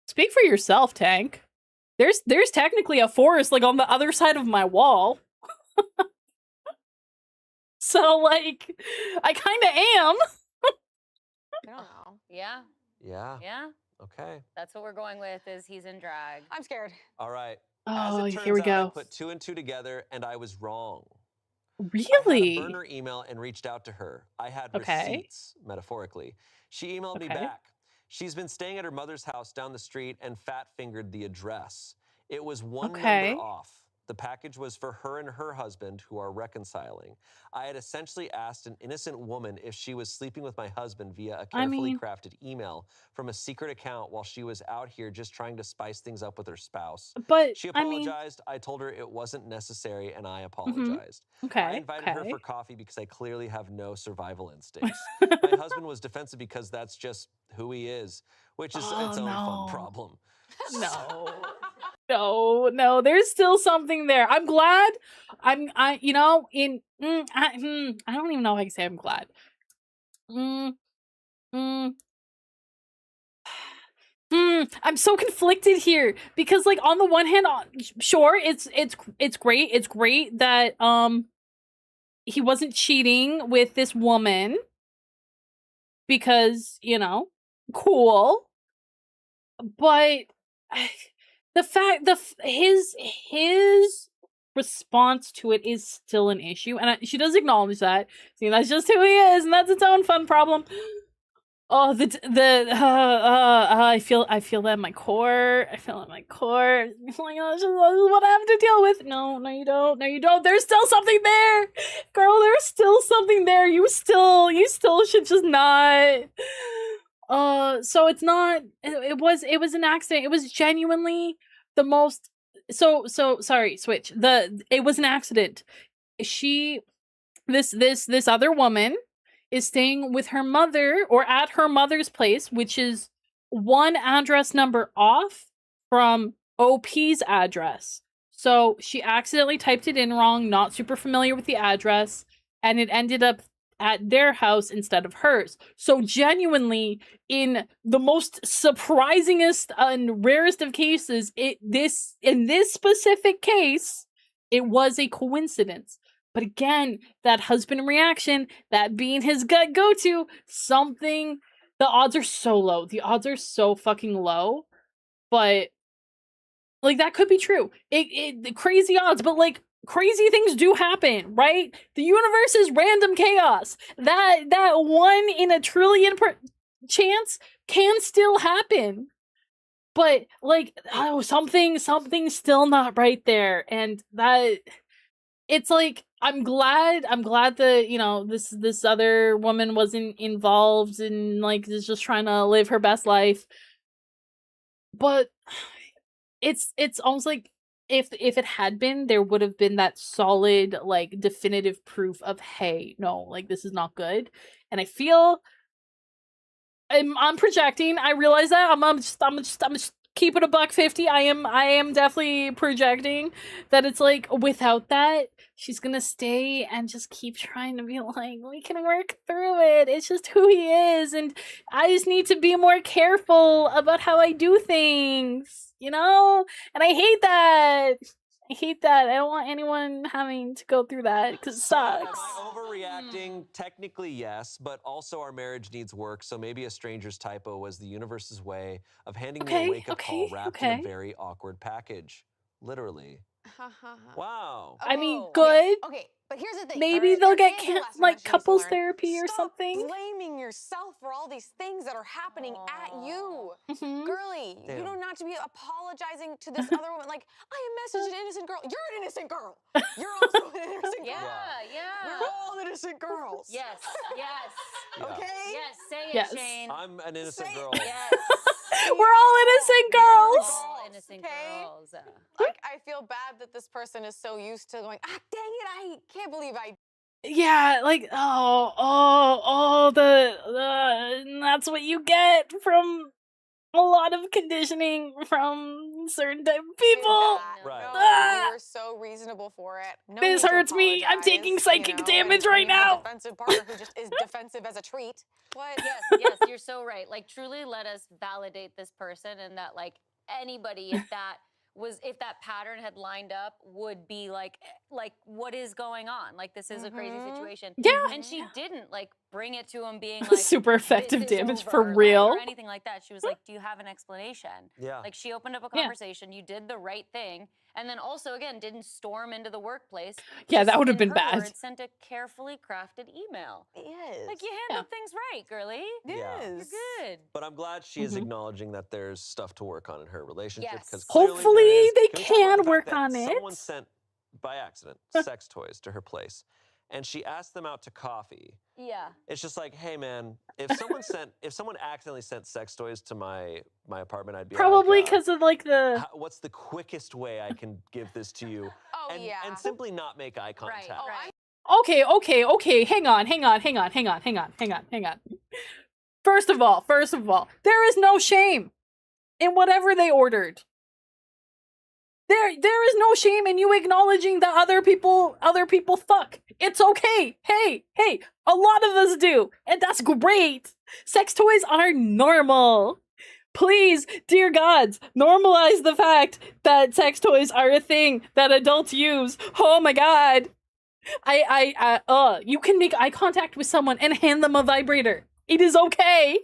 speak for yourself, Tank. There's technically a forest like on the other side of my wall. So like, I kind of am. I don't know. Yeah. Yeah. Yeah. Okay. That's what we're going with, is he's in drag. I'm scared. All right. Oh, As it turns here we out, go. I put 2 and 2 together, and I was wrong. Really? I had a burner email and reached out to her. I had Okay. receipts, metaphorically. She emailed me Okay. back. She's been staying at her mother's house down the street and fat-fingered the address. It was one Okay. number off. The package was for her and her husband, who are reconciling. I had essentially asked an innocent woman if she was sleeping with my husband via a carefully crafted email from a secret account while she was out here just trying to spice things up with her spouse. But She I mean, apologized. I told her it wasn't necessary, and I apologized. okay. I invited her okay. for coffee because I clearly have no survival instincts. My husband was defensive because that's just who he is, which is its own fun problem. No, there's still something there. I'm glad. I don't even know how I can say I'm glad. I'm so conflicted here because, like, on the one hand, sure, it's great. It's great that he wasn't cheating with this woman because, cool. But the fact his response to it is still an issue, and she does acknowledge that. See, that's just who he is, and that's its own fun problem. Oh, I feel that in my core. I feel it in my core. It's like, oh, this is what I have to deal with. No, you don't. No, you don't. There's still something there, girl. There's still something there. You still should just not. So it's not. It was an accident. It was genuinely the most. So sorry. Switch. It was an accident. This other woman is staying with her mother or at her mother's place, which is one address number off from OP's address. So she accidentally typed it in wrong, not super familiar with the address, and it ended up at their house instead of hers. So genuinely, in the most surprisingest and rarest of cases, in this specific case, it was a coincidence. But again, that husband reaction, that being his gut go-to, the odds are so low. The odds are so fucking low. But, like, that could be true. The crazy odds, but, like, crazy things do happen, right? The universe is random chaos. That 1 in a trillion chance can still happen. But, like, something's still not right there. And that... It's like, I'm glad that, this other woman wasn't involved and, like, is just trying to live her best life. But it's almost like if it had been, there would have been that solid, like, definitive proof of, hey, no, like, this is not good. And I feel I'm projecting. I realize that I'm just keep it $150. I am definitely projecting that it's like, without that, she's gonna stay and just keep trying to be like, we can work through it. It's just who he is, and I just need to be more careful about how I do things, And I hate that. I don't want anyone having to go through that because it sucks. Am I overreacting? Technically, yes, but also our marriage needs work, so maybe a stranger's typo was the universe's way of handing me a wake-up call wrapped in a very awkward package. Literally. Wow. I mean, good. Okay, But here's the thing. Maybe alright? they'll There get is a lesson that like she needs to couples learn. therapy or Stop something. blaming yourself for all these things that are happening at you. Mhm. Girly, you Damn. don't have to be apologizing to this other woman. Like, I messaged an innocent girl. You're an innocent girl. You're also an innocent girl. We're all innocent girls. Yes, yes, Yeah. Okay? yes. Say it, Yes. Shane. I'm an innocent Say it. girl. Yes. We're all innocent girls. All innocent Okay? girls. Like, I feel bad that this person is so used to going, dang it, I can't believe I. Yeah, like that's what you get from a lot of conditioning from certain type of people. That. Right. No, Ah. you were so reasonable for it. No This need to hurts me. I'm taking apologize, psychic damage and right you have now. a defensive partner who just is defensive as a treat. What? Yes, yes, you're so right. Like, truly let us validate this person, and that, like, anybody, if that pattern had lined up, would be like, what is going on? Like, this is a crazy situation. Yeah. And she didn't, like, bring it to him being like, Super effective "This is damage over," for like, real. or anything like that. She was like, do you have an explanation? Yeah. Like, she opened up a Yeah. conversation, you did the right thing, and then also, again, didn't storm into the workplace. Yeah, that Just, would have in been her bad. words, sent a carefully crafted email. Yes. Like, you handled things right, girly. Yeah. You're good. But I'm glad she is Mhm. acknowledging that there's stuff to work on in her relationship. Yes. Because clearly Hopefully there is. they Can we talk about can the fact work that on Someone it? sent, by accident, sex toys to her place, and she asked them out to coffee. Yeah. It's just like, hey man, if someone accidentally sent sex toys to my apartment, I'd be Probably like, because of like the what's the quickest way I can give this to you? Oh, and, yeah. and simply not make eye contact. Oh, Right. Okay, hang on. First of all, there is no shame in whatever they ordered. There is no shame in you acknowledging that other people fuck. It's okay. Hey, a lot of us do, and that's great. Sex toys are normal. Please, dear gods, normalize the fact that sex toys are a thing that adults use. Oh my god. You can make eye contact with someone and hand them a vibrator. It is okay.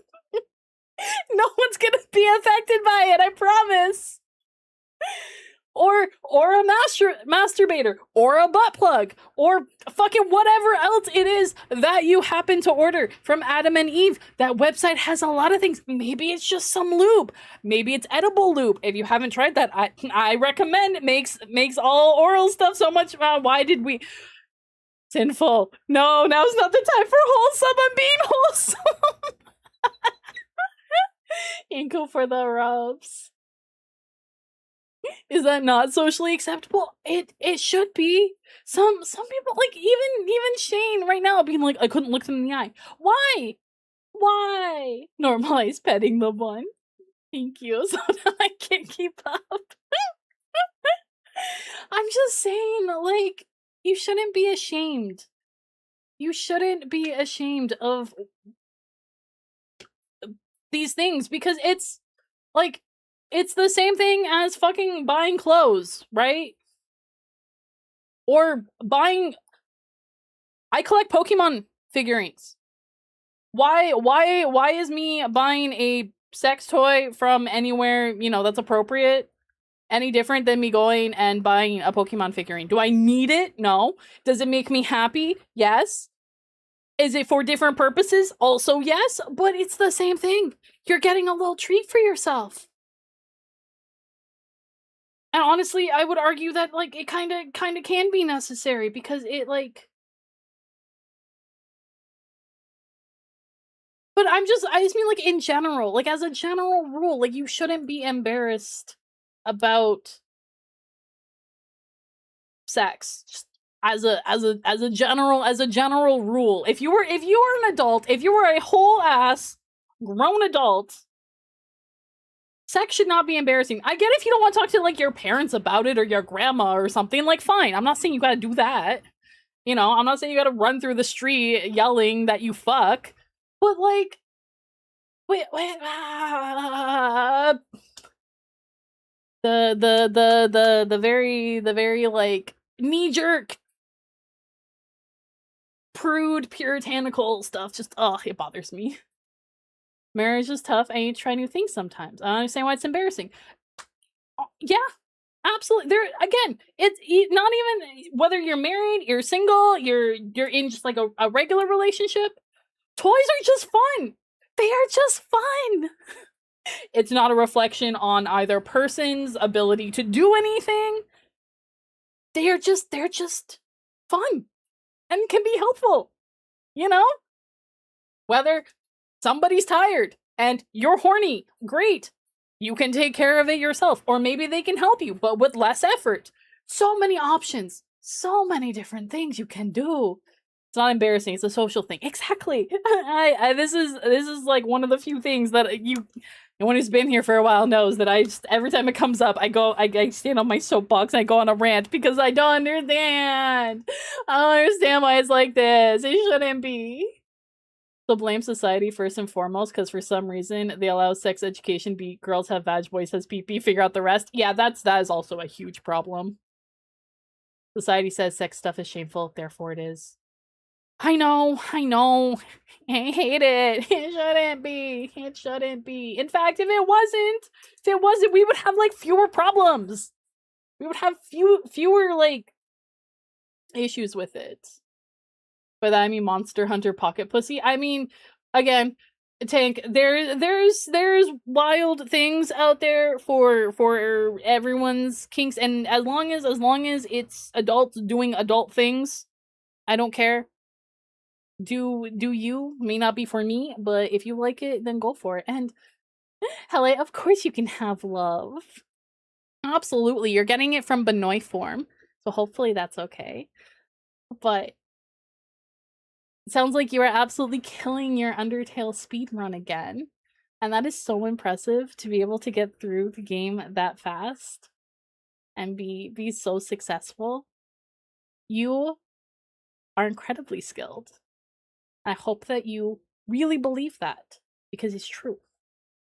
No one's gonna be affected by it, I promise. Or a masturbator, or a butt plug, or fucking whatever else it is that you happen to order from Adam and Eve. That website has a lot of things. Maybe it's just some lube. Maybe it's edible lube. If you haven't tried that, I recommend. It makes all oral stuff so much. Why did we? Sinful. No, now's not the time for wholesome. I'm being wholesome. Ankle for the rubs. Is that not socially acceptable? It should be. Some people, like even Shane right now being like, I couldn't look them in the eye. Why? Normalize petting the bun. Thank you. So that I can't keep up. I'm just saying, like, you shouldn't be ashamed. You shouldn't be ashamed of these things, because it's like, it's the same thing as fucking buying clothes, right? Or buying... I collect Pokemon figurines. Why is me buying a sex toy from anywhere, that's appropriate, any different than me going and buying a Pokemon figurine? Do I need it? No. Does it make me happy? Yes. Is it for different purposes? Also yes, but it's the same thing. You're getting a little treat for yourself. And honestly, I would argue that, like, it kind of can be necessary, because it, like... But I just mean, like, in general, like, as a general rule, like, you shouldn't be embarrassed about sex. Just as a general rule. If you were an adult, if you were a whole ass grown adult, sex should not be embarrassing. I get if you don't want to talk to, like, your parents about it, or your grandma or something, like, fine. I'm not saying you gotta do that. I'm not saying you gotta run through the street yelling that you fuck. But, like, the very, like, knee-jerk, prude, puritanical stuff, just, it bothers me. Marriage is tough. I need to try new things sometimes. I don't understand why it's embarrassing. Yeah, Absolutely. There again, it's not even whether you're married, you're single, you're in just like a regular relationship. Toys are just fun. They are just fun. It's not a reflection on either person's ability to do anything. They're just fun and can be helpful. You know? Whether somebody's tired and you're horny, great. You can take care of it yourself, or maybe they can help you, but with less effort. So many options, so many different things you can do. It's not embarrassing. It's a social thing. Exactly. This is like one of the few things that anyone who's been here for a while knows that I just, every time it comes up, I stand on my soapbox and I go on a rant because I don't understand. I don't understand why it's like this. It shouldn't be. So blame society first and foremost, because for some reason they allow sex education be girls have vag, boys has pee-pee, figure out the rest. Yeah, that is also a huge problem. Society says sex stuff is shameful, therefore it is. I know. I hate it. It shouldn't be. In fact, if it wasn't, we would have like fewer problems. We would have fewer like issues with it. By that I mean Monster Hunter Pocket Pussy. I mean, again, Tank, there's wild things out there for everyone's kinks, and as long as it's adults doing adult things, I don't care. Do you? May not be for me, but if you like it, then go for it. And Hele, of course you can have love. Absolutely, you're getting it from Benoit form, so hopefully that's okay. But it sounds like you are absolutely killing your Undertale speedrun again. And that is so impressive to be able to get through the game that fast and be so successful. You are incredibly skilled. I hope that you really believe that, because it's true.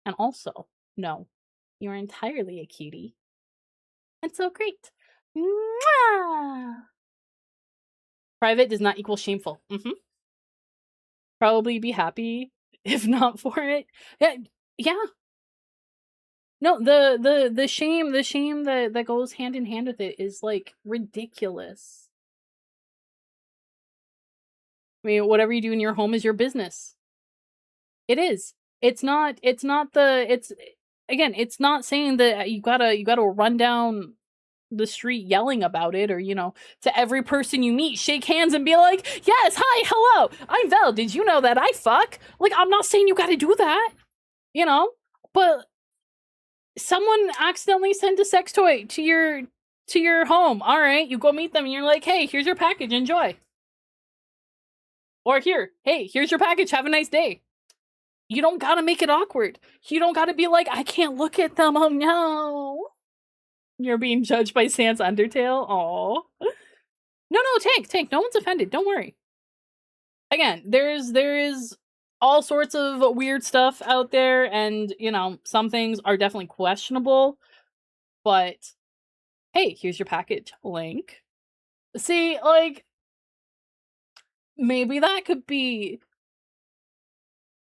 And also, no, you are entirely a cutie. And so great. Mwah! Private does not equal shameful. Probably be happy if not for it. Yeah. No, the shame that goes hand in hand with it is like ridiculous. I mean, whatever you do in your home is your business. It is. It's not saying that you gotta run down the street yelling about it, or to every person you meet shake hands and be like, yes, hi, hello, I'm Vel, did you know that I fuck? Like, I'm not saying you gotta do that, but someone accidentally sent a sex toy to your home. All right, you go meet them and you're like, hey, here's your package, enjoy. Or hey, here's your package, have a nice day. You don't gotta make it awkward. You don't gotta be like, I can't look at them, oh no. You're being judged by Sans Undertale? Aww. No, Tank, no one's offended, don't worry. Again, there is all sorts of weird stuff out there, and, some things are definitely questionable, but, hey, here's your package, Link. See, like, maybe that could be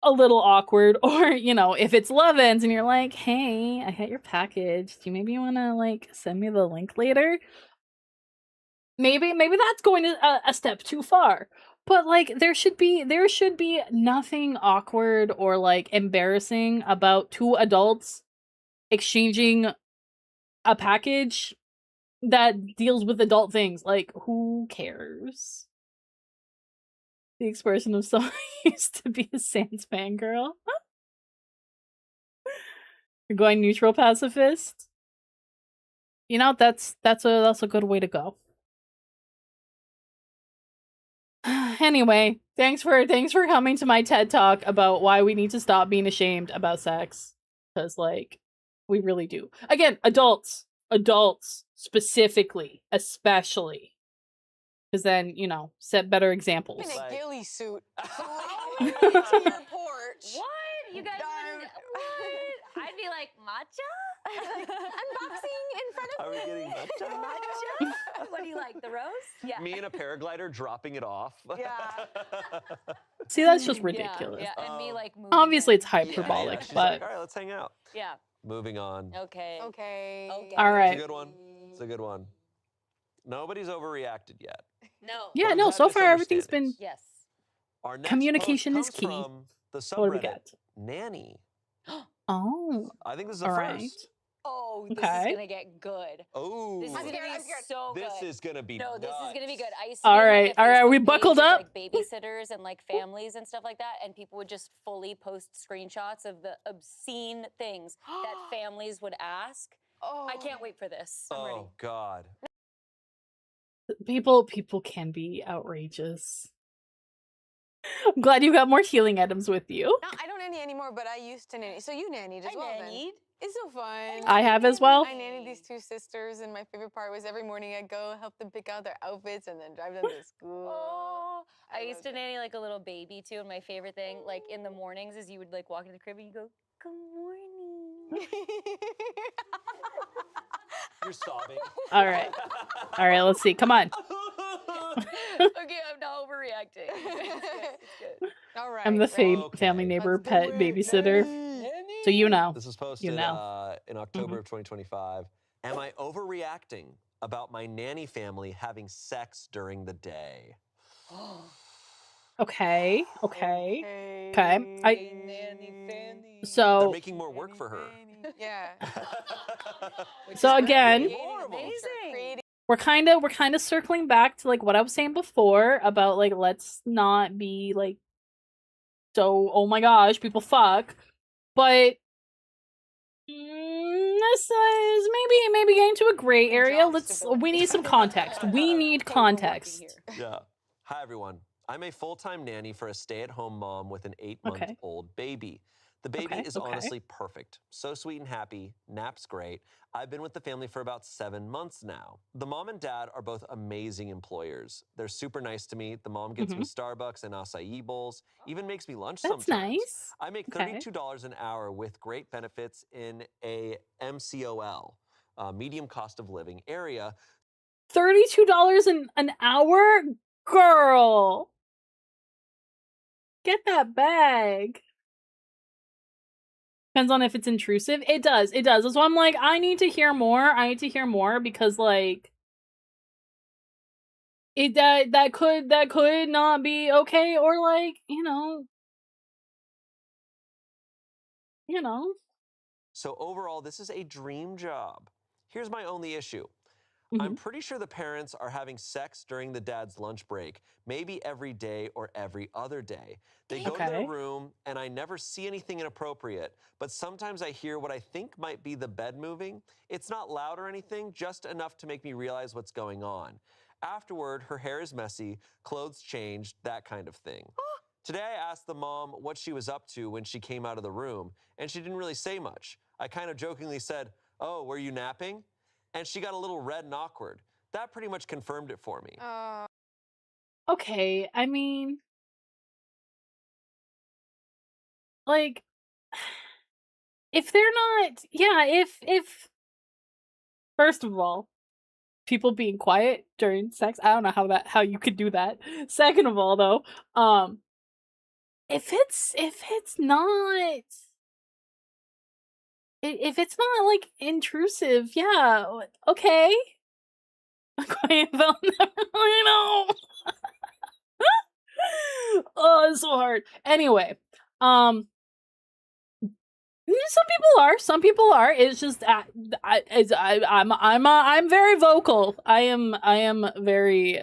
a little awkward, or, if it's Love Ends and you're like, hey, I got your package, do you maybe want to, like, send me the link later? Maybe that's going a step too far. But, like, there should be nothing awkward or, like, embarrassing about two adults exchanging a package that deals with adult things. Like, who cares? The expression of someone used to be a Sans fangirl. You're going neutral pacifist? That's a good way to go. Anyway, thanks for coming to my TED Talk about why we need to stop being ashamed about sex. Because, like, we really do. Again, adults specifically, especially. Because then, set better examples. In a ghillie suit. What? Into your porch. What? You guys wouldn't... What? I'd be like, matcha? Unboxing in front of Are we me. getting matcha? Matcha? What do you like, the rose? Yeah. Me in a paraglider dropping it off. Yeah. See, that's just ridiculous. Yeah, and me like moving Obviously, it. it's hyperbolic, She's but like, all right, let's hang out. Yeah. Moving on. Okay. Okay. all right. It's a good one. It's a good one. Nobody's overreacted yet. No. Yeah, But no, we've so had far everything's been misunderstandings. Yes. Our next communication post is comes key. from the What do we subreddit got? Nanny. Oh, I think this is a all first. right. Oh, this is Okay. gonna get good. Oh, This is gonna I'm be scared. so good. this is gonna be No, this is gonna be good. I used to All be on, right, like, a all right, Facebook we page buckled of, up. like, babysitters and like families and stuff like that, and people would just fully post screenshots of the obscene things that families would ask. Oh. I can't wait for this. I'm ready. Oh God. People can be outrageous. I'm glad you got more healing items with you. No, I don't nanny anymore, but I used to nanny. So you nannied as I well nannied. then. It's so fun. I have as well. I nannied these two sisters, and my favorite part was every morning I'd go help them pick out their outfits and then drive them to school. Oh, I used loved to it. nanny like a little baby too, and my favorite thing, like in the mornings, is you would like walk into the crib and you go, "Good morning." You're sobbing. All right. All right, let's see. Come on. Okay, I'm not overreacting. It's good. All right. I'm the Okay. family neighbor Let's do pet it, babysitter. nanny. So you know. This was posted know. in October of 2025. Am I overreacting about my nanny family having sex during the day? Okay. Okay. Hey, They're So making more work for her. Yeah. So again, Horrible. Amazing. we're kind of circling back to like what I was saying before about like let's not be like so oh my gosh, people fuck. But this is maybe getting to a gray area. Job stability. We need some context. We need Okay, we're working context. here. Yeah. Hi, everyone. I'm a full-time nanny for a stay-at-home mom with an 8-month-old baby. The baby is honestly perfect. So sweet and happy, naps great. I've been with the family for about 7 months now. The mom and dad are both amazing employers. They're super nice to me. The mom gets me Starbucks and acai bowls, even makes me lunch That's sometimes. nice. I make $32 an hour with great benefits in a MCOL, medium cost of living area. $32 an hour? Girl. Get that bag. Depends on if it's intrusive. It does. That's why I'm like, I need to hear more because like that could not be okay, or like, you know. So overall, this is a dream job. Here's my only issue. I'm pretty sure the parents are having sex during the dad's lunch break, maybe every day or every other day. They go to their room and I never see anything inappropriate, but sometimes I hear what I think might be the bed moving. It's not loud or anything, just enough to make me realize what's going on. Afterward, her hair is messy, clothes changed, that kind of thing. Today I asked the mom what she was up to when she came out of the room, and she didn't really say much. I kind of jokingly said, "Oh, were you napping?" And she got a little red and awkward. That pretty much confirmed it for me. Okay, I mean, like, if they're not, if first of all, people being quiet during sex, I don't know how you could do that. Second of all, though, if it's not like intrusive, yeah, okay. Quiet about I know. Oh, it's so hard. Anyway, some people are. It's just I'm very vocal. I am very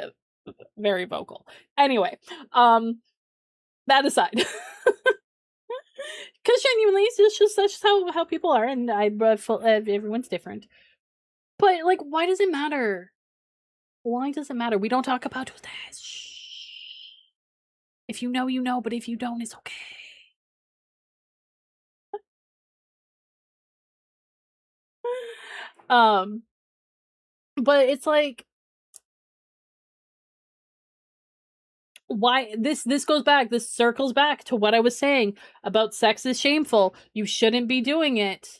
very vocal. Anyway, that aside, because genuinely, it's just that's just how people are, and everyone's different. But like, why does it matter? Why does it matter? We don't talk about this. Shh. If you know, you know. But if you don't, it's okay. But it's like, why this circles back to what I was saying about sex is shameful. You shouldn't be doing it.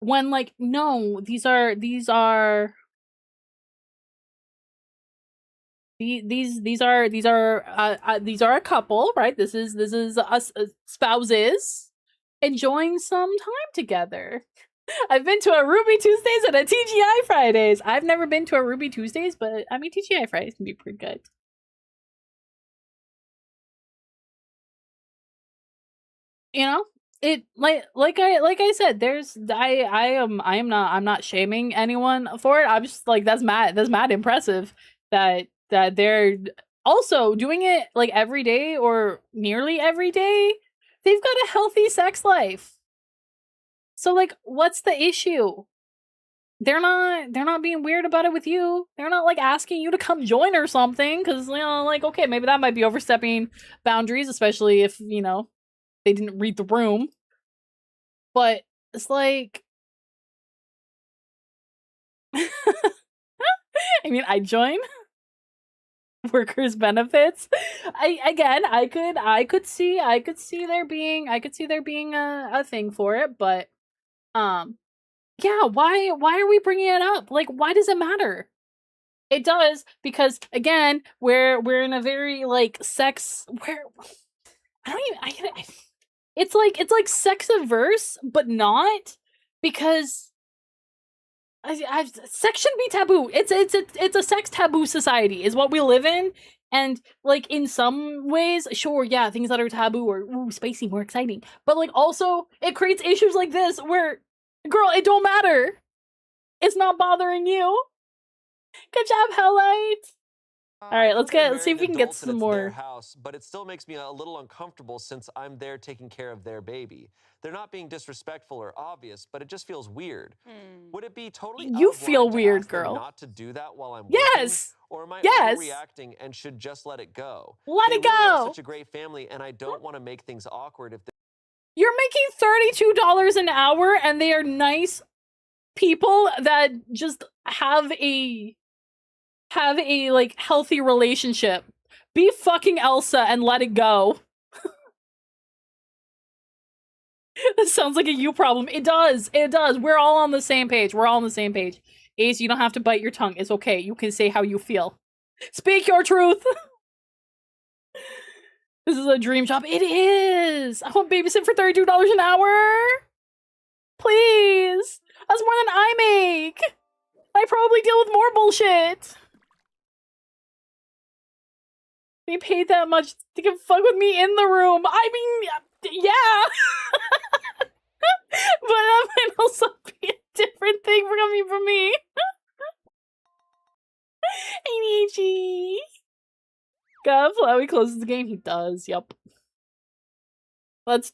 When like, no, these are a couple, right? This is us spouses enjoying some time together. I've been to a Ruby Tuesdays and a TGI Fridays. I've never been to a Ruby Tuesdays, but I mean TGI Fridays can be pretty good. You know, it like I said, there's I'm not shaming anyone for it. I'm just like that's mad impressive that they're also doing it like every day or nearly every day. They've got a healthy sex life. So like what's the issue? They're not being weird about it with you. They're not like asking you to come join or something cuz you know like okay, maybe that might be overstepping boundaries, especially if, you know, they didn't read the room. But it's like I mean, I join workers benefits. I could see there being a thing for it, but yeah, why are we bringing it up? Like why does it matter? It does because again, we're in a very like sex where I don't even it's like sex averse but not because sex shouldn't be taboo. It's a sex taboo society is what we live in, and like in some ways, sure, yeah, things that are taboo are ooh, spicy, more exciting. But like also, it creates issues like this where, girl, it don't matter. It's not bothering you. Good job, Hellite. All right, let's see if we can get some more. Their house, but it still makes me a little uncomfortable since I'm there taking care of their baby. They're not being disrespectful or obvious, but it just feels weird. Would it be totally You out of feel line to weird, ask them girl. not to do that while I'm Yes. working? Or am I Yes. overreacting and should just let it go? Let They it really are go. such a great family, and I don't want to make things awkward if You're making $32 an hour, and they are nice people that just have a like healthy relationship. Be fucking Elsa and let it go. This sounds like a you problem. It does. It does. We're all on the same page. We're all on the same page. Ace, you don't have to bite your tongue. It's okay. You can say how you feel. Speak your truth. This is a dream job. It is. I want babysit for $32 an hour. Please. That's more than I make. I probably deal with more bullshit. They paid that much to get fuck with me in the room. I mean, yeah. But that might also be a different thing for coming from me. ADHD. God, Flowey closes the game. He does, yep. That's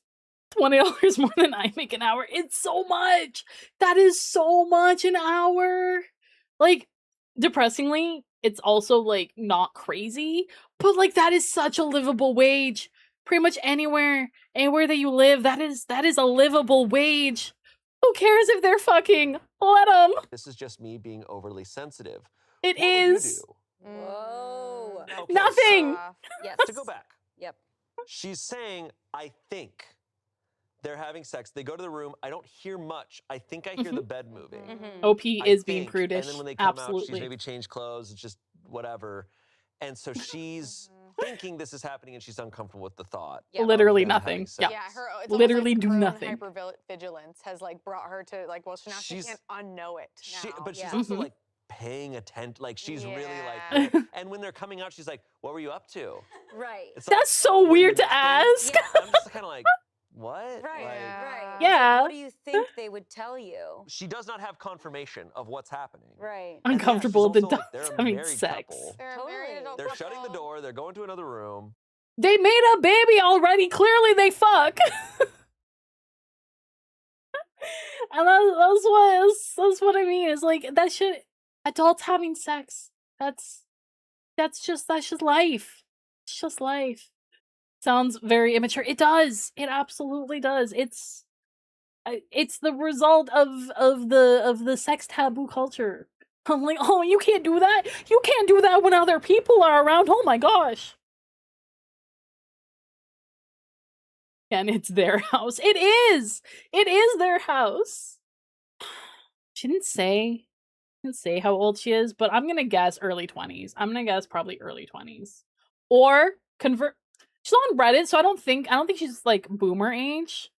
$20 more than I make an hour. It's so much. That is so much an hour. Like, depressingly, it's also like not crazy, but like that is such a livable wage. Pretty much anywhere that you live, that is a livable wage. Who cares if they're fucking? Let them. this is just me being overly sensitive. It What would you is. do? Whoa. Okay, Nothing. Yes. To go back, Yep. she's saying, I think they're having sex. They go to the room. I don't hear much. I think I hear the bed moving. OP I is being think. prudish. And then when they come out, Absolutely. she's maybe changed clothes. It's just whatever. And so she's thinking this is happening and she's uncomfortable with the thought. Yeah. of Literally them nothing. having sex. Yeah. Yeah, her it's Literally almost like do her own nothing. hypervigilance has like brought her to like, well, now she She's- can't unknow it now. But she's Yeah. also like paying attention. Like she's really Yeah. like, and when they're coming out, she's like, what were you up to? Right. It's That's so "Oh, were weird you to napping?" ask. Yeah. I'm just kind of like, what? Right. Like, Right. Yeah. What do you think they would tell you? she does not have confirmation of what's happening. Right. And yeah, Uncomfortable she's with also, like, adults they're a having married sex. couple. They're a Totally. married adult They're shutting the couple. door. They're going to another room. They made a baby already. Clearly they fuck. And that's what I mean. Is like that shit. Adults having sex. That's just life. It's just life. Sounds very immature. It does. It absolutely does. It's the result of the sex taboo culture. I'm like, oh, you can't do that. You can't do that when other people are around. Oh my gosh. And it's their house. It is. It is their house. She didn't say how old she is, but I'm gonna guess early 20s. I'm gonna guess probably early 20s. Or convert. She's on Reddit, so I don't think she's like boomer age.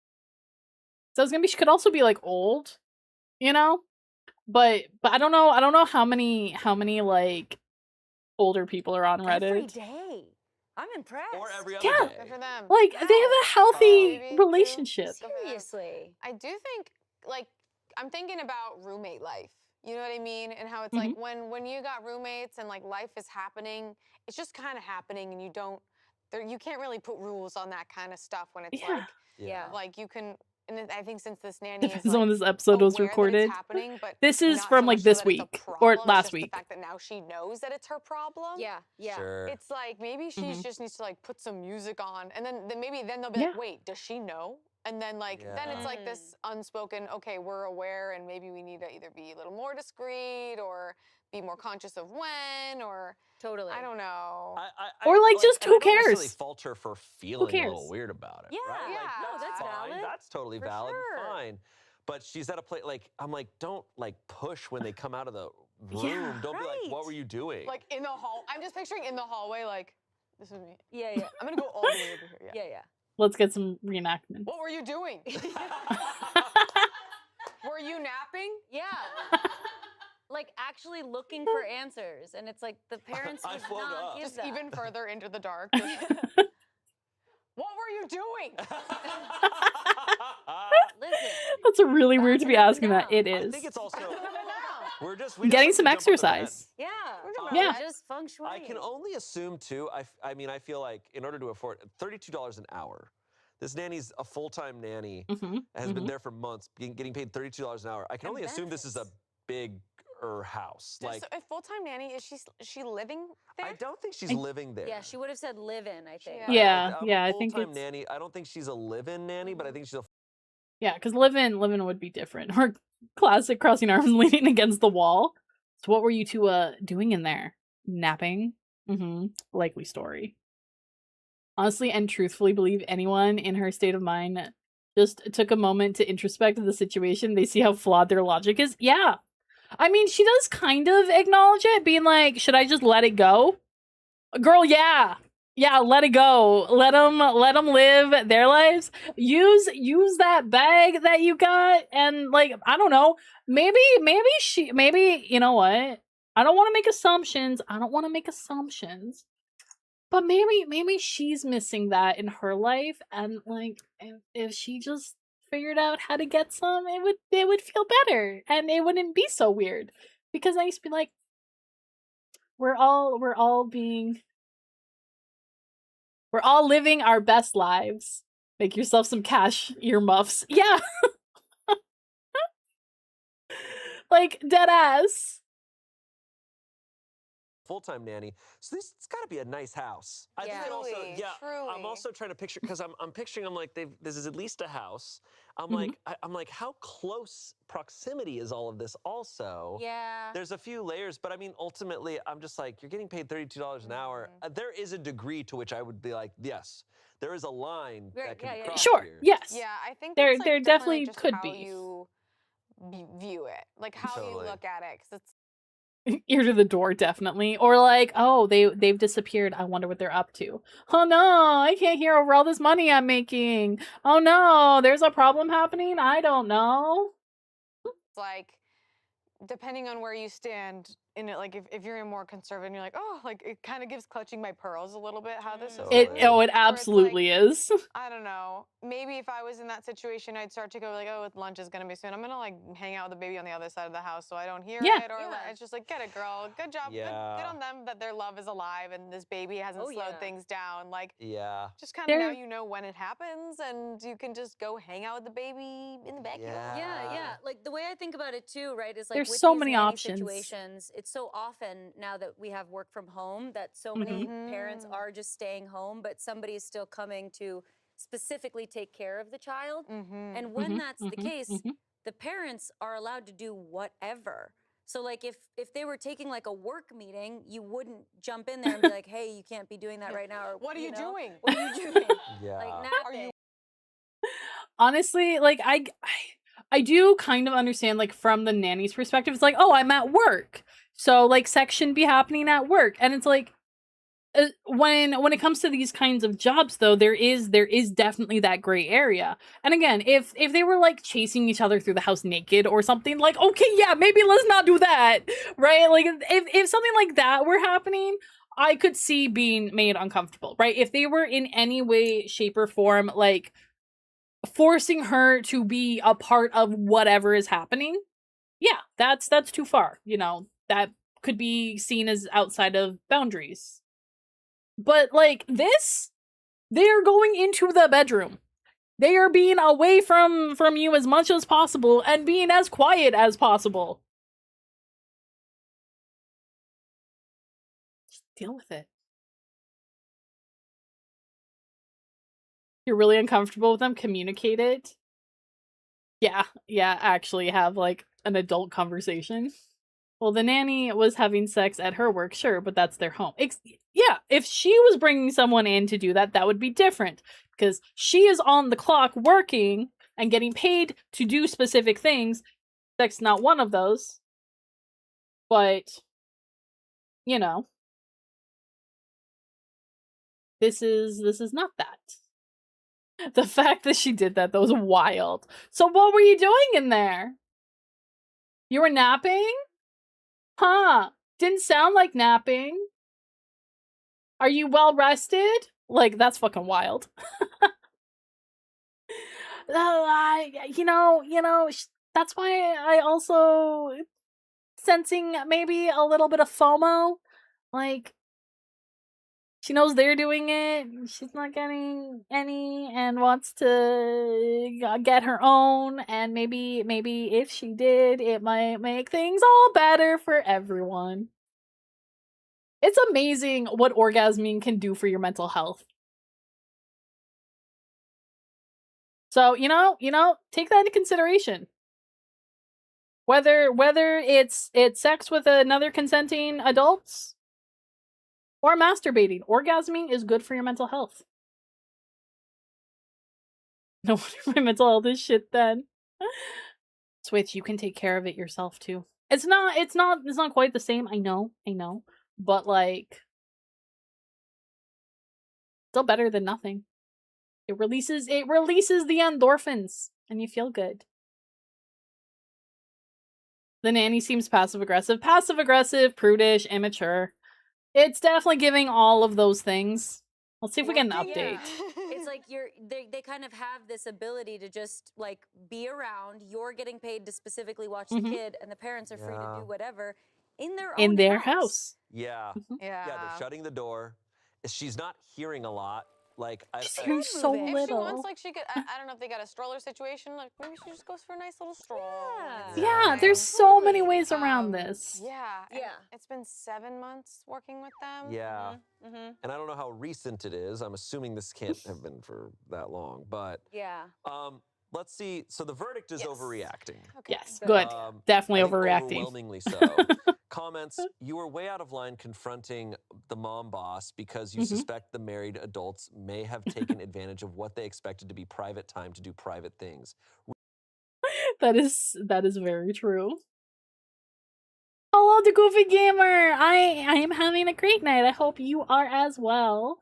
So it's gonna be. She could also be like old. you know? But I don't know how many like older people are on Reddit. Every day. I'm impressed. Or every other Yeah. day. Good for them. Like they have a healthy Maybe, too. relationship. Good for them. Seriously. I do think, like, I'm thinking about roommate life. You know what I mean? And how it's like when you got roommates and like life is happening, it's just kind of happening, and you can't really put rules on that kind of stuff when it's like you can. And I think since this nanny is Depends on when like this episode was aware that recorded. it's happening, but This is not from so like much so this that it's a week or problem, it's last just week. the fact that now she knows that it's her problem. Yeah. Sure. It's like maybe she just needs to like put some music on, and then maybe they'll be like, wait, does she know? And then like then it's like this unspoken, okay, we're aware, and maybe we need to either be a little more discreet or be more conscious of when, or Totally. I don't know. Or like just and who I don't necessarily cares? fault her for feeling a cares? little weird about it. Yeah. Right? Like, Yeah. No, that's fine. valid. That's totally For valid. sure. Fine. But she's at a place like I'm like, don't like push when they come out of the room. Don't be like, what were you doing? Like in the hall, I'm just picturing in the hallway, like this is me. Yeah. I'm gonna go all the way over here. Yeah. Let's get some reenactment. What were you doing? Were you napping? Yeah. Like actually looking for answers, and it's like the parents I would float not up. give Just that. even further into the dark. What were you doing? Listen. That's a really weird to be Back it up asking and that. It down. I is. think it's also No. we just Getting like some to jump on the exercise. Yeah. Yeah. Just feng shui. I can only assume too. I mean, I feel like in order to afford $32 an hour, this nanny's a full-time nanny, has been there for months, getting paid $32 an hour. I can And only assume this is a benefits. bigger house. Like, So a full-time nanny, is she living there? I don't think she's living there. Yeah, she would have said live in, I think. Yeah, I'm yeah, a I think full-time it's nanny. I don't think she's a live-in nanny, but I think she's a yeah, because living would be different. Or classic crossing arms and leaning against the wall. So what were you two doing in there? Napping? Likely story. Honestly and truthfully believe anyone in her state of mind just took a moment to introspect the situation. They see how flawed their logic is. Yeah. I mean, she does kind of acknowledge it, being like, should I just let it go? Girl, yeah. Yeah, let it go. Let them live their lives. Use that bag that you got, and like, I don't know. Maybe you know what? I don't want to make assumptions. But maybe she's missing that in her life, and like, if she just figured out how to get some, it would feel better, and it wouldn't be so weird. Because I used to be like, we're all living our best lives. Make yourself some cash earmuffs. Yeah. Like, dead ass. full-time nanny. So this it's got to be a nice house. I think Yeah. it also, Truly, I'm truly. also trying to picture because I'm picturing. I'm like, this is at least a house. I'm like, I'm like, how close proximity is all of this? Also, Yeah. there's a few layers, but I mean, ultimately, I'm just like, you're getting paid $32 an hour. There is a degree to which I would be like, yes, there is a line Right, that can yeah, be yeah, crossed Sure. here. Yes. Yeah, I think There- that's, like, there definitely just could how be. you view it, like how Totally. you look at it, because it's Ear to the door, definitely. Or like, oh, they've disappeared. I wonder what they're up to. Oh no, I can't hear over all this money I'm making. Oh no, there's a problem happening. I don't know. like depending on where you stand in it, like if you're more conservative, you're like, oh, like it kind of gives clutching my pearls a little bit how this is. Totally. done. It Where it's absolutely like, is. I don't know. Maybe if I was in that situation, I'd start to go like, oh, lunch is gonna be soon. I'm gonna like hang out with the baby on the other side of the house so I don't hear Yeah. it. Or Yeah. like, it's just like, get it, girl. Good job. Yeah. Good on them that their love is alive and this baby hasn't Oh, slowed yeah. things down. Like, Yeah. just kind of now There- you know when it happens and you can just go hang out with the baby in the backyard. Yeah. Like the way I think about it too, right? Is like There's with so these many nanny options. situations. It's so often now that we have work from home that so many parents are just staying home, but somebody is still coming to specifically take care of the child. And when that's the case, the parents are allowed to do whatever. So like if they were taking like a work meeting, you wouldn't jump in there and be like, hey, you can't be doing that right now. Or What are you know, doing? What are you doing? Yeah. Like napping. Honestly, like I do kind of understand, like, from the nanny's perspective. It's like, oh, I'm at work, so like sex shouldn't be happening at work, and it's like, when it comes to these kinds of jobs, though, there is definitely that gray area. And again, if they were like chasing each other through the house naked or something, like, okay, yeah, maybe let's not do that, right? Like if something like that were happening, I could see being made uncomfortable, right? If they were in any way, shape, or form like forcing her to be a part of whatever is happening, yeah, that's too far. You know, that could be seen as outside of boundaries. But like this, they are going into the bedroom. They are being away from you as much as possible and being as quiet as possible. Just deal with it. You're really uncomfortable with them, communicate it. Yeah, actually have like an adult conversation. Well, the nanny was having sex at her work, sure, but that's their home. Yeah, if she was bringing someone in to do that, that would be different. Because she is on the clock working and getting paid to do specific things. Sex not one of those. But, you know, this is not that. The fact that she did that was wild. So what were you doing in there? You were napping? Huh. Didn't sound like napping. Are you well rested? Like, that's fucking wild. You know, that's why I also sensing maybe a little bit of FOMO. Like, she knows they're doing it, she's not getting any, and wants to get her own, and maybe if she did, it might make things all better for everyone. It's amazing what orgasming can do for your mental health. So, you know, take that into consideration. Whether it's sex with another consenting adults or masturbating, orgasming is good for your mental health. No wonder my mental health is shit then. Switch, you can take care of it yourself too. It's not quite the same, I know. But like, still better than nothing. It releases the endorphins and you feel good. The nanny seems passive-aggressive, prudish, immature. It's definitely giving all of those things. Let's see if we get an update. It's like they kind of have this ability to just like be around. You're getting paid to specifically watch the kid, and the parents are free to do whatever in their house. Yeah. Yeah. They're shutting the door. She's not hearing a lot. Like, She's hearing so If she little. wants, like, she could. I don't know if they got a stroller situation. Like, maybe she just goes for a nice little stroll. Yeah, there's so many ways around this. Yeah. It's been 7 months working with them. Yeah. And I don't know how recent it is. I'm assuming this can't have been for that long, but yeah. Let's see. So the verdict is overreacting. Okay, yes, good. Definitely overreacting. Overwhelmingly so. Comments, you were way out of line confronting the mom boss because you suspect the married adults may have taken advantage of what they expected to be private time to do private things. That is very true. Hello to Goofy Gamer! I am having a great night. I hope you are as well.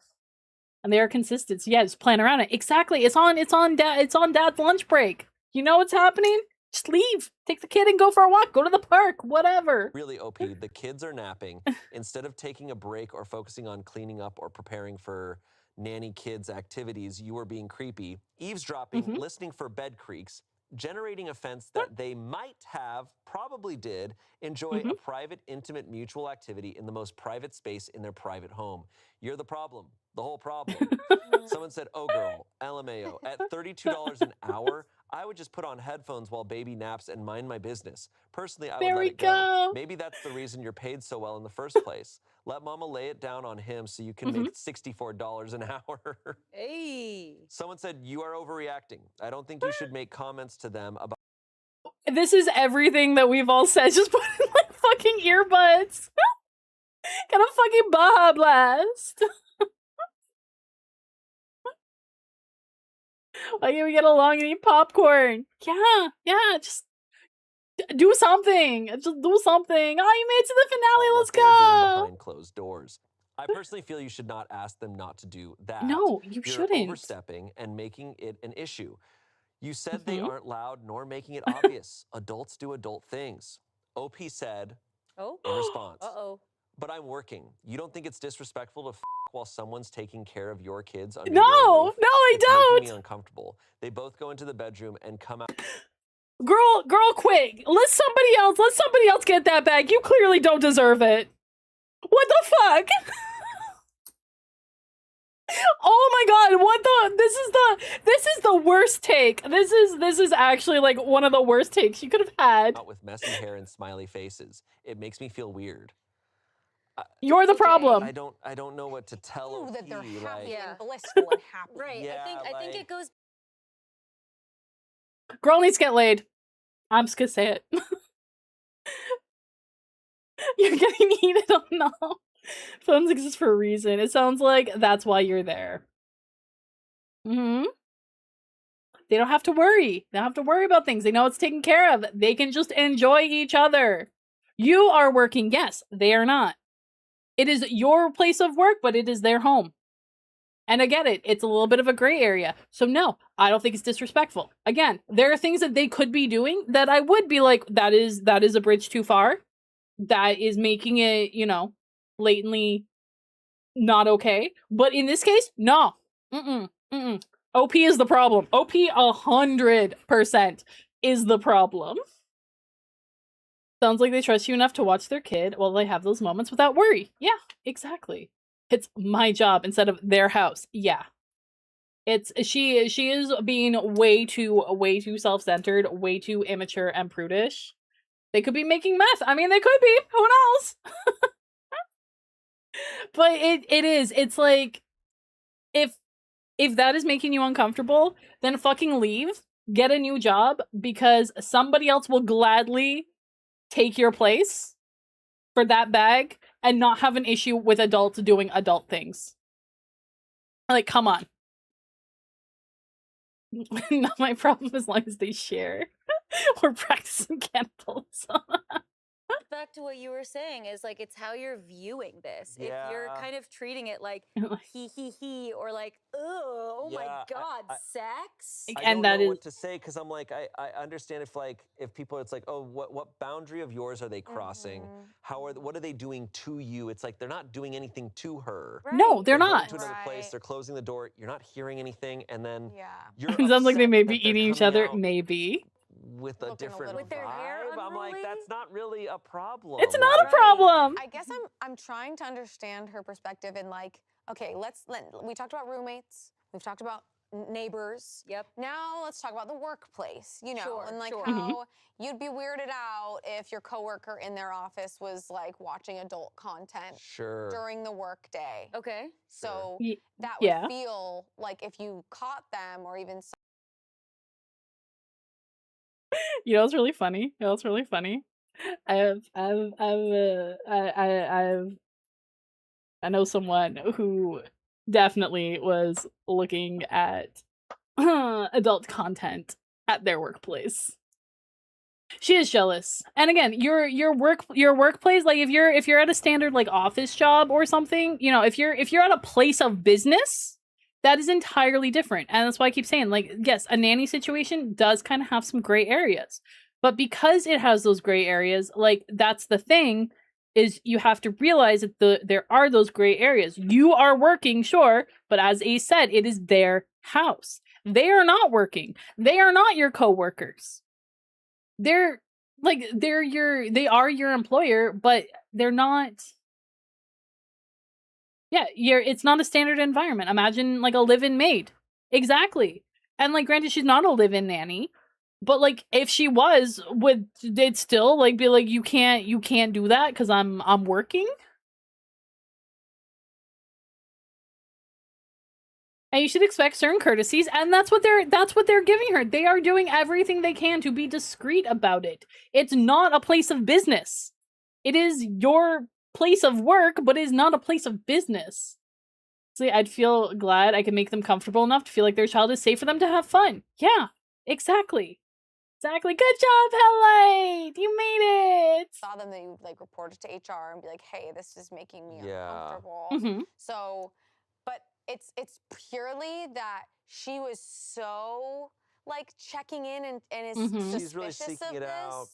And they are consistent. So yeah, just plan around it. Exactly. It's on Dad's lunch break. You know what's happening? Just leave. Take the kid and go for a walk. Go to the park. Whatever. Really, OP, the kids are napping. Instead of taking a break or focusing on cleaning up or preparing for nanny kids' activities, you were being creepy, eavesdropping, listening for bed creaks, generating offense that they might have, probably did, enjoy a private, intimate, mutual activity in the most private space in their private home. You're the problem. The whole problem. Someone said, oh girl, LMAO, at $32 an hour, I would just put on headphones while baby naps and mind my business. Personally, I would let it go. Maybe that's the reason you're paid so well in the first place. Let mama lay it down on him so you can make $64 an hour. Hey. Someone said, you are overreacting. I don't think you should make comments to them about. This is everything that we've all said. Just put in like fucking earbuds. Got a fucking Baja Blast. Why can't we get along and eat popcorn? Yeah, just do something. Just do something. Oh, you made it to the finale. Let's go. Behind closed doors. I personally feel you should not ask them not to do that. No, you You're shouldn't. overstepping and making it an issue. You said they Mhm. aren't loud nor making it obvious. Adults do adult things. OP said Oh. in response, Uh-oh. but I'm working. You don't think it's disrespectful to while someone's taking care of your kids under No, your roof? no, I It's making me don't. uncomfortable. They both go into the bedroom and come out. Girl, quick. Let somebody else get that bag. You clearly don't deserve it. What the fuck? Oh my god, what the this is the worst take. This is actually like one of the worst takes you could have had. Out with messy hair and smiley faces. It makes me feel weird. You're the problem. I don't know what to tell Ooh, that they're OP, happy like, and blissful and happy. Right. Yeah, I think like- it goes Girl needs to get laid. I'm just gonna say it. You're getting heated on now. Phones exist for a reason. It sounds like that's why you're there. Mm-hmm. They don't have to worry. They don't have to worry about things. They know it's taken care of. They can just enjoy each other. You are working. Yes, they are not. It is your place of work, but it is their home. And I get it. It's a little bit of a gray area. So no, I don't think it's disrespectful. Again, there are things that they could be doing that I would be like, that is a bridge too far. That is making it, you know, blatantly not okay. But in this case, no. OP is the problem. OP 100% is the problem. Sounds like they trust you enough to watch their kid while they have those moments without worry. Yeah, exactly. It's my job instead of their house. Yeah. It's she is being way too self-centered, way too immature and prudish. They could be making meth. I mean, they could be. Who knows? But it's like, if that is making you uncomfortable, then fucking leave, get a new job, because somebody else will gladly take your place for that bag and not have an issue with adults doing adult things. Like, come on. Not my problem as long as they share. We're practicing cannibalism. back to what you were saying is like it's how you're viewing this. Yeah. If you're kind of treating it like he or like, oh my Yeah, god, sex. I And don't that know is- what to say because I'm like, I understand if people, it's like, oh, what boundary of yours are they crossing? What are they doing to you? It's like they're not doing anything to her. No, they're Going not. to another place, they're closing the door. You're not hearing anything, and then you're It sounds like they upset may that be they're eating each coming other. out Maybe. with a Looking a different little With their hair vibe. I'm like, unruly? that's not really a problem. It's not a Like, problem. I guess I'm trying to understand her perspective and like, okay, we talked about roommates, we've talked about neighbors. Yep. Now let's talk about the workplace, you know, Sure, and like sure. how you'd be weirded out if your coworker in their office was like watching adult content Sure. during the workday. Okay. So Ye- that would yeah. feel like if you caught them or even You know what's really funny? You know what's really funny? I know someone who definitely was looking at adult content at their workplace. She is jealous. And again, your workplace, like if you're at a standard like office job or something, you know, if you're at a place of business, that is entirely different. And that's why I keep saying, like, yes, a nanny situation does kind of have some gray areas. But because it has those gray areas, like, that's the thing, is you have to realize that there are those gray areas. You are working, sure, but as Ace said, it is their house. They are not working. They are not your coworkers. They are your employer, but they're not. Yeah, it's not a standard environment. Imagine like a live-in maid. Exactly. And like granted, she's not a live-in nanny, but like if she was, would it still like be like you can't do that because I'm working? And you should expect certain courtesies, and that's what they're giving her. They are doing everything they can to be discreet about it. It's not a place of business. It is your place of work, but is not a place of business. So I'd feel glad I could make them comfortable enough to feel like their child is safe for them to have fun. Yeah, exactly. Exactly. Good job, Hellite. You made it. Saw them, they would like report it to HR and be like, hey, this is making me Yeah. uncomfortable. Mhm. So, but it's purely that she was so like checking in and is Mhm. suspicious She's really seeking of it this, out.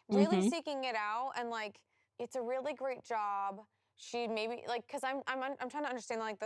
really Mhm. seeking it out, and like it's a really great job. She maybe like because I'm trying to understand like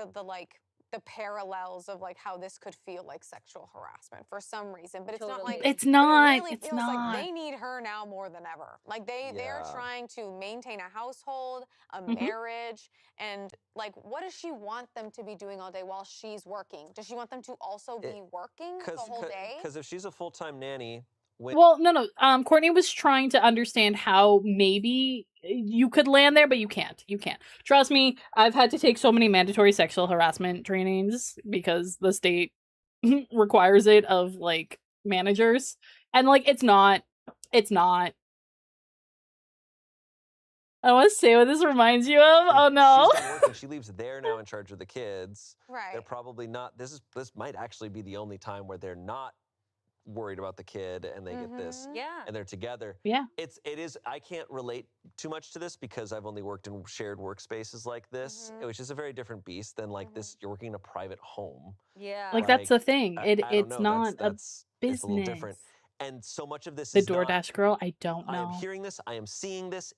the parallels of like how this could feel like sexual harassment for some reason, but it's not Totally. like It's but it not. really It's feels like not. they need her now more than ever. Like they're Yeah. trying to maintain a household, a Mhm. marriage, and like what does she want them to be doing all day while she's working? Does she want them to also be working the whole day? Because if she's a full-time nanny, Well, no. Courtney was trying to understand how maybe you could land there, but you can't. You can't. Trust me, I've had to take so many mandatory sexual harassment trainings because the state requires it of like managers, and like it's not. I want to say what this reminds you of. Oh no. she's done working. She leaves there now in charge of the kids. Right. They're probably not. This might actually be the only time where they're not worried about the kid and they get this Yeah. and they're together. Yeah. It is. I can't relate too much to this because I've only worked in shared workspaces like this, which is a very different beast than like this. You're working in a private home. Yeah. Like that's the thing. I don't It's know. not a It's a little different. business. And so much of this The is not. DoorDash girl, I don't I am know. hearing this. I am seeing this.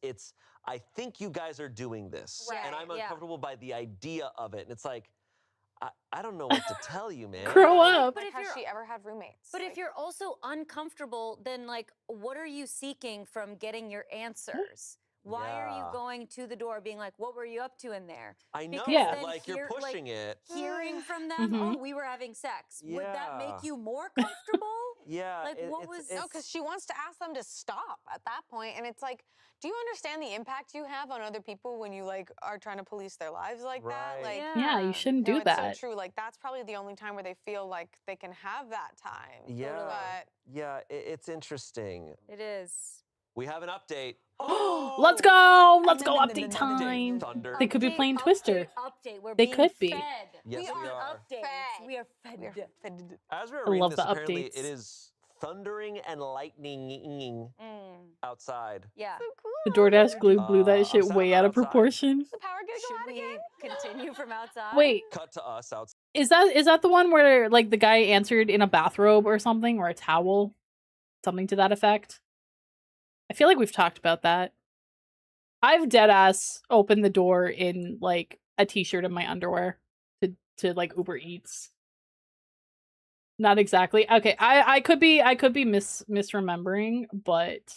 I think you guys are doing this, and I'm Right, yeah. uncomfortable by the idea of it. And it's like, I don't know what to tell you, man. Grow up. But if has you're- she ever had roommates? But if Like, you're also uncomfortable, then like, what are you seeking from getting your answers? Why are you Yeah. going to the door being like, what were you up to in there? I know, Because Yeah. then like you're pushing it. Hearing from them, Mhm. oh, we were having sex. Would that Yeah. make you more comfortable? Yeah, Like, what was- no, because she wants to ask them to stop at that point, and it's like, do you understand the impact you have on other people when you like are trying to police their lives like that? Right. Like, Yeah, you shouldn't do no, it's that. so true. Like that's probably the only time where they feel like they can have that time. Yeah, But yeah, it's interesting. It is. We have an update. Let's go! Let's go update Update, time. Thunder. They could be playing Twister. Update. We're They being could be. fed. Yes, we are. Updates. fed. We are fed. we're fed. As we were I reading love this, the apparently updates. it is thundering and lightning outside. Yeah. The DoorDash glue blew that I'm shit sad way I'm out not of outside. proportion. The power gonna go Should out we again? continue from outside? Wait, Cut to us outside. is that the one where like the guy answered in a bathrobe or something, or a towel? Something to that effect? I feel like we've talked about that. I've deadass opened the door in like a t-shirt and my underwear to like Uber Eats. Not exactly. Okay, I could be misremembering, but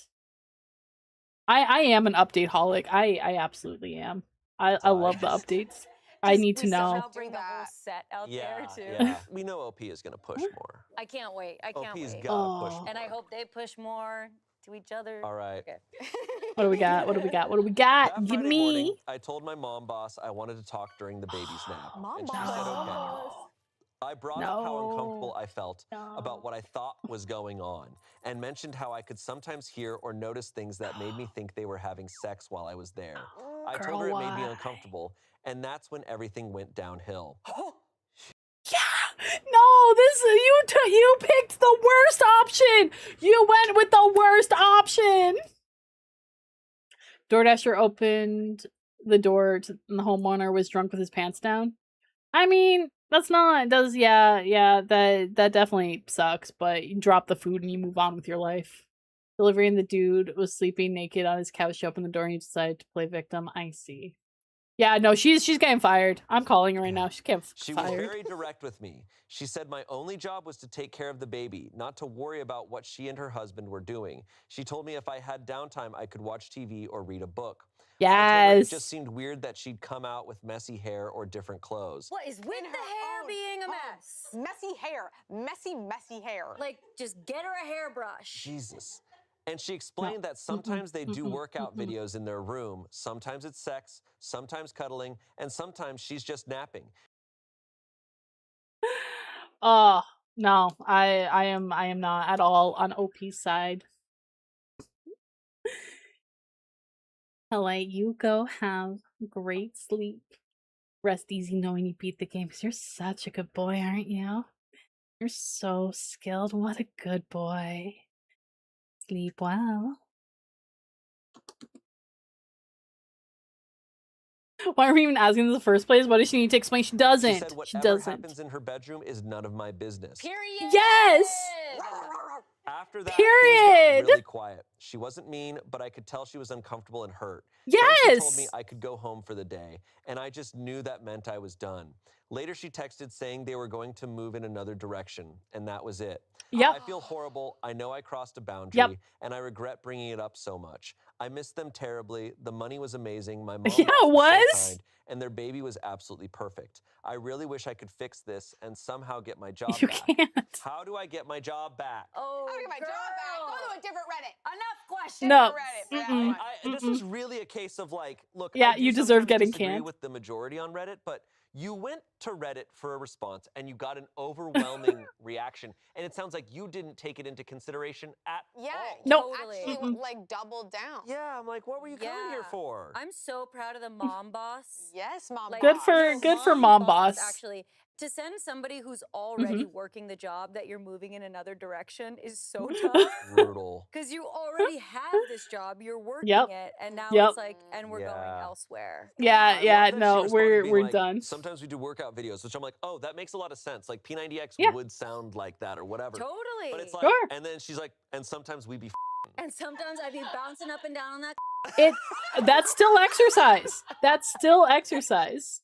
I am an update holic. I absolutely am. I love the updates. I need to we know. somehow bring the whole that. set out there too. Yeah. We know OP is gonna push more. I can't wait. I can't OP's wait. gotta push Oh. more. And I hope they push more to each other. All right. Okay. What do we got? What do we got? What do we got? That Give Friday me. morning, I told my mom boss I wanted to talk during the baby's nap. Mom and she said boss. okay. I brought up how uncomfortable No. I felt about what I thought was going on and mentioned how I could sometimes hear or notice things that made me think they were having sex while I was there. I told her it made me why? uncomfortable, and that's when everything went downhill. Yeah. No, this you picked the worst option. You went with the worst option. DoorDasher opened the door to and the homeowner was drunk with his pants down. I mean, that's not that definitely sucks, but you drop the food and you move on with your life. Delivering the dude was sleeping naked on his couch. She opened the door and he decided to play victim. I see. Yeah, no, she's getting fired. I'm calling her right now. She's getting She was fired. very direct with me. She said my only job was to take care of the baby, not to worry about what she and her husband were doing. She told me if I had downtime, I could watch TV or read a book. I told her Yes. it just seemed weird that she'd come out with messy hair or different clothes. What is with In the her hair own being a home. mess? Messy hair. Messy hair. Like, just get her a hairbrush. Jesus. And she explained that sometimes they do workout videos in their room. Sometimes it's sex, sometimes cuddling, and sometimes she's just napping. Oh no, I am not at all on OP's side. Hello, you go have great sleep. Rest easy knowing you beat the game, 'cause you're such a good boy, aren't you? You're so skilled. What a good boy. Sleep well. Why are we even asking in the first place? What does she need to explain? She doesn't. She said She whatever doesn't. happens in her bedroom is none of my business. Period. Yes! After that, things Period. got really quiet. She wasn't mean, but I could tell she was uncomfortable and hurt. Then she told me Yes! I could go home for the day, and I just knew that meant I was done. Later, she texted saying they were going to move in another direction, and that was it. Yep. I feel horrible. I know I crossed a boundary, Yep. and I regret bringing it up so much. I miss them terribly. The money was amazing. My mom Yeah, it was so was. kind, and their baby was absolutely perfect. I really wish I could fix this and somehow get my job You back. can't. How do I get my job back? Oh, How do I get my job back? Go to a different Reddit. Enough questions. No. Reddit for that Mm-mm. one. This is really a case of like, look, Yeah, I do you deserve sometimes getting disagree canned. with the majority on Reddit, but you went to Reddit for a response and you got an overwhelming reaction, and it sounds like you didn't take it into consideration at Yeah, all. Nope. you actually Mm-mm. like doubled down. Yeah, I'm like, what were you coming here Yeah. for? I'm so proud of the mom boss. Yes, mom. Like, Good boss. for mom boss. Actually, to send somebody who's already working the job that you're moving in another direction is so tough. Brutal. Because you already have this job, you're working Yep. it, and now Yep. it's like, and we're going Yeah. elsewhere. Yeah, I yeah, love that she no, responded being we're like, done. Sometimes we do workout videos, which I'm like, oh, that makes a lot of sense. Like P90X Yeah. would sound like that or whatever. Totally. But it's like, Sure. and then she's like, and sometimes we be And sometimes I'd be bouncing up and down on that. That's still exercise. That's still exercise.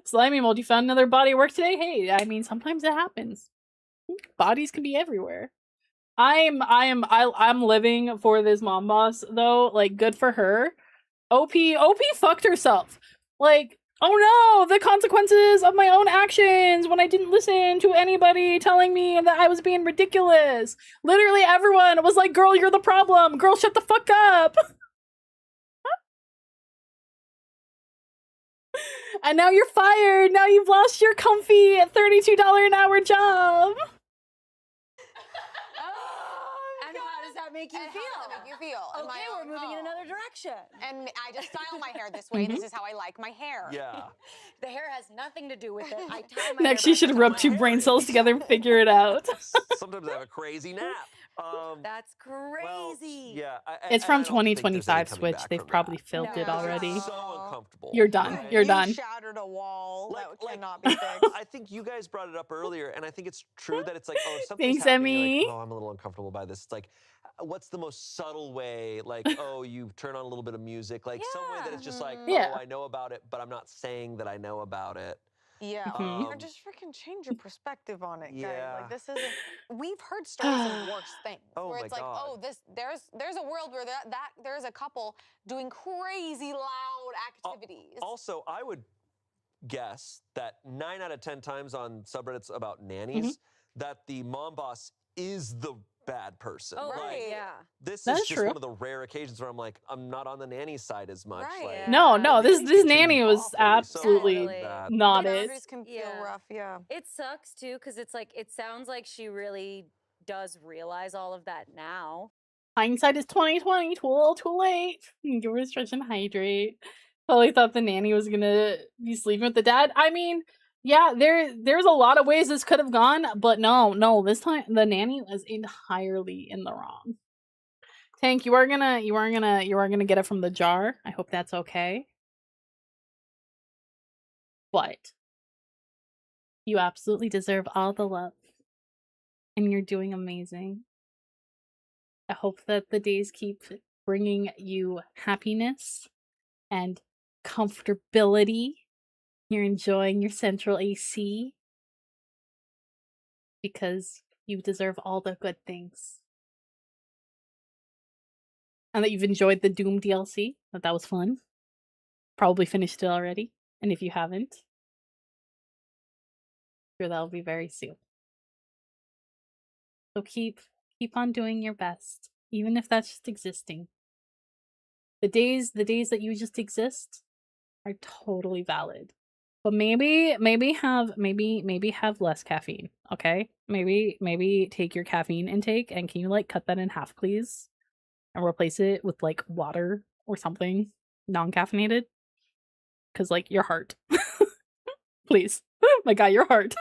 Slimy Mold, you found another body of work today? Hey, I mean, sometimes it happens. Bodies can be everywhere. I'm living for this mom boss though. Like, good for her. OP fucked herself. Like, oh no, the consequences of my own actions when I didn't listen to anybody telling me that I was being ridiculous. Literally everyone was like, girl, you're the problem. Girl, shut the fuck up. And now you're fired. Now you've lost your comfy $32 an hour job. And how does that make you And feel? how does that make you feel? in my Okay, we're own moving in home? another direction. And I just style my hair this way. This is how I like my hair. Yeah. The hair has nothing to do with it. I tie my Next, hair you back should to rub my 2 hair. brain cells together and figure it out. Sometimes I have a crazy nap. That's Well, crazy. yeah. It's and from I don't think there's any 2025 coming Switch. back They've from probably that. filled it No. already. So uncomfortable. You're done. Right? You're You done. shattered a wall Like- that like- cannot be fixed. I think you guys brought it up earlier, and I think it's true that it's like, oh, if something's Thanks, happening, you're Emmy. like, oh, I'm a little uncomfortable by this. It's like, what's the most subtle way? Like, oh, you turn on a little bit of music, like some way that it's just like, Yeah. oh, I know about it, but I'm not saying that I know about it. Yeah, Mhm. or just freaking change your perspective on it, guys. Yeah. Like this isn't. We've heard stories of worse things Oh where my it's like, God. oh, there's a world where there's a couple doing crazy loud activities. Also, I would guess that 9 out of 10 times on subreddits about nannies, that the mom boss is the bad person. Oh, Like, Right. yeah. this That is is just true. one of the rare occasions where I'm like, I'm not on the nanny side as much. Right. Like, Yeah. No, no, this nannies get nanny treated was awfully, so absolutely Totally. bad. not The it. boundaries can feel Yeah. rough. Yeah. It sucks too, because it's like, it sounds like she really does realize all of that now. Hindsight is 2020. Too little, too late. Give her a stretch and hydrate. Probably thought the nanny was gonna be sleeping with the dad. I mean, yeah, there's a lot of ways this could have gone, but no, this time the nanny was entirely in the wrong. Tank, you are gonna get it from the jar. I hope that's okay. But you absolutely deserve all the love. And you're doing amazing. I hope that the days keep bringing you happiness and comfortability. You're enjoying your central AC. Because you deserve all the good things. And that you've enjoyed the Doom DLC. That was fun. Probably finished it already. And if you haven't, sure that'll be very soon. So keep on doing your best, even if that's just existing. The days that you just exist are totally valid. But maybe have less caffeine, okay? Maybe take your caffeine intake and can you like cut that in half, please? And replace it with like water or something non-caffeinated? Cause like your heart. Please. My God, your heart.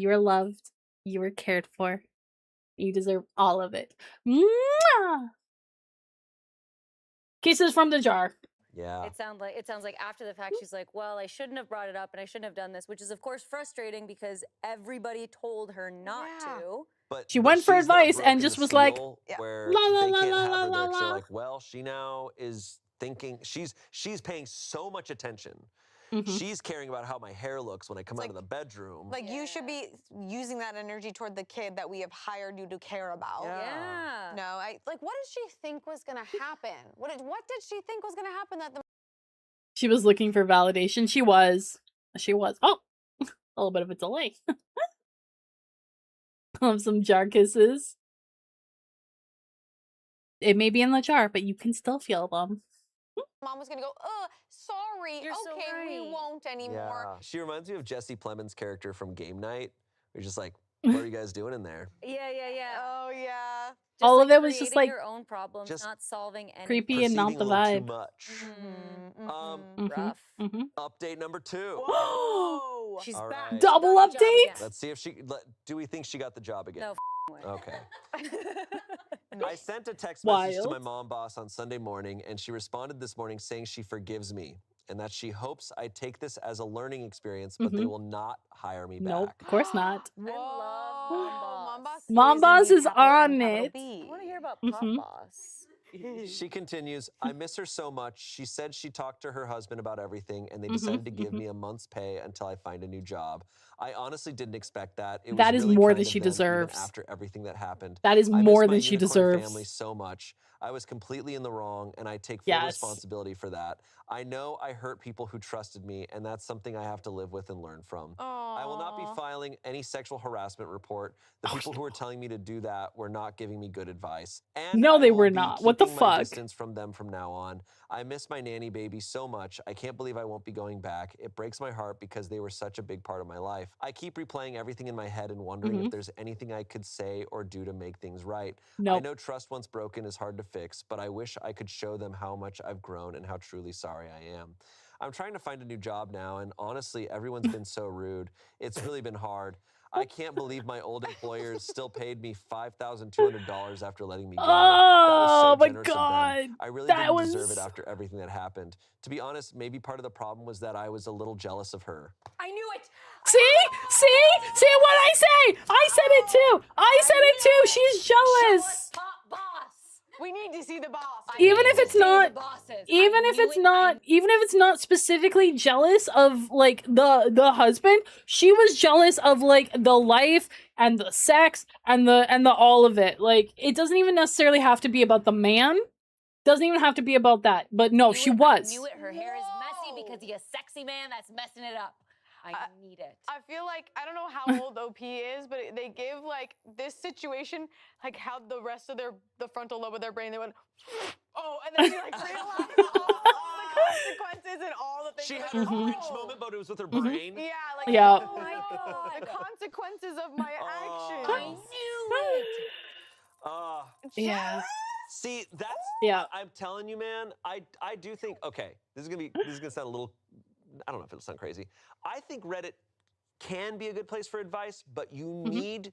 You are loved. You are cared for. You deserve all of it. Mwah! Kisses from the jar. Yeah. It sounds like after the fact she's like, well, I shouldn't have brought it up and I shouldn't have done this, which is of course frustrating because everybody told her not to. But She went for she's now advice and broken just the was like, seal Yeah. where la la they la can't la have la her la there 'cause they're la. like, well, she now is thinking she's paying so much attention. Mhm. She's caring about how my hair looks when I come out of the bedroom. Like you should be using that energy toward the kid that we have hired you to care about. Yeah. No, what did she think was gonna happen? What did she think was gonna happen that the She was looking for validation. She was. Oh, a little bit of a delay. Some jar kisses. It may be in the jar, but you can still feel them. mom was gonna go, sorry, You're so okay, we right. won't anymore. Yeah. She reminds me of Jesse Plemons' character from Game Night. You're just like, what are you guys doing in there? Yeah. Oh yeah. Just All like of it was just creating like your own problems, just not solving anything. creepy and not Proceeding the a little too vibe. much. Mhm, Rough. mhm. Update number 2. Whoa. She's All back. right. She Double got the job update? again. Let's see if do we think she got the job again? No way. Okay. No. I sent a text message to my Wild. mom boss on Sunday morning, and she responded this morning saying she forgives me and that she hopes I take this as a learning experience, but they will not hire me Nope, back. of course not. I love Mom Boss. Mom and Boss he's is capital M, on capital it. B. I want to hear about Pop Mhm. Boss. She continues, I miss her so much. She said she talked to her husband about everything, and they decided to give me a month's pay until I find a new job. I honestly didn't expect that. It That was is really more kind than of she them, even deserves. after everything that happened. That is I miss more my than she unicorn deserves. family so much. I was completely in the wrong, and I take full Yes. responsibility for that. I know I hurt people who trusted me, and that's something I have to live with and learn from. I will not be filing any sexual harassment report. The people who were telling me to do that were not giving me good advice. And No, I they will were be not. What the keeping my fuck? distance from them from now on. I miss my nanny baby so much. I can't believe I won't be going back. It breaks my heart because they were such a big part of my life. I keep replaying everything in my head and wondering if there's anything I could say or do to make things right. I Nope. know trust once broken is hard to fix, but I wish I could show them how much I've grown and how truly sorry I am. I'm trying to find a new job now, and honestly, everyone's been so rude. It's really been hard. I can't believe my old employers still paid me $5,200 after letting me go. That was Oh so my generous of god. them. I really That didn't deserve was- it after everything that happened. To be honest, maybe part of the problem was that I was a little jealous of her. I knew it. See what I say? I said it too. I said it too. She's Show us jealous. Pop Boss. We need to see the boss. Even if it's not, even I if knew it's it. not, even if it's not specifically jealous of like the husband, she was jealous of like the life and the sex and the all of it. Like it doesn't even necessarily have to be about the man. Doesn't even have to be about that. But no, she was. I knew it. Her hair is messy because he's a sexy man that's messing it up. I need it. I feel like, I don't know how old OP is, but they give like this situation, like how the rest of the frontal lobe of their brain, they went, oh, and then she like realized all the consequences and all the things. She that had her are- reach moment, but it was with her brain. Yeah, like, Yeah. oh my God, the consequences of my actions. I knew it. Yeah. See, that's Yeah. I'm telling you, man. I do think. Okay, this is gonna sound a little. I don't know if it'll sound crazy. I think Reddit can be a good place for advice, but you need.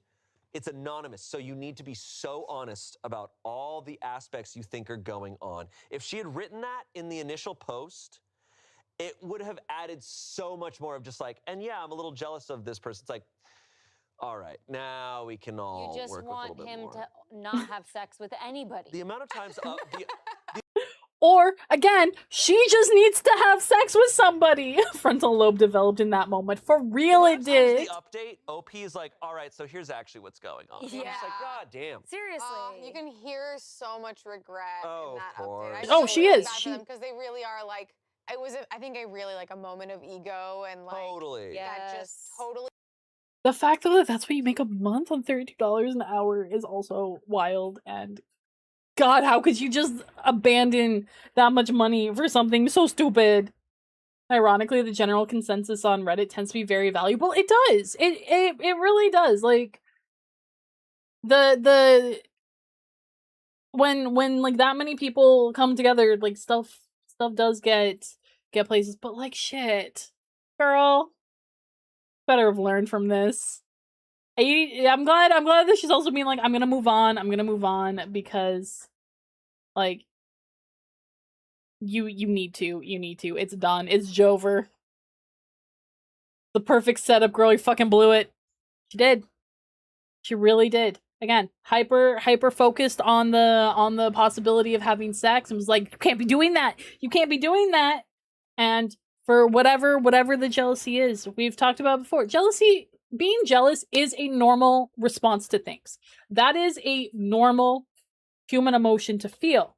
It's anonymous, so you need to be so honest about all the aspects you think are going on. If she had written that in the initial post, it would have added so much more of just like, and yeah, I'm a little jealous of this person. It's like, all right, now we can all You just work want with a little bit him more. to not have sex with anybody. The amount of times, Or again, she just needs to have sex with somebody. Frontal lobe developed in that moment. For real, it did. The update, OP is like, all right, so here's actually what's going on. I'm just like, Yeah. God damn. Seriously. You can hear so much regret Oh, in that of course. update. Oh, she is. She- Because they really are like, it was, I think, really like a moment of ego and like Totally. that just totally. The fact that that's what you make a month on $32 an hour is also wild. And God, how could you just abandon that much money for something so stupid? Ironically, the general consensus on Reddit tends to be very valuable. It does. It really does. Like the when like that many people come together, like stuff does get places. But like shit, girl, better have learned from this. I'm glad that she's also being like, I'm gonna move on because, like, you need to. It's done. It's Jover. The perfect setup, girl. You fucking blew it. She did. She really did. Again, hyper focused on the possibility of having sex and was like, you can't be doing that. You can't be doing that. And for whatever the jealousy is, we've talked about before. Being jealous is a normal response to things. That is a normal human emotion to feel.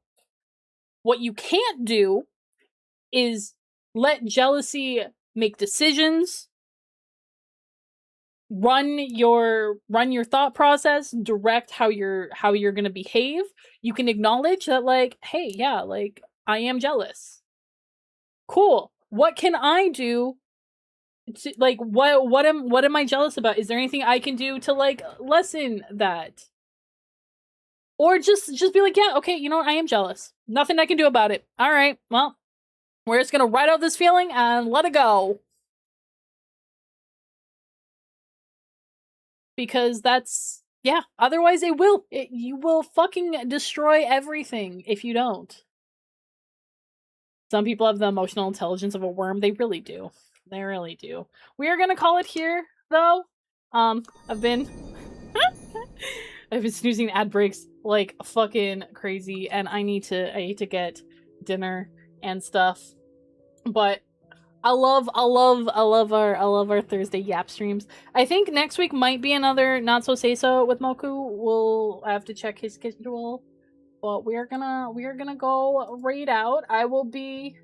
What you can't do is let jealousy make decisions, run your thought process, direct how you're going to behave. You can acknowledge that, like, hey, yeah, like, I am jealous. Cool. What can I do to, like, what am I jealous about? Is there anything I can do to, like, lessen that? Or just be like, yeah, okay, you know what? I am jealous. Nothing I can do about it. All right, well, we're just gonna write out this feeling and let it go. Because that's, yeah, otherwise you will fucking destroy everything if you don't. Some people have the emotional intelligence of a worm. They really do. They really do. We are gonna call it here, though. I've been snoozing ad breaks like fucking crazy, and I need to get dinner and stuff. But I love our Thursday Yap streams. I think next week might be another Not So Say So with Moku. We'll have to check his schedule. But we are gonna go raid out. I will be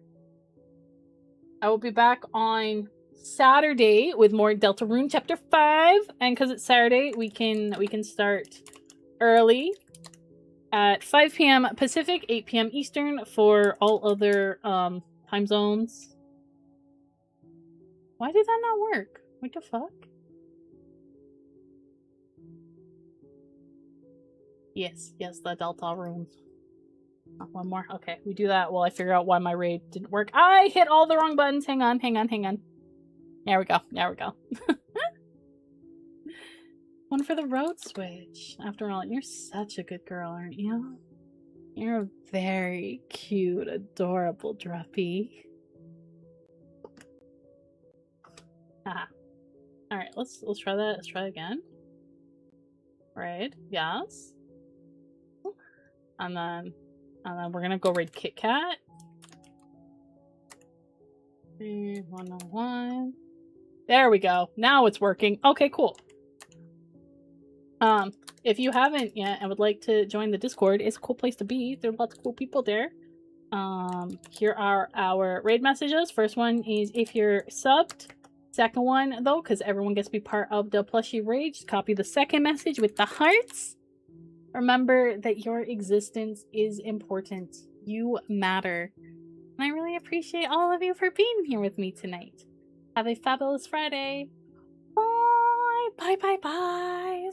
back on Saturday with more Deltarune Chapter 5. And because it's Saturday, we can start early at 5 p.m. Pacific, 8 p.m. Eastern for all other time zones. Why did that not work? What the fuck? Yes, the Delta room. Oh, one more. Okay, we do that while I figure out why my raid didn't work. I hit all the wrong buttons. Hang on. There we go. One for the road switch. After all, you're such a good girl, aren't you? You're a very cute, adorable Druppy. Haha. Alright, let's try that. Let's try again. Right, yes. And then we're gonna go raid Kit Kat. 101. There we go. Now it's working. Okay, cool. If you haven't yet and would like to join the Discord, it's a cool place to be. There are lots of cool people there. Here are our raid messages. First one is if you're subbed. Second one, though, because everyone gets to be part of the plushie raid, just copy the second message with the hearts. Remember that your existence is important. You matter. And I really appreciate all of you for being here with me tonight. Have a fabulous Friday. Bye. Bye.